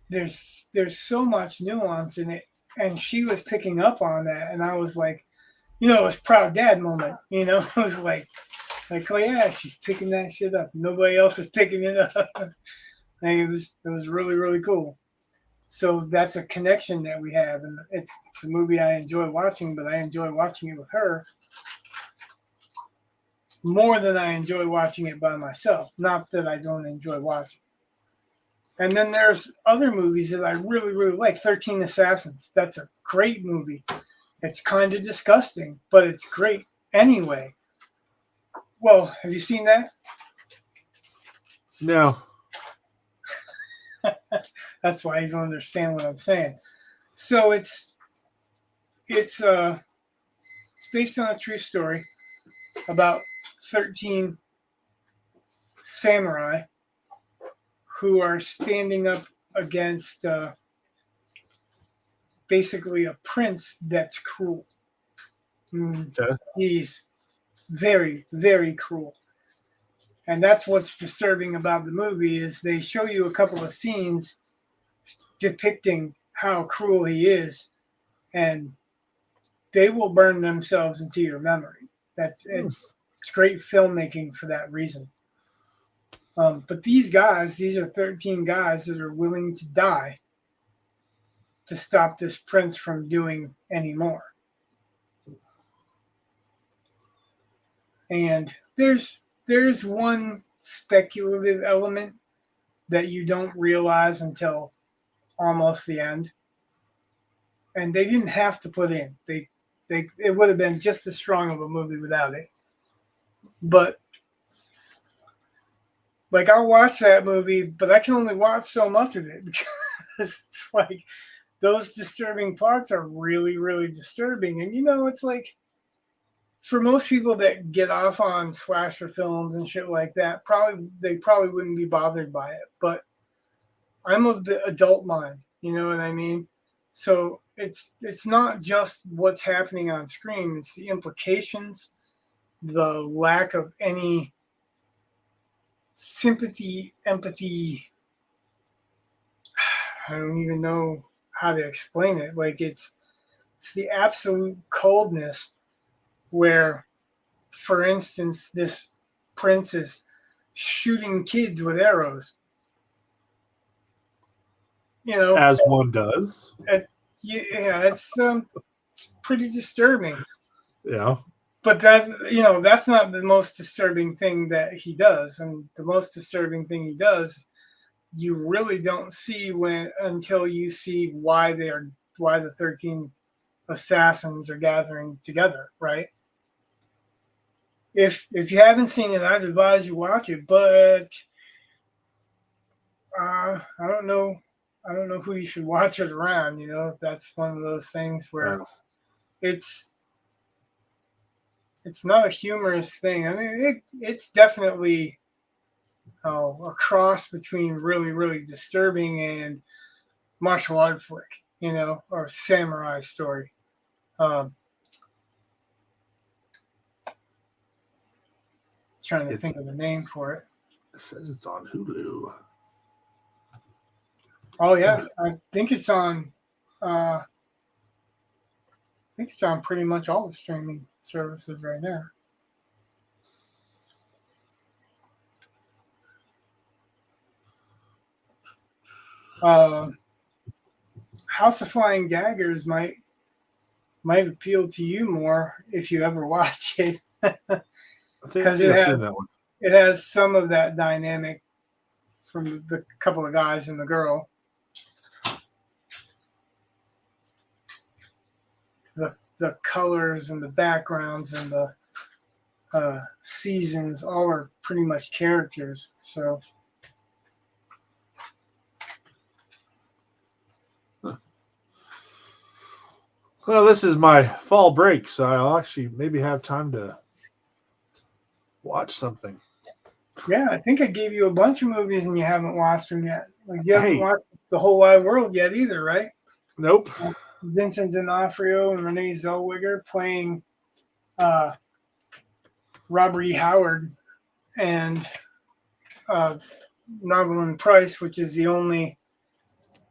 there's so much nuance in it, and she was picking up on that, and I was like, it was proud dad moment. It was like, oh yeah, she's picking that shit up. Nobody else is picking it up. And it was really really cool. So that's a connection that we have, and it's a movie I enjoy watching, but I enjoy watching it with her more than I enjoy watching it by myself. Not that I don't enjoy watching. And then there's other movies that I really, really like. 13 Assassins. That's a great movie. It's kind of disgusting, but it's great anyway. Well, have you seen that? No. That's why you don't understand what I'm saying. So it's based on a true story about 13 samurai who are standing up against basically a prince that's cruel. Okay. He's very, very cruel. And that's what's disturbing about the movie is they show you a couple of scenes depicting how cruel he is, and they will burn themselves into your memory. It's great filmmaking for that reason. But these are 13 guys that are willing to die to stop this prince from doing any more. And there's one speculative element that you don't realize until almost the end. And they didn't have to put in. They It would have been just as strong of a movie without it. But like I'll watch that movie, but I can only watch so much of it because it's like those disturbing parts are really, really disturbing. And it's like for most people that get off on slasher films and shit like that, they probably wouldn't be bothered by it. But I'm of the adult mind, you know what I mean? So it's not just what's happening on screen, it's the implications, the lack of any sympathy, empathy. I don't even know how to explain it. Like it's the absolute coldness where, for instance, this prince is shooting kids with arrows. As one does. Yeah, it's pretty disturbing. Yeah. But that's not the most disturbing thing that he does. And the most disturbing thing he does, you really don't see until you see why the 13 assassins are gathering together, right? If you haven't seen it, I'd advise you watch it. But I don't know who you should watch it around. That's one of those things where it's not a humorous thing. I mean, it's definitely a cross between really, really disturbing and martial art flick, or samurai story. Trying to think of the name for it. It says it's on Hulu. Oh yeah, I think it's on. It's on pretty much all the streaming services right now. House of Flying Daggers might appeal to you more if you ever watch it, because it has some of that dynamic from the couple of guys and the girl. The colors and the backgrounds and the seasons all are pretty much characters. So. Well, this is my fall break, so I'll actually maybe have time to watch something. Yeah, I think I gave you a bunch of movies and you haven't watched them yet. Like you haven't watched The Whole Wide World yet either, right? Nope. Vincent D'Onofrio and Renee Zellweger playing Robert E. Howard and Novelyn Price, which is the only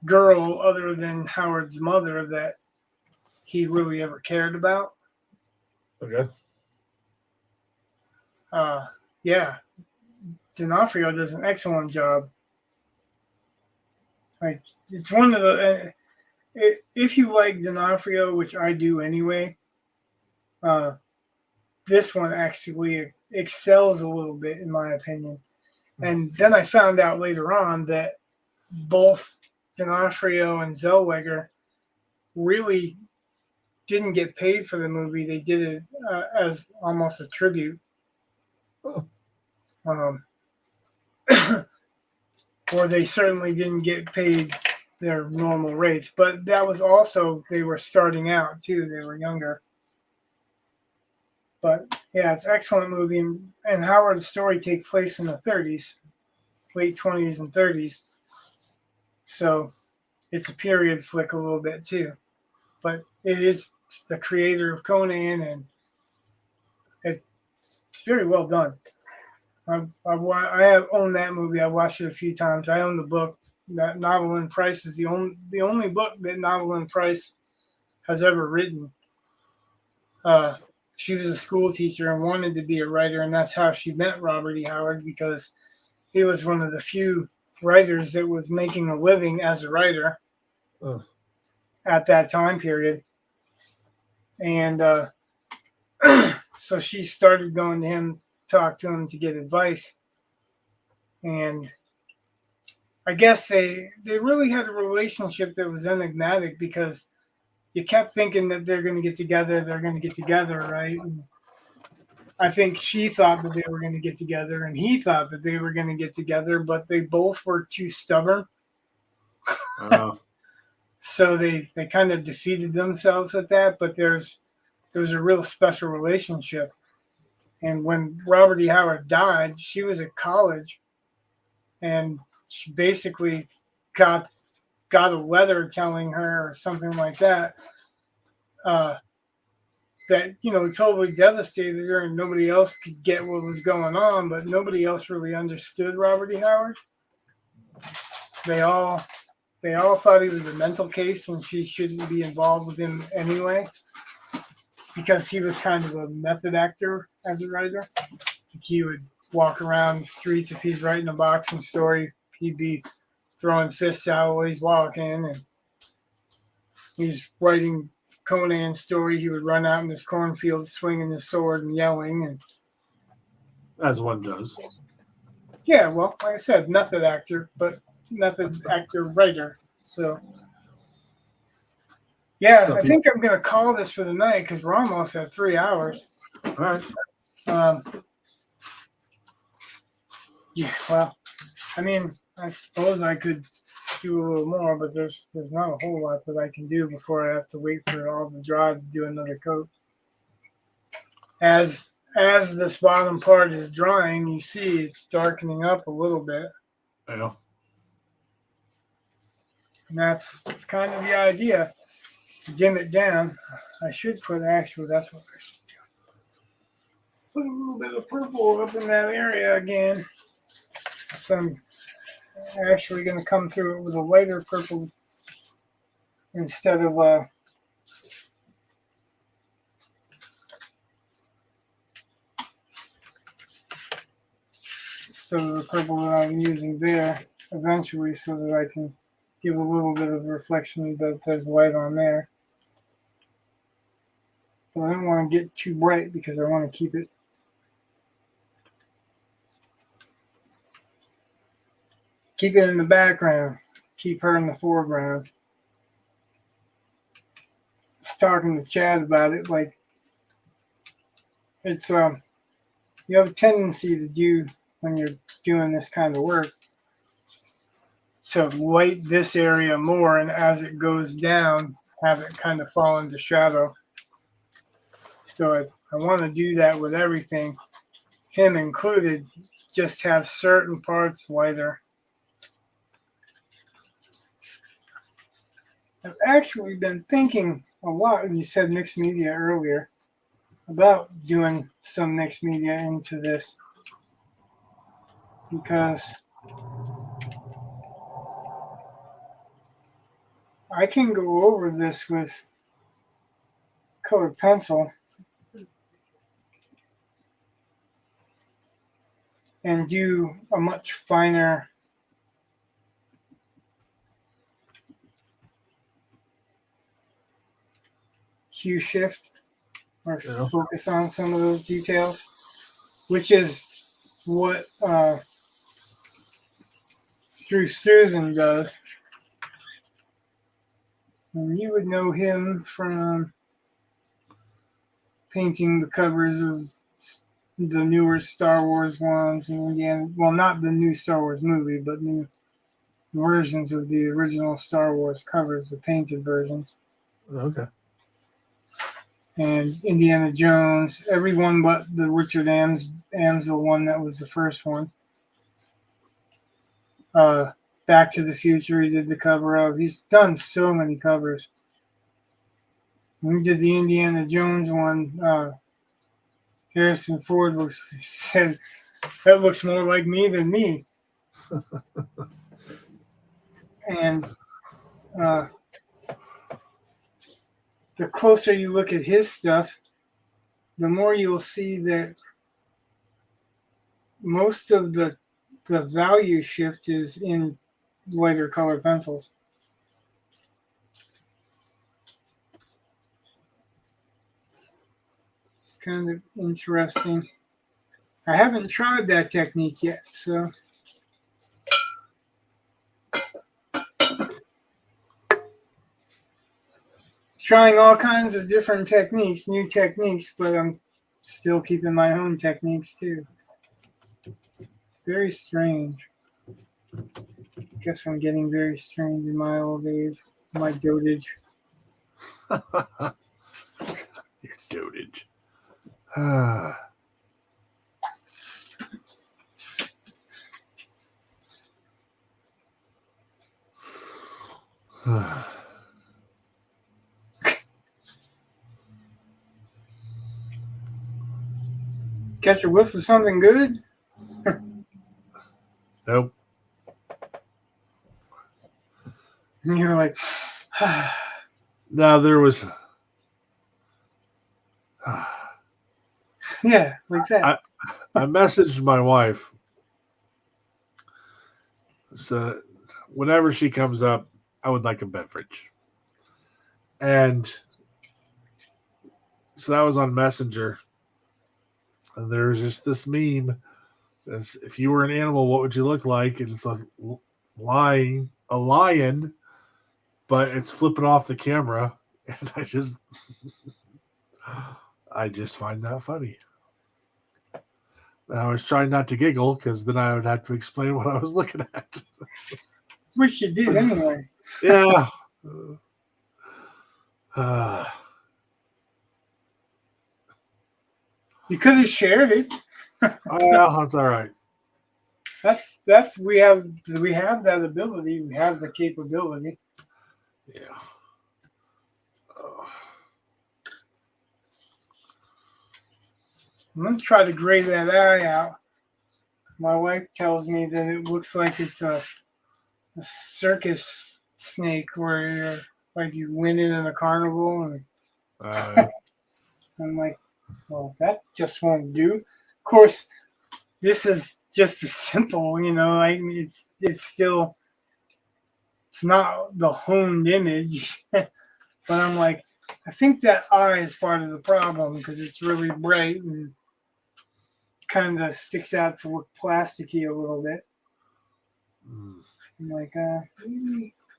girl other than Howard's mother that he really ever cared about. Okay. Yeah. D'Onofrio does an excellent job. Like it's one of the if you like D'Onofrio, which I do anyway, this one actually excels a little bit in my opinion. And then I found out later on that both D'Onofrio and Zellweger really didn't get paid for the movie. They did it as almost a tribute. Or they certainly didn't get paid their normal rates. But that was also, they were starting out too. They were younger. But yeah, it's an excellent movie. And Howard's story takes place in the 30s, late 20s and 30s. So it's a period flick a little bit too. But it is the creator of Conan, and it's very well done. I have owned that movie. I watched it a few times. I own the book. That Novelyn Price is the only book that Novelyn Price has ever written. She was a school teacher and wanted to be a writer, and that's how she met Robert E. Howard, because he was one of the few writers that was making a living as a writer at that time period. And so she started going to him, talk to him to get advice. And I guess they really had a relationship that was enigmatic, because you kept thinking that they're going to get together, right? And I think she thought that they were going to get together, and he thought that they were going to get together, but they both were too stubborn. So they kind of defeated themselves at that. But there was a real special relationship. And when Robert E. Howard died, she was at college, and she basically got a letter telling her or something like that, that, totally devastated her, and nobody else could get what was going on, but nobody else really understood Robert E. Howard. They all thought he was a mental case and she shouldn't be involved with him anyway, because he was kind of a method actor as a writer. He would walk around the streets. If he's writing a boxing story, he'd be throwing fists out while he's walking, and he's writing Conan's story. He would run out in this cornfield swinging his sword and yelling, and as one does. Yeah, well, like I said, method actor, but method actor writer. So, yeah, I think I'm going to call this for the night because we're almost at 3 hours. All right. Yeah, well, I mean, I suppose I could do a little more, but there's not a whole lot that I can do before I have to wait for all the dry to do another coat. As this bottom part is drying, you see it's darkening up a little bit. Yeah. And that's kind of the idea. Dim it down. I should put that's what I should do. Put a little bit of purple up in that area again. So I'm actually going to come through it with a lighter purple instead of the purple that I'm using there eventually, so that I can give a little bit of reflection that there's light on there. But I don't want to get too bright because I want to keep it in the background, keep her in the foreground. I was talking to Chad about it, like it's you have a tendency to do, when you're doing this kind of work, to light this area more, and as it goes down, have it kind of fall into shadow. So I want to do that with everything, him included, just have certain parts lighter. I've actually been thinking a lot, and you said mixed media earlier, about doing some mixed media into this, because I can go over this with colored pencil and do a much finer hue shift, or focus on some of those details, which is what Drew Struzan does. And you would know him from painting the covers of the newer Star Wars ones, and again, well, not the new Star Wars movie, but new versions of the original Star Wars covers, the painted versions. Okay. And Indiana Jones, everyone but the Richard Amsel one that was the first one. Back to the Future, he did the cover of. He's done so many covers. When he did the Indiana Jones one, Harrison Ford said, "That looks more like me than me." And the closer you look at his stuff, the more you'll see that most of the value shift is in lighter colored pencils. It's kind of interesting. I haven't tried that technique yet, so trying all kinds of different techniques, new techniques, but I'm still keeping my own techniques too. It's very strange. Guess I'm getting very strange in my old age, my dotage. Your dotage. Ah. Catch a whiff of something good? Nope. And you're like, Now there was. yeah, like that. I messaged my wife. So whenever she comes up, I would like a beverage. And so that was on Messenger. And there's just this meme. That's, if you were an animal, what would you look like? And it's a lion, but it's flipping off the camera. And I just find that funny. And I was trying not to giggle because then I would have to explain what I was looking at. Which you did anyway. Yeah. You could have shared it. Well, that's all right. That's we have that ability. We have the capability. Yeah. I'm gonna try to gray that eye out. My wife tells me that it looks like it's a circus snake where you're like you win it in a carnival, and I'm like, well, that just won't do. Of course, this is just as simple, like it's still it's not the honed image, but I'm like, I think that eye is part of the problem because it's really bright and kind of sticks out to look plasticky a little bit. I'm like,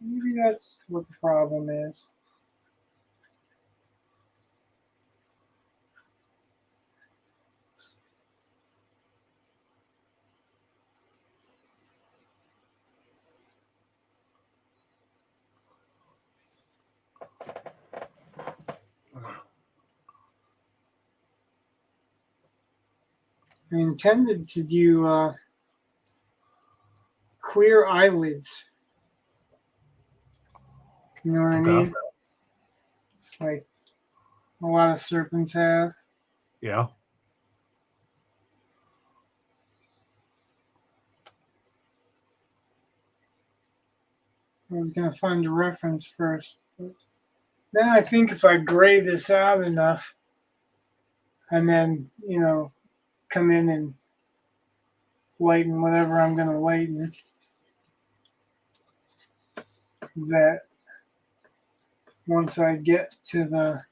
maybe that's what the problem is. I intended to do clear eyelids. You know what I mean? Like a lot of serpents have. Yeah. I was going to find a reference first. But then I think if I gray this out enough and then, come in and lighten whatever I'm going to lighten, that once I get to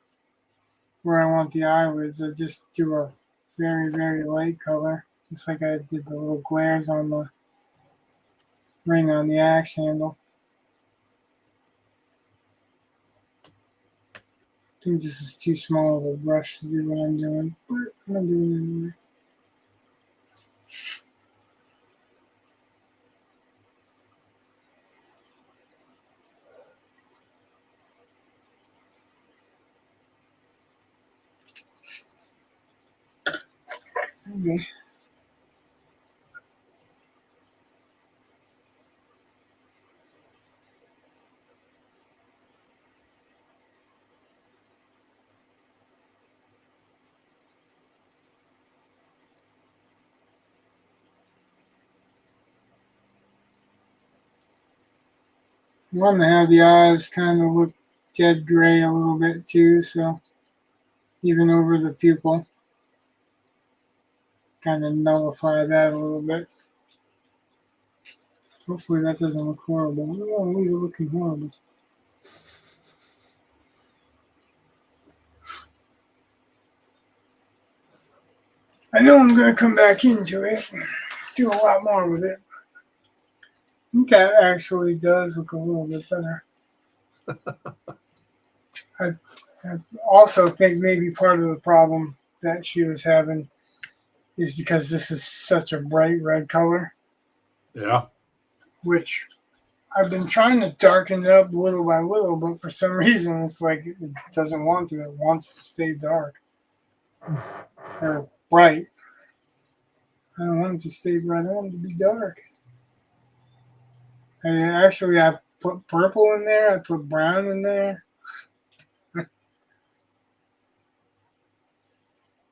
where I want the eyelids, I just do a very, very light color, just like I did the little glares on the ring on the axe handle. I think this is too small of a brush to do what I'm doing, but I'm going to do it anyway. Okay. I want to have the eyes kind of look dead gray a little bit too, so even over the pupil, kind of nullify that a little bit. Hopefully that doesn't look horrible. I don't want to leave it looking horrible. I know I'm going to come back into it, do a lot more with it. I think that actually does look a little bit better. I also think maybe part of the problem that she was having is because this is such a bright red color, Yeah. which I've been trying to darken it up little by little, but for some reason it's like it doesn't want to. It wants to stay dark or bright. I don't want it to stay bright. I want it to be dark. And actually, I put purple in there. I put brown in there.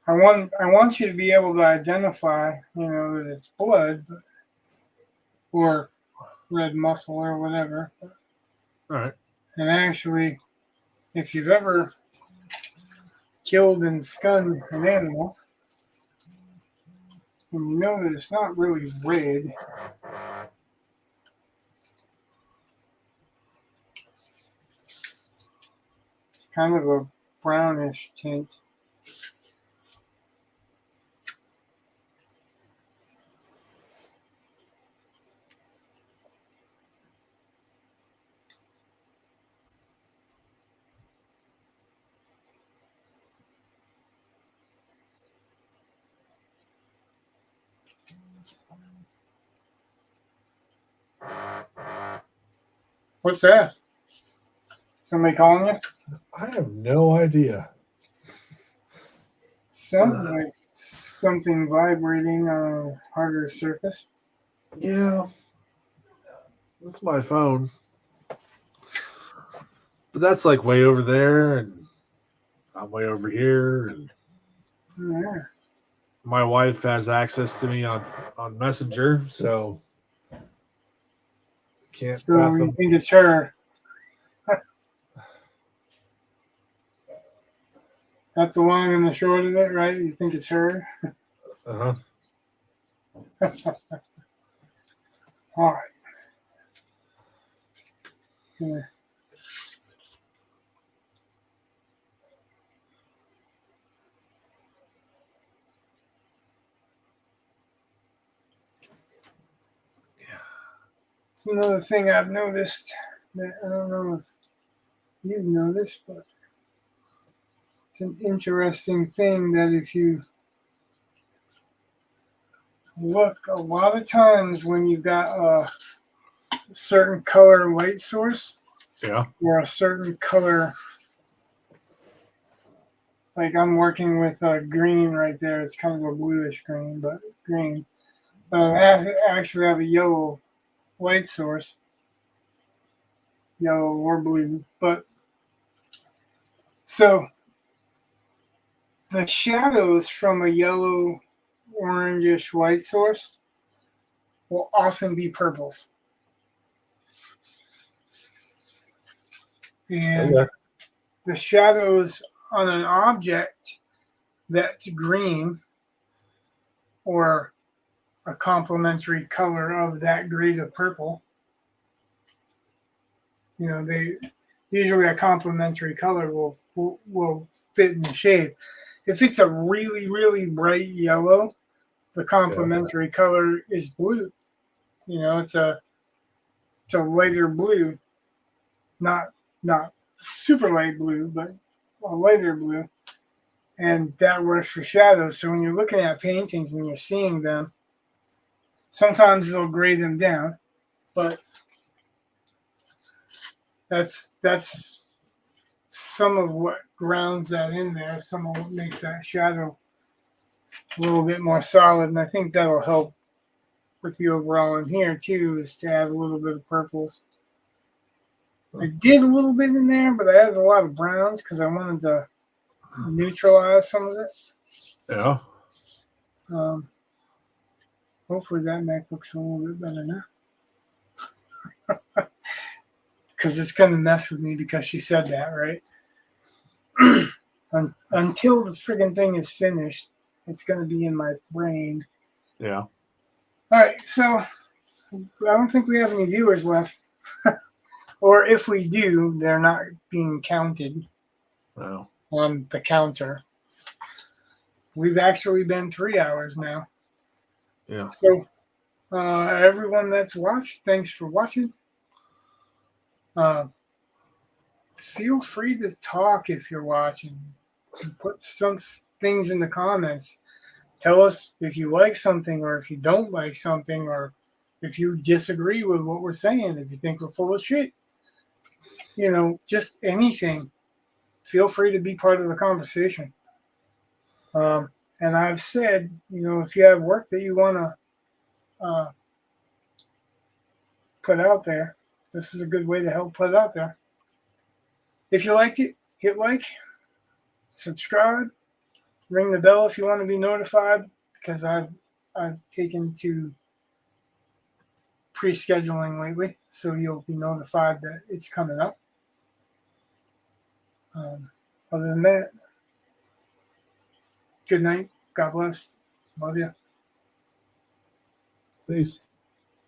I want you to be able to identify, that it's blood, or red muscle or whatever. All right. And actually, if you've ever killed and skinned an animal, and you know that it's not really red, it's kind of a brownish tint. What's that? Somebody calling you? I have no idea. Sounds like something vibrating on a harder surface. Yeah. That's my phone. But that's like way over there, and I'm way over here, and Yeah. my wife has access to me on Messenger, so can't So tap you them. think it's her? That's the long and the short of it, right? You think it's her? Uh-huh. All right. Yeah. It's another thing I've noticed that I don't know if you've noticed, but it's an interesting thing that if you look a lot of times when you've got a certain color light source Yeah. or a certain color, like I'm working with green right there. It's kind of a bluish green, but green. I actually have a yellow light source, yellow or blue. But so the shadows from a yellow orangish light source will often be purples. And Okay. the shadows on an object that's green or a complementary color of that grade of purple, they usually a complementary color will fit in the shade. If it's a really, really bright yellow, the complementary color is blue. It's a lighter blue, not super light blue, but a lighter blue, and that works for shadows. So when you're looking at paintings and you're seeing them, sometimes they'll gray them down, but that's some of what grounds that in there. Some of what makes that shadow a little bit more solid, and I think that'll help with the overall in here too, is to have a little bit of purples. I did a little bit in there, but I added a lot of browns because I wanted to neutralize some of it. Yeah. Hopefully that Mac looks a little bit better now. Because it's going to mess with me because she said that, right? Until the friggin' thing is finished, it's going to be in my brain. Yeah. All right, so I don't think we have any viewers left. Or if we do, they're not being counted on the counter. We've actually been 3 hours now. Yeah. So everyone that's watched, thanks for watching. feel free to talk if you're watching. Put some things in the comments. Tell us if you like something or if you don't like something or if you disagree with what we're saying, if you think we're full of shit. Just anything. Feel free to be part of the conversation. And I've said, if you have work that you want to put out there, this is a good way to help put it out there. If you liked it, hit like, subscribe, ring the bell if you want to be notified, because I've taken to pre-scheduling lately, so you'll be notified that it's coming up. Other than that, good night. God bless. Love you. Peace.